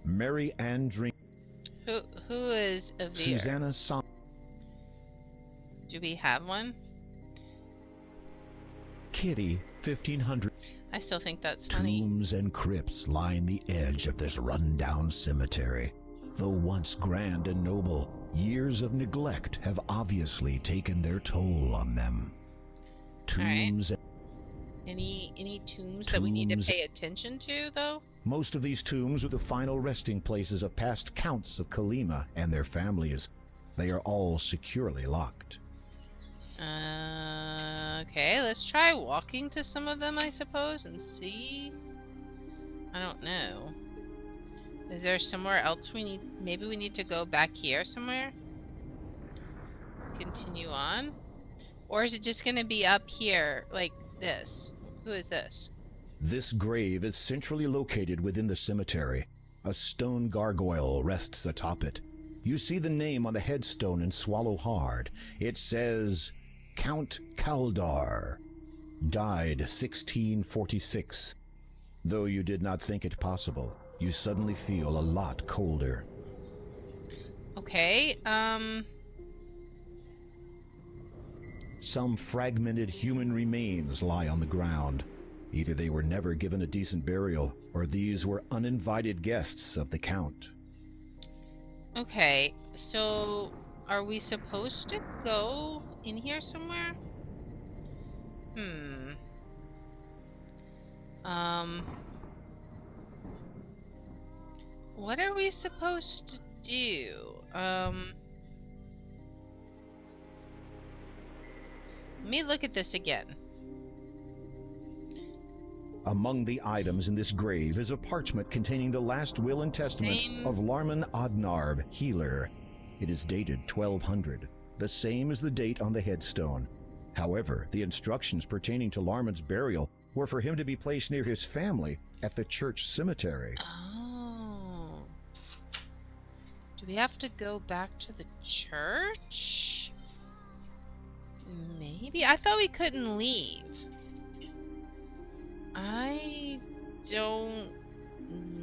Mary Ann Drink. Who is Ivere? Susanna Som. Do we have one? Kitty, 1500. I still think that's funny. Tombs and crypts line the edge of this run-down cemetery. Though once grand and noble, years of neglect have obviously taken their toll on them. All right. Tombs Any tombs that we need to Tombs. pay attention to, though? Most of these tombs are the final resting places of past counts of Kalima and their families. They are all securely locked. Okay, let's try walking to some of them, I suppose, and see. I don't know. Is there somewhere else we need? Maybe we need to go back here somewhere? Continue on? Or is it just going to be up here, like this? Who is this? This grave is centrally located within the cemetery. A stone gargoyle rests atop it. You see the name on the headstone and swallow hard. It says, Count Kaldar. Died 1646. Though you did not think it possible, you suddenly feel a lot colder. Okay, Some fragmented human remains lie on the ground. Either they were never given a decent burial, or these were uninvited guests of the Count. okay, so are we supposed to go in here somewhere? What are we supposed to do? Let me look at this again. Among the items in this grave is a parchment containing the last will and testament of Larman Odnarb, healer. It is dated 1200, the same as the date on the headstone. However, the instructions pertaining to Larman's burial were for him to be placed near his family at the church cemetery. Oh. Do we have to go back to the church? Maybe? I thought we couldn't leave. I don't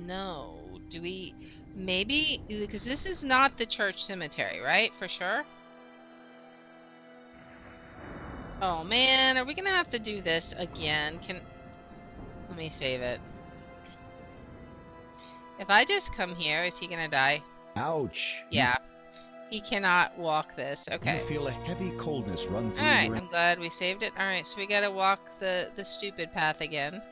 know. Do we... Maybe... Because this is not the church cemetery, right? For sure? Oh man, are we gonna have to do this again? Let me save it. If I just come here, is he gonna die? Ouch! Yeah. He cannot walk this. Okay. You feel a heavy coldness run through Alright, your... I'm glad we saved it. Alright, so we gotta walk the stupid path again.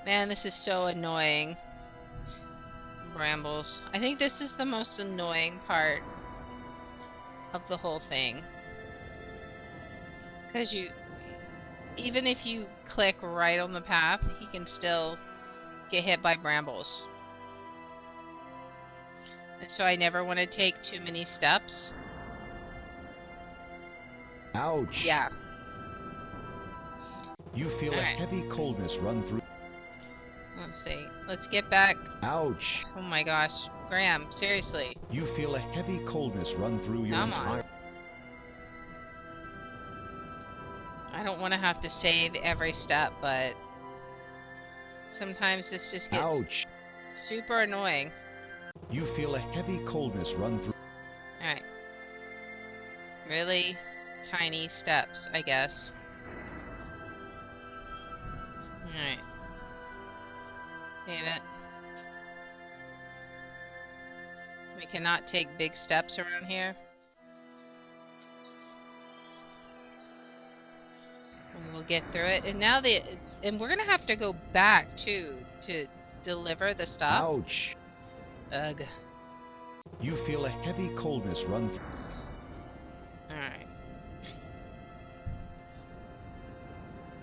Man, this is so annoying. Brambles. I think this is the most annoying part of the whole thing. Because even if you click right on the path, he can still get hit by brambles. And so I never want to take too many steps. Ouch! Yeah. You feel a heavy coldness run through... Let's see. Let's get back. Ouch! Oh my gosh. Graham, seriously. You feel a heavy coldness run through your Come on. entire... I don't want to have to save every step, but sometimes this just gets Ouch! super annoying. You feel a heavy coldness run through... Alright. Really tiny steps, I guess. Alright. Save it. We cannot take big steps around here. And we'll get through it. And now and we're gonna have to go back too to deliver the stuff. Ouch! Ugh. You feel a heavy coldness run through... Alright.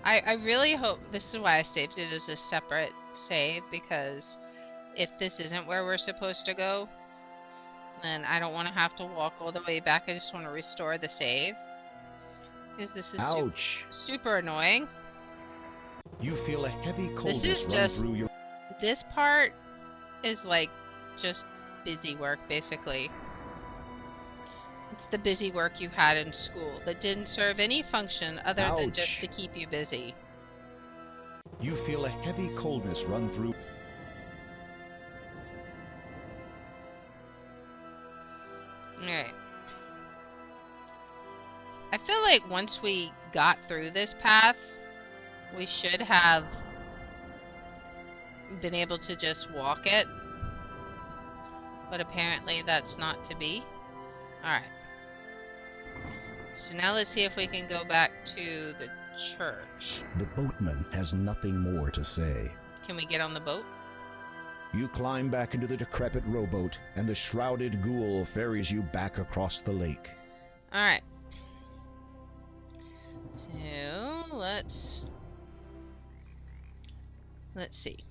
I really hope this is why I saved it as a separate save, because if this isn't where we're supposed to go, then I don't want to have to walk all the way back. I just want to restore the save. Because this is Ouch! super annoying. You feel a heavy coldness This is run just... through your... This part is like just busy work, basically. It's the busy work you had in school that didn't serve any function other than just Ouch. to keep you busy. You feel a heavy coldness run through... Alright. I feel like once we got through this path, we should have been able to just walk it. But apparently that's not to be. Alright. So now let's see if we can go back to the church. The boatman has nothing more to say. Can we get on the boat? You climb back into the decrepit rowboat, and the shrouded ghoul ferries you back across the lake. Alright. So, let's see.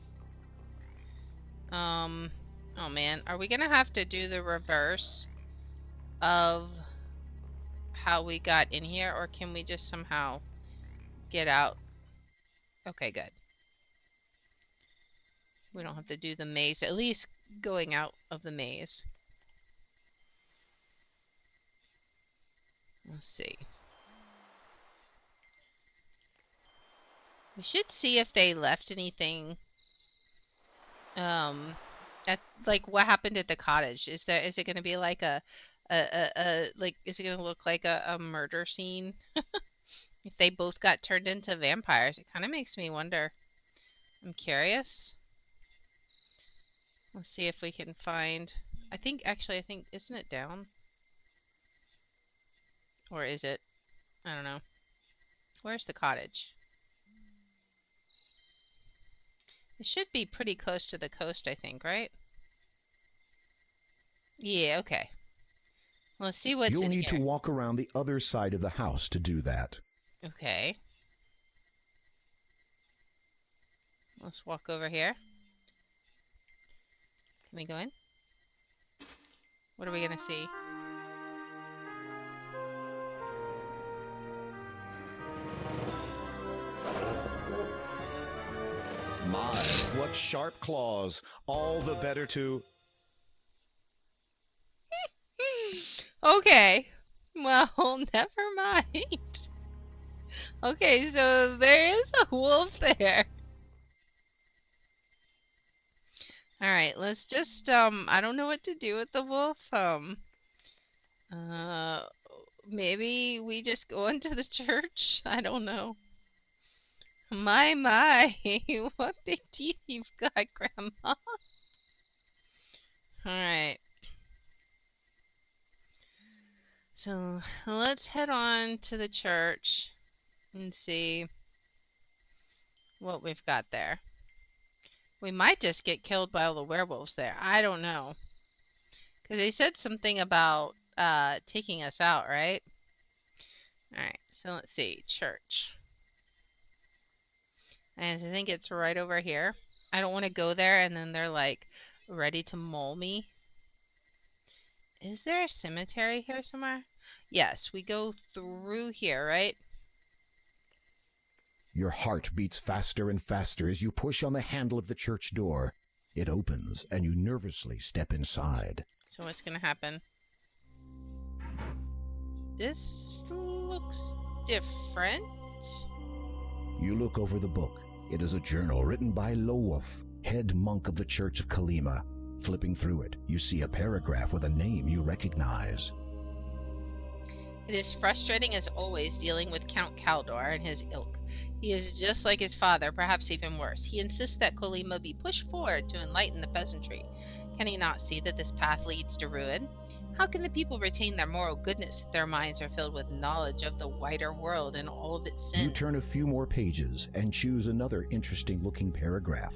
Oh man, are we gonna have to do the reverse of how we got in here, or can we just somehow get out? Okay, good. We don't have to do the maze, at least going out of the maze. Let's see. We should see if they left anything. At like what happened at the cottage. Is it going to be like is it going to look like a murder scene? If they both got turned into vampires, it kind of makes me wonder. I'm curious. Let's see if we can find. I think isn't it down? Or is it? I don't know. Where's the cottage? It should be pretty close to the coast, I think, right? Yeah, okay. Let's see what's in here. You'll need to walk around the other side of the house to do that. Okay. Let's walk over here. Can we go in? What are we gonna see? My, what sharp claws. All the better to... Okay. Well, never mind. Okay, so there is a wolf there. Alright, let's just, I don't know what to do with the wolf. Maybe we just go into the church? I don't know. My, what big teeth you've got, Grandma. Alright. So, let's head on to the church and see what we've got there. We might just get killed by all the werewolves there. I don't know. Because they said something about taking us out, right? Alright, so let's see. Church. And I think it's right over here. I don't want to go there and then they're like ready to maul me. Is there a cemetery here somewhere? Yes, we go through here, right? Your heart beats faster and faster as you push on the handle of the church door. It opens and you nervously step inside. So what's gonna happen? This looks different. You look over the book. It is a journal written by Lowolf, head monk of the Church of Kalima. Flipping through it, you see a paragraph with a name you recognize. It is frustrating as always dealing with Count Kaldor and his ilk. He is just like his father, perhaps even worse. He insists that Kolima be pushed forward to enlighten the peasantry. Can he not see that this path leads to ruin? How can the people retain their moral goodness if their minds are filled with knowledge of the wider world and all of its sins? You turn a few more pages and choose another interesting-looking paragraph.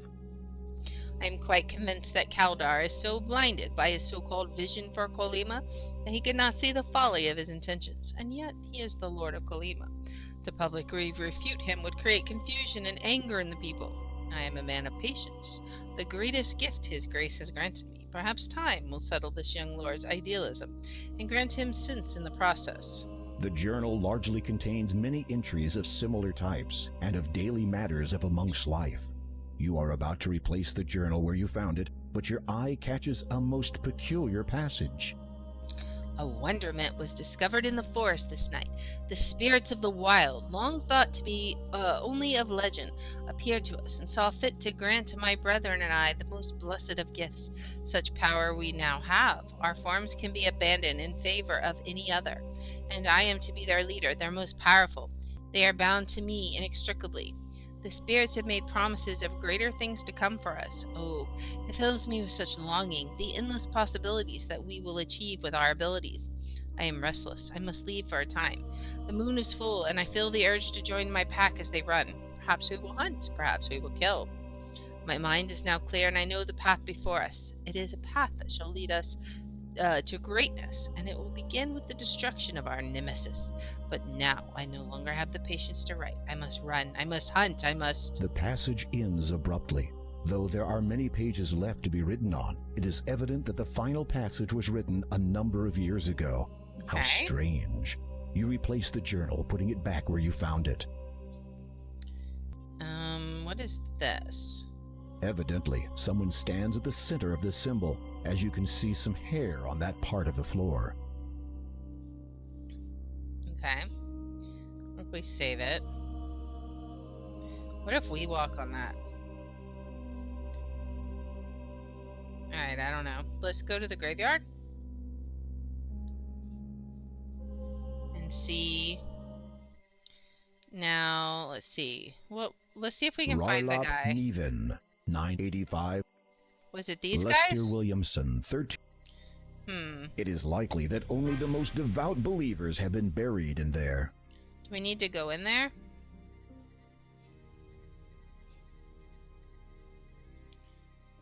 I am quite convinced that Kaldar is so blinded by his so-called vision for Kolima that he could not see the folly of his intentions, and yet he is the Lord of Kolima. To publicly refute him would create confusion and anger in the people. I am a man of patience, the greatest gift his grace has granted me. Perhaps time will settle this young lord's idealism and grant him sense in the process. The journal largely contains many entries of similar types and of daily matters of a monk's life. You are about to replace the journal where you found it, but your eye catches a most peculiar passage. A wonderment was discovered in the forest this night. The spirits of the wild, long thought to be only of legend, appeared to us and saw fit to grant to my brethren and I the most blessed of gifts. Such power we now have. Our forms can be abandoned in favor of any other, and I am to be their leader, their most powerful. They are bound to me inextricably. The spirits have made promises of greater things to come for us. Oh, it fills me with such longing, the endless possibilities that we will achieve with our abilities. I am restless. I must leave for a time. The moon is full, and I feel the urge to join my pack as they run. Perhaps we will hunt. Perhaps we will kill. My mind is now clear, and I know the path before us. It is a path that shall lead us to greatness, and it will begin with the destruction of our nemesis. But now I no longer have the patience to write. I must run. I must hunt. I must... The passage ends abruptly. Though there are many pages left to be written on, it is evident that the final passage was written a number of years ago. How Okay. strange. You replace the journal, putting it back where you found it. What is this? Evidently, someone stands at the center of this symbol, as you can see some hair on that part of the floor. Okay. What if we save it? What if we walk on that? Alright, I don't know. Let's go to the graveyard. And see... Now, let's see. Well, let's see if we can find the Rylop guy. Neven, 985. Was it these Lester guys? Williamson, 13. It is likely that only the most devout believers have been buried in there. Do we need to go in there?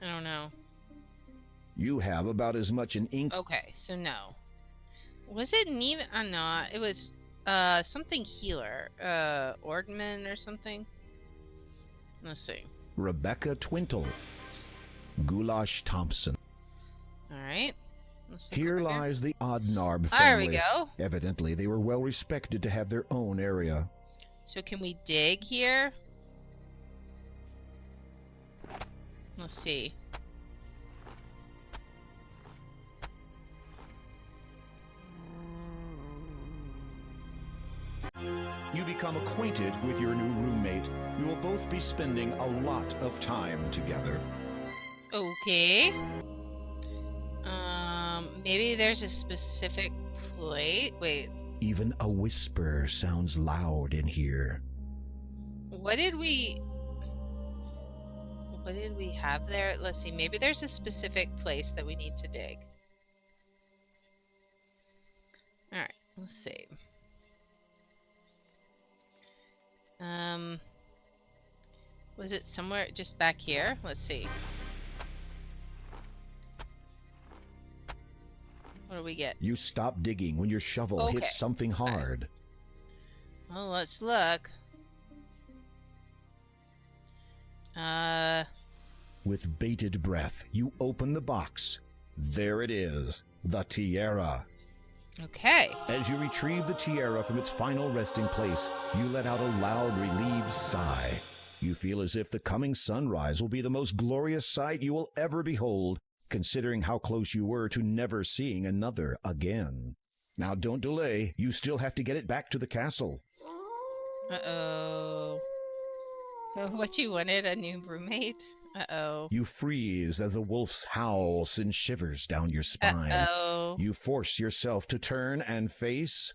I don't know. You have about as much an ink. Okay, so no. Was it Neven? No, it was something healer. Ordman or something? Let's see. Rebecca Twintle, Goulash Thompson. Alright. Here lies the Oddnarb There family. we go. Evidently, they were well respected to have their own area. So can we dig here? Let's see. You become acquainted with your new roommate. You will both be spending a lot of time together. Okay. Maybe there's a specific plate. Wait, Even a whisper sounds loud in here. what did we have there? Let's see. Maybe there's a specific place that we need to dig. All right. Let's see. Was it somewhere just back here? Let's see. What do we get? You stop digging when your shovel Okay. hits something hard. Well, let's look. With bated breath, you open the box. There it is, the tiara. Okay. As you retrieve the tiara from its final resting place, you let out a loud, relieved sigh. You feel as if the coming sunrise will be the most glorious sight you will ever behold, considering how close you were to never seeing another again. Now don't delay, you still have to get it back to the castle. Uh-oh. What you wanted? A new roommate? Uh-oh. You freeze as a wolf's howl sends shivers down your spine. Uh-oh. You force yourself to turn and face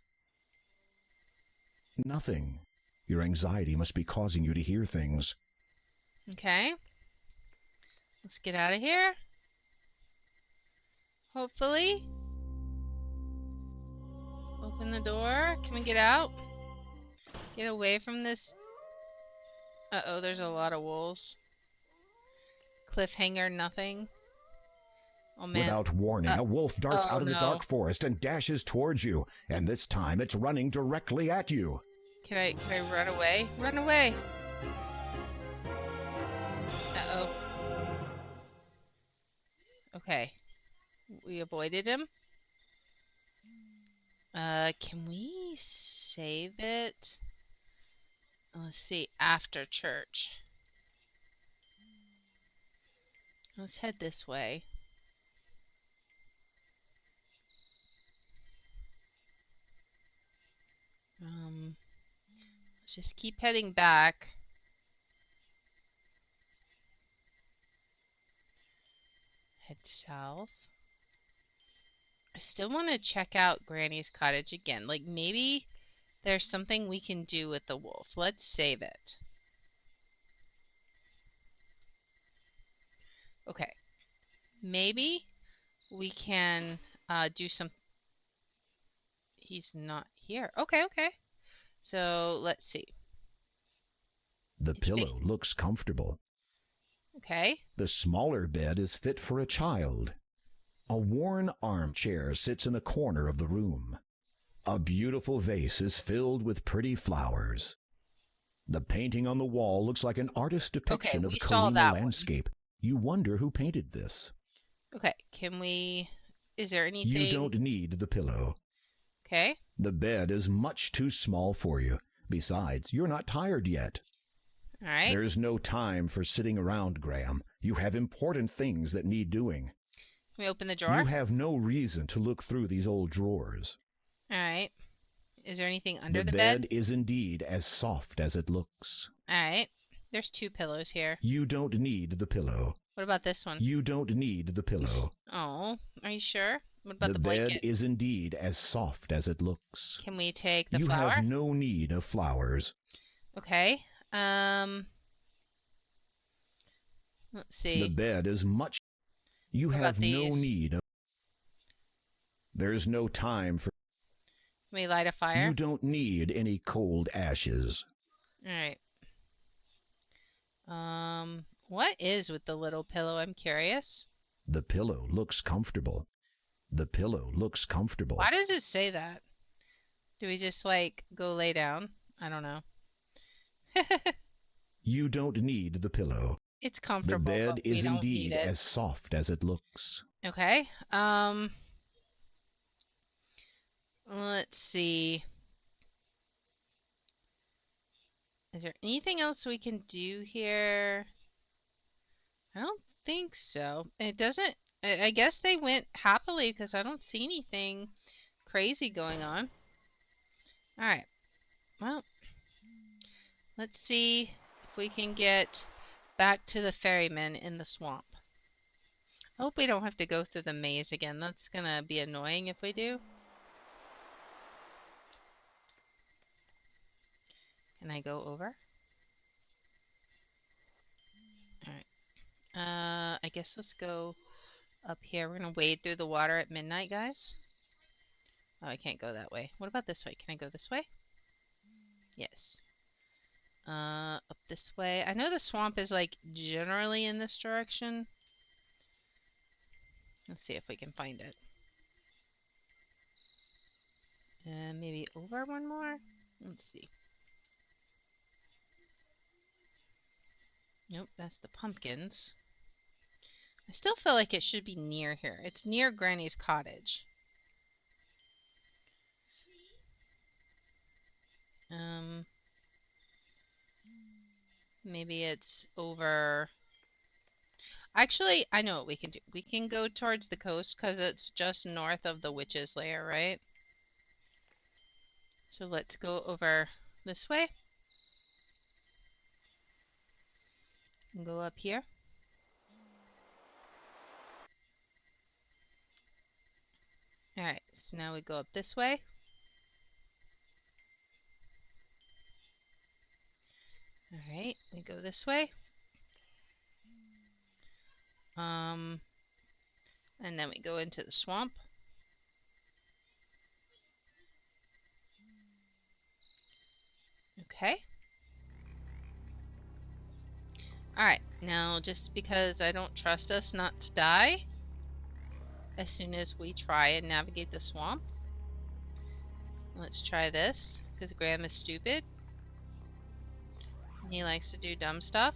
nothing. Your anxiety must be causing you to hear things. Okay. Let's get out of here. Hopefully. Open the door. Can we get out? Get away from this. Uh-oh, there's a lot of wolves. Cliffhanger, nothing. Oh, man. Without warning, a wolf darts out of the no. dark forest and dashes towards you, and this time it's running directly at you. Can I run away? Run away! Uh-oh. Okay. We avoided him. Can we save it? Let's see, after church. Let's head this way. Let's just keep heading back. Head south. I still want to check out Granny's cottage again. Like, maybe there's something we can do with the wolf. Let's save it. Okay. Maybe we can do some... he's not here. Okay, okay. So let's see. The pillow looks comfortable. Okay. The smaller bed is fit for a child. A worn armchair sits in a corner of the room. A beautiful vase is filled with pretty flowers. The painting on the wall looks like an artist's depiction of Karina landscape. You wonder who painted this. Okay, can we... Is there anything... You don't need the pillow. Okay. The bed is much too small for you. Besides, you're not tired yet. All right. There's no time for sitting around, Graham. You have important things that need doing. Can we open the drawer? You have no reason to look through these old drawers. All right. Is there anything under the bed? bed? Is indeed as soft as it looks. All right. There's 2 pillows here. You don't need the pillow. What about this one? You don't need the pillow. Oh, are you sure? What about the bed blanket? is indeed as soft as it looks. Can we take the you flower? You have no need of flowers. Okay. Let's see. The bed is much... You have no need of... There's no time for... Can we light a fire? You don't need any cold ashes. All right. What is with the little pillow? I'm curious. The pillow looks comfortable. The pillow looks comfortable. Why does it say that? Do we just, like, go lay down? I don't know. You don't need the pillow. It's comfortable, The bed but we is don't indeed need it. as soft as it looks. Okay. Let's see. Is there anything else we can do here? I don't think so. It doesn't... I guess they went happily because I don't see anything crazy going on. Alright. Well, let's see if we can get back to the ferryman in the swamp. I hope we don't have to go through the maze again. That's gonna be annoying if we do. Can I go over? Alright. I guess let's go up here. We're gonna wade through the water at midnight, guys. Oh, I can't go that way. What about this way? Can I go this way? Yes. Up this way. I know the swamp is, like, generally in this direction. Let's see if we can find it. Maybe over one more? Let's see. Nope, that's the pumpkins. I still feel like it should be near here. It's near Granny's cottage. Maybe it's over... Actually, I know what we can do. We can go towards the coast because it's just north of the witch's lair, right? So let's go over this way. And go up here. Alright, so now we go up this way. Alright, we go this way. And then we go into the swamp. Okay. Alright, now just because I don't trust us not to die as soon as we try and navigate the swamp. Let's try this, because Graham is stupid. He likes to do dumb stuff.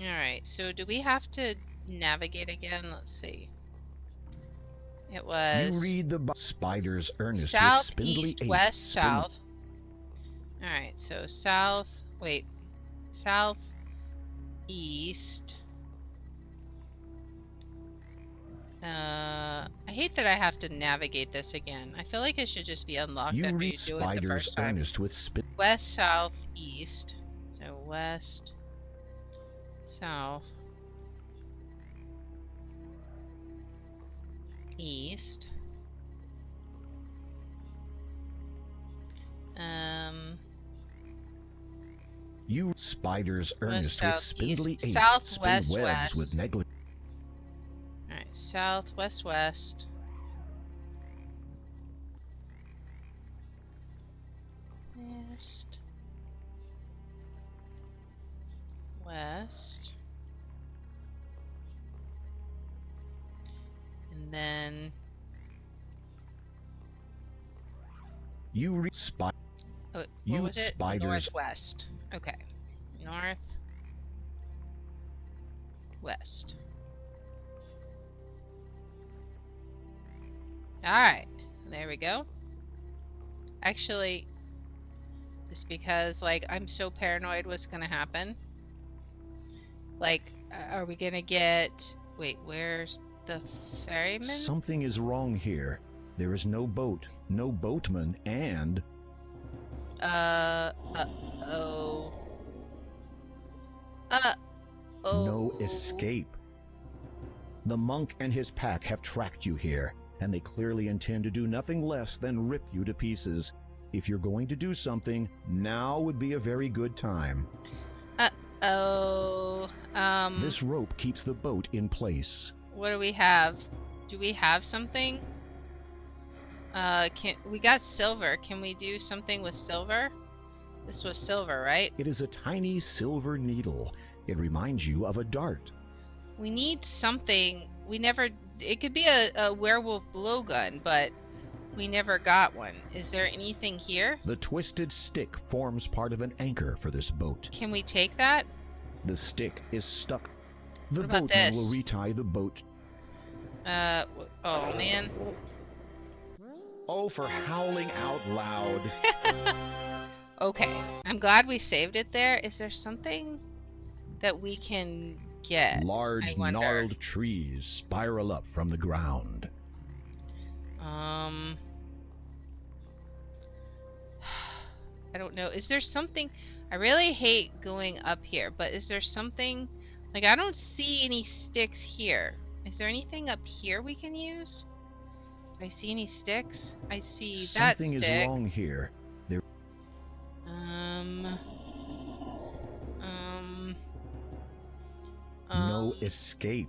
Alright, so do we have to navigate again? Let's see. It was... You read the spiders earnest south, with spindly east, eight. west, south. Alright, so south... Wait. South, east... I hate that I have to navigate this again. I feel like it should just be unlocked You after you read do it the spiders first time. earnest with West, south, east. So west, south, east. You spiders earnest with south, spindly east. eight. South, spin west, webs west. with negligent. Alright, south, west, west. West. West. And then You what you was it? spiders. Northwest. Okay. North. West. Alright. There we go. Actually, just because, like, I'm so paranoid what's gonna happen. Like, are we gonna get... Wait, where's the ferryman? Something is wrong here. There is no boat, no boatman, and Uh-oh. no escape. The monk and his pack have tracked you here, and they clearly intend to do nothing less than rip you to pieces. If you're going to do something, now would be a very good time. Uh-oh. This rope keeps the boat in place. What do we have? Do we have something? We got silver. Can we do something with silver? This was silver, right? It is a tiny silver needle. It reminds you of a dart. We need something. We never... It could be a werewolf blowgun, but we never got one. Is there anything here? The twisted stick forms part of an anchor for this boat. Can we take that? The stick is stuck. The What about boatman this? will retie the boat. Oh man. Oh, for howling out loud. Okay, I'm glad we saved it there. Is there something that we can get? Large, I wonder. gnarled trees spiral up from the ground. I don't know. Is there something... I really hate going up here, but is there something... Like, I don't see any sticks here. Is there anything up here we can use? Do I see any sticks? I see that stick. Something is wrong here. There. No escape.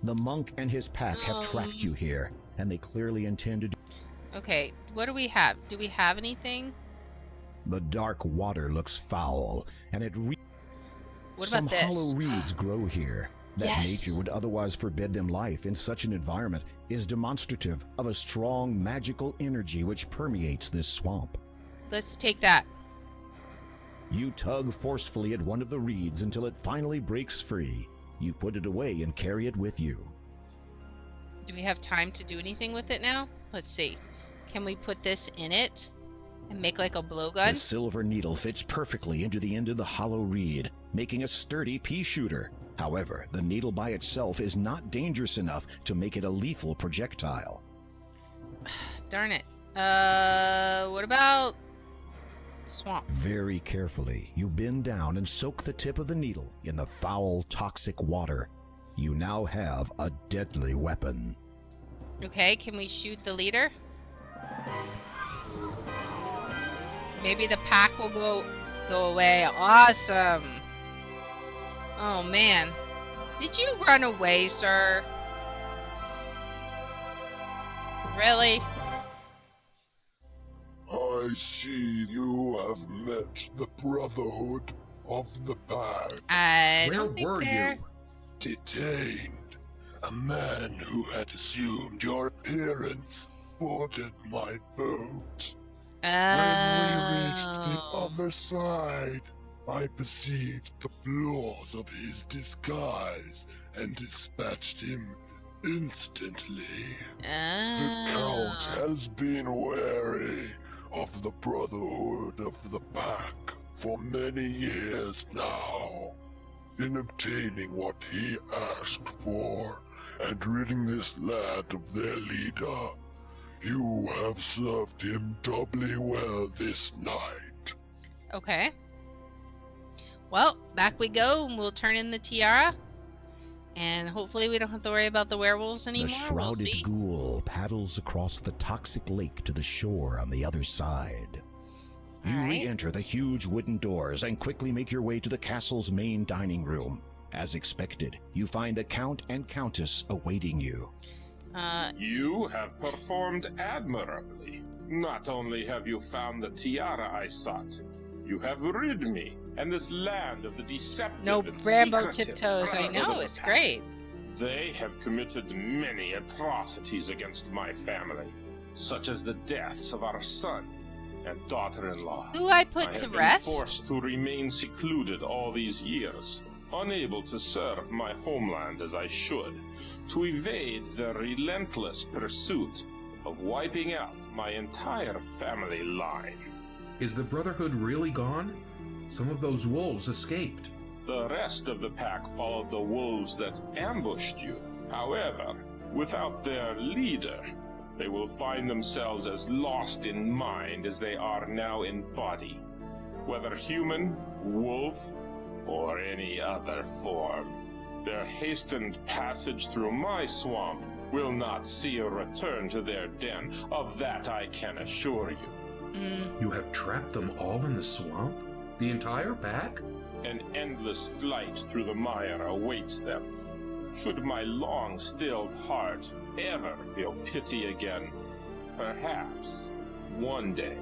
The monk and his pack have tracked you here, and they clearly intend to do. Okay, what do we have? Do we have anything? The dark water looks foul, and it What Some about this? hollow reeds grow here. That Yes. nature would otherwise forbid them life in such an environment is demonstrative of a strong magical energy which permeates this swamp. Let's take that. You tug forcefully at one of the reeds until it finally breaks free. You put it away and carry it with you. Do we have time to do anything with it now? Let's see. Can we put this in it and make like a blowgun? The silver needle fits perfectly into the end of the hollow reed, making a sturdy pea shooter. However, the needle by itself is not dangerous enough to make it a lethal projectile. Darn it. What about swamp? Very carefully, you bend down and soak the tip of the needle in the foul, toxic water. You now have a deadly weapon. Okay, can we shoot the leader? Maybe the pack will go away. Awesome. Oh man. Did you run away, sir? Really? I see you have met the Brotherhood of the Pack. I Where don't think were they're... you? Detained. A man who had assumed your appearance boarded my boat. When we reached the Oh. other side, I perceived the flaws of his disguise and dispatched him instantly. The Count has been wary of the Brotherhood of the Pack for many years now. In obtaining what he asked for and ridding this land of their leader, you have served him doubly well this night. Okay. Well, back we go, and we'll turn in the tiara. And hopefully we don't have to worry about the werewolves anymore. The We'll shrouded see. ghoul paddles across the toxic lake to the shore on the other side. You All right. re-enter the huge wooden doors and quickly make your way to the castle's main dining room. As expected, you find the Count and Countess awaiting you. You have performed admirably. Not only have you found the tiara I sought, you have rid me and this land of the deceptive No and bramble secretive tiptoes. I Brotherhood know, of the it's Pack. great. They have committed many atrocities against my family, such as the deaths of our son and daughter-in-law. Who I put I to have been rest? forced to remain secluded all these years, unable to serve my homeland as I should, to evade the relentless pursuit of wiping out my entire family line. Is the Brotherhood really gone? Some of those wolves escaped. The rest of the pack followed the wolves that ambushed you. However, without their leader, they will find themselves as lost in mind as they are now in body. Whether human, wolf, or any other form, their hastened passage through my swamp will not see a return to their den. Of that I can assure you. You have trapped them all in the swamp? The entire pack? An endless flight through the mire awaits them. Should my long-stilled heart ever feel pity again, perhaps one day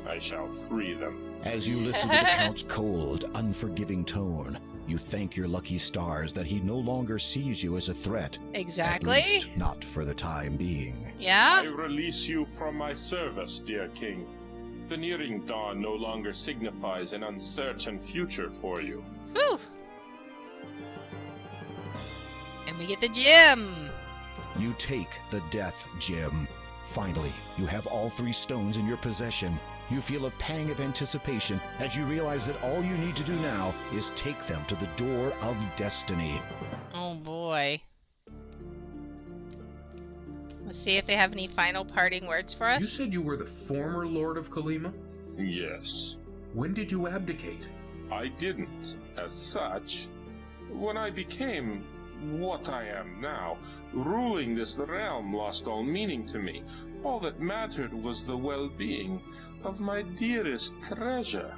I shall free them. As you listen to the Count's cold, unforgiving tone, you thank your lucky stars that he no longer sees you as a threat. Exactly. At least not for the time being. Yeah? I release you from my service, dear king. The nearing dawn no longer signifies an uncertain future for you. Whew. And we get the gem. You take the death gem. Finally, you have all 3 stones in your possession. You feel a pang of anticipation as you realize that all you need to do now is take them to the door of destiny. Oh boy. Let's see if they have any final parting words for us. You said you were the former Lord of Kalima? Yes. When did you abdicate? I didn't, as such. When I became what I am now, ruling this realm lost all meaning to me. All that mattered was the well-being of my dearest treasure.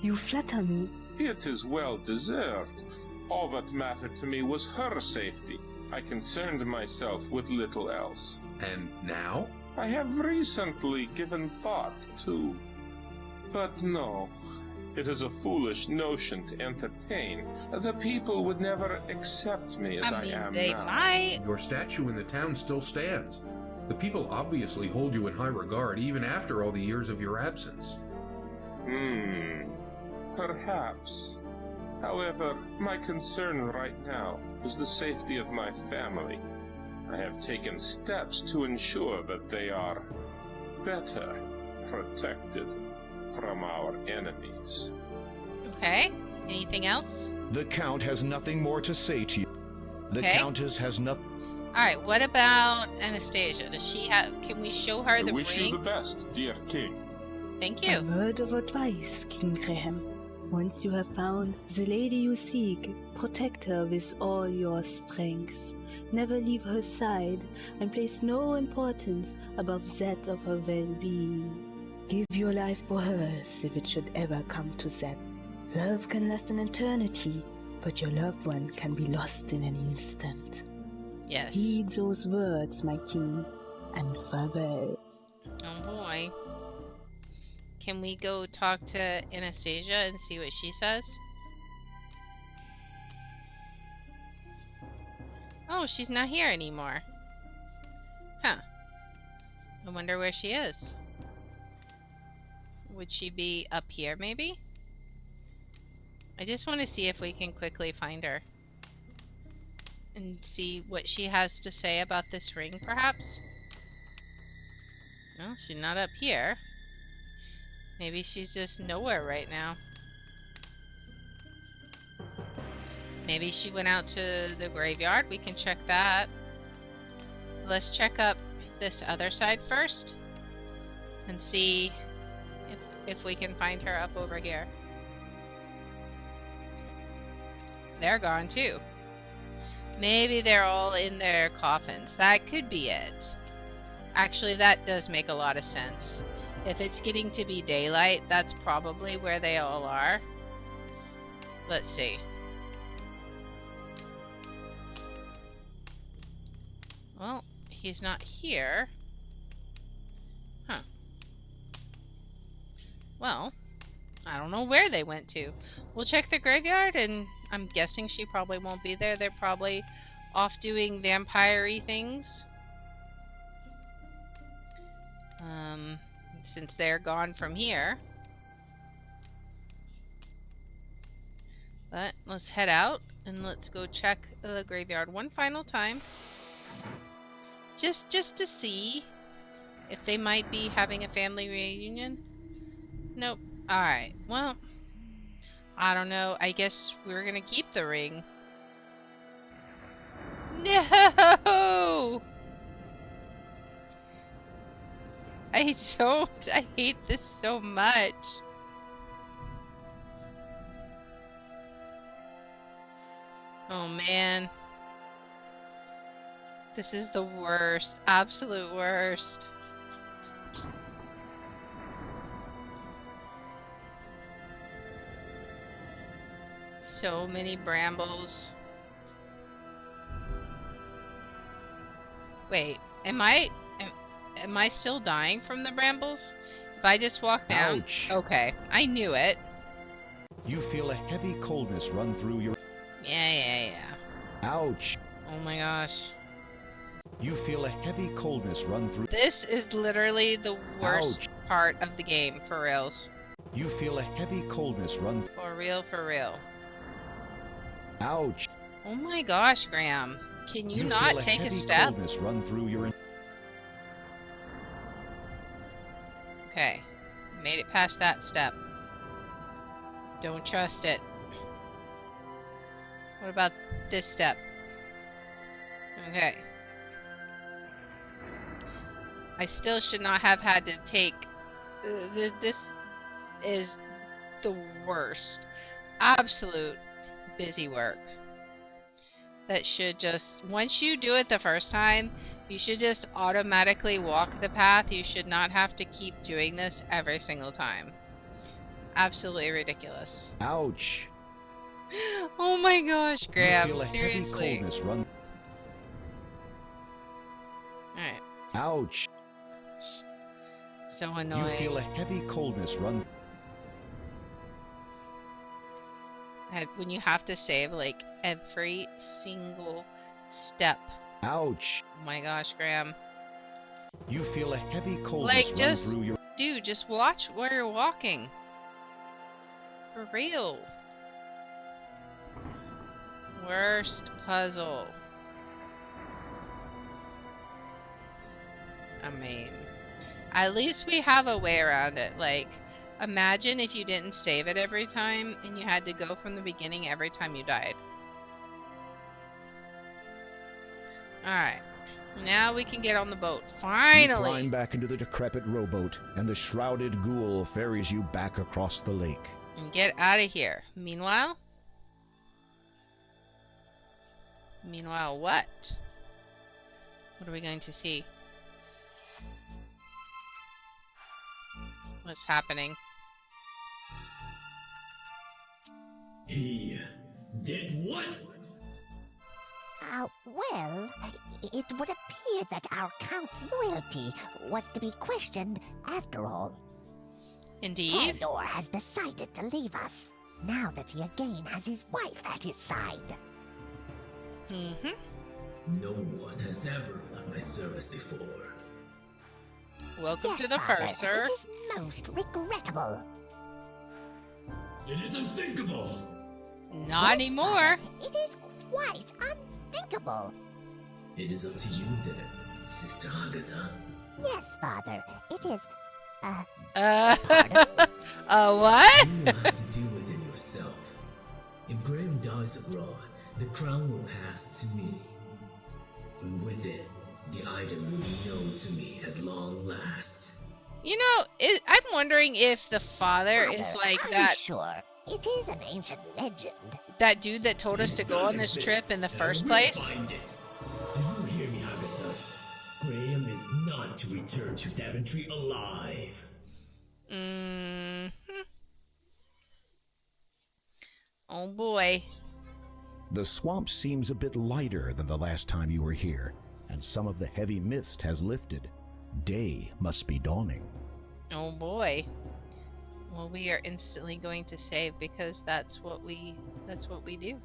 You flatter me. It is well deserved. All that mattered to me was her safety. I concerned myself with little else. And now? I have recently given thought to... But no, it is a foolish notion to entertain. The people would never accept me as I am they now. might. Your statue in the town still stands. The people obviously hold you in high regard even after all the years of your absence. Perhaps. However, my concern right now is the safety of my family. I have taken steps to ensure that they are better protected from our enemies. Okay. Anything else? The Count has nothing more to say to you. The Okay. Countess has nothing. Alright, what about Anastasia? Does she have... Can we show her I the wish you ring? the best, dear king. Thank A you. word of advice, King Graham. Once you have found the lady you seek, protect her with all your strength. Never leave her side, and place no importance above that of her well-being. Give your life for hers if it should ever come to that. Love can last an eternity, but your loved one can be lost in an instant. Yes. Heed those words, my king, and farewell. Oh boy. Can we go talk to Anastasia and see what she says? Oh, she's not here anymore. Huh. I wonder where she is. Would she be up here, maybe? I just want to see if we can quickly find her. And see what she has to say about this ring, perhaps? No, she's not up here. Maybe she's just nowhere right now. Maybe she went out to the graveyard. We can check that. Let's check up this other side first. And see if we can find her up over here. They're gone too. Maybe they're all in their coffins. That could be it. Actually, that does make a lot of sense. If it's getting to be daylight, that's probably where they all are. Let's see. Well, he's not here. Huh. Well, I don't know where they went to. We'll check the graveyard, and I'm guessing she probably won't be there. They're probably off doing vampire-y things. Since they're gone from here. But let's head out and let's go check the graveyard one final time. Just to see if they might be having a family reunion. Nope. Alright, well, I don't know. I guess we're gonna keep the ring. No! I don't. I hate this so much. Oh man. This is the worst. Absolute worst. So many brambles. Wait, am I still dying from the brambles? If I just walk down? Ouch. Okay, I knew it. You feel a heavy coldness run through your... Yeah. Ouch. Oh my gosh. You feel a heavy coldness run through... This is literally the worst Ouch. part of the game, for reals. You feel a heavy coldness run... For real, for real. Ouch. Oh my gosh, Graham. Can you not feel take a heavy step? Coldness run through your... Okay. Made it past that step. Don't trust it. What about this step? Okay. I still should not have had to take... this is the worst. Absolute busy work. That should just... Once you do it the first time, you should just automatically walk the path. You should not have to keep doing this every single time. Absolutely ridiculous. Ouch. Oh my gosh, Graham. You feel a Seriously. heavy coldness run... Alright. Ouch. So annoying. You feel a heavy coldness run... When you have to save, like, every single step. Ouch. Oh my gosh, Graham. You feel a heavy coldness Like, run just... through your... Dude, just watch where you're walking. For real. Worst puzzle. I mean, at least we have a way around it. Like, imagine if you didn't save it every time and you had to go from the beginning every time you died. Alright. Now we can get on the boat. You Finally! climb back into the decrepit rowboat, and the shrouded ghoul ferries you back across the lake. And get out of here. Meanwhile, what? What are we going to see? What's happening? He did what? Well, it would appear that our Count's loyalty was to be questioned after all. Indeed. Theodore has decided to leave us, now that he again has his wife at his side. Mm-hmm. No one has ever left my service before. Welcome Yes, to the Father, purser. it is most regrettable. It is unthinkable! Not Yes, anymore. Father, it is quite unthinkable. It is up to you then, Sister Agatha. Yes, Father, it is, what? You will have to deal with it yourself. If Graham dies abroad, the crown will pass to me. And with it, the item will be known to me at long last. You know, I'm wondering if the father Father, is like are that. you sure? It is an ancient legend. That dude that told us to go on this trip in the first place. Find it. Do you hear me, Agatha? Graham is not to return to Daventry alive. Mm-hmm. Oh boy. The swamp seems a bit lighter than the last time you were here, and some of the heavy mist has lifted. Day must be dawning. Oh boy. Well, we are instantly going to save because that's what we do.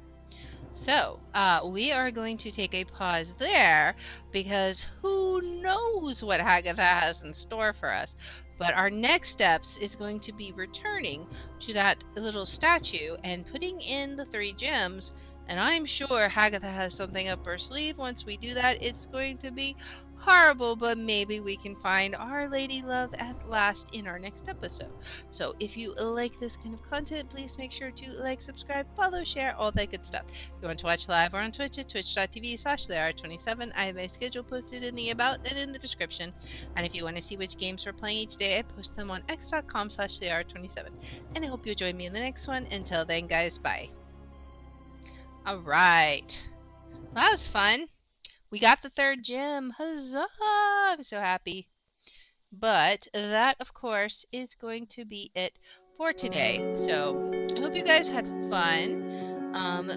So, we are going to take a pause there because who knows what Hagatha has in store for us. But our next steps is going to be returning to that little statue and putting in the 3 gems. And I'm sure Hagatha has something up her sleeve. Once we do that, it's going to be horrible, but maybe we can find our lady love at last in our next episode. So if you like this kind of content, please make sure to like, subscribe, follow, share, all that good stuff. If you want to watch live or on Twitch at twitch.tv/theart27, I have a schedule posted in the about and in the description. And if you want to see which games we're playing each day, I post them on x.com/theart27. And I hope you'll join me in the next one. Until then, guys, bye. Alright. That was fun. We got the 3rd gem. Huzzah! I'm so happy. But that, of course, is going to be it for today. So I hope you guys had fun.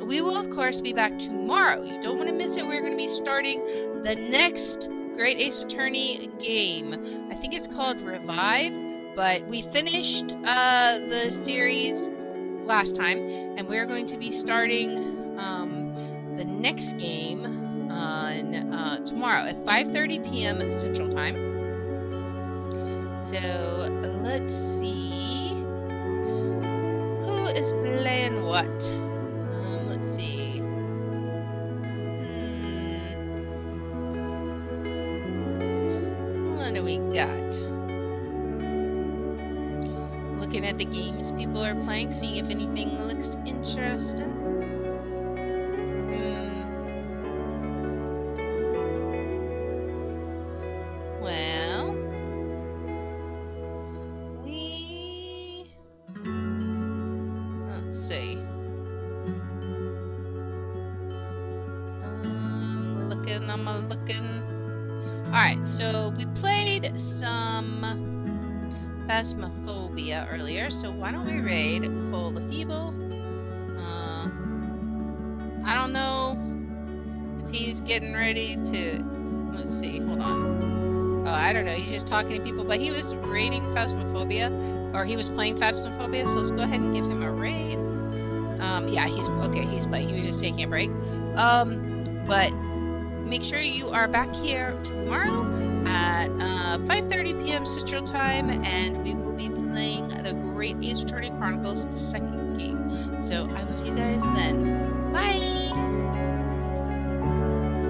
We will, of course, be back tomorrow. You don't want to miss it. We're going to be starting the next Great Ace Attorney game. I think it's called Revive, but we finished the series last time, and we're going to be starting the next game on tomorrow at 5:30 p.m. Central Time. So let's see who is playing what. Let's see. What do we got? Looking at the games people are playing, seeing if anything looks interesting. Well, let's see. I'm looking. Alright, so we played some Phasmophobia earlier, so why don't we raid Cole the Feeble? I don't know if he's getting ready to... Let's see, hold on. Oh, I don't know, he's just talking to people, but he was raiding Phasmophobia, or he was playing Phasmophobia, so let's go ahead and give him a raid. Yeah, he's playing, he was just taking a break. But make sure you are back here tomorrow at 5:30 p.m. Central Time, and we will be playing the Great Ace Attorney Chronicles, the 2nd game. So I will see you guys then. Bye!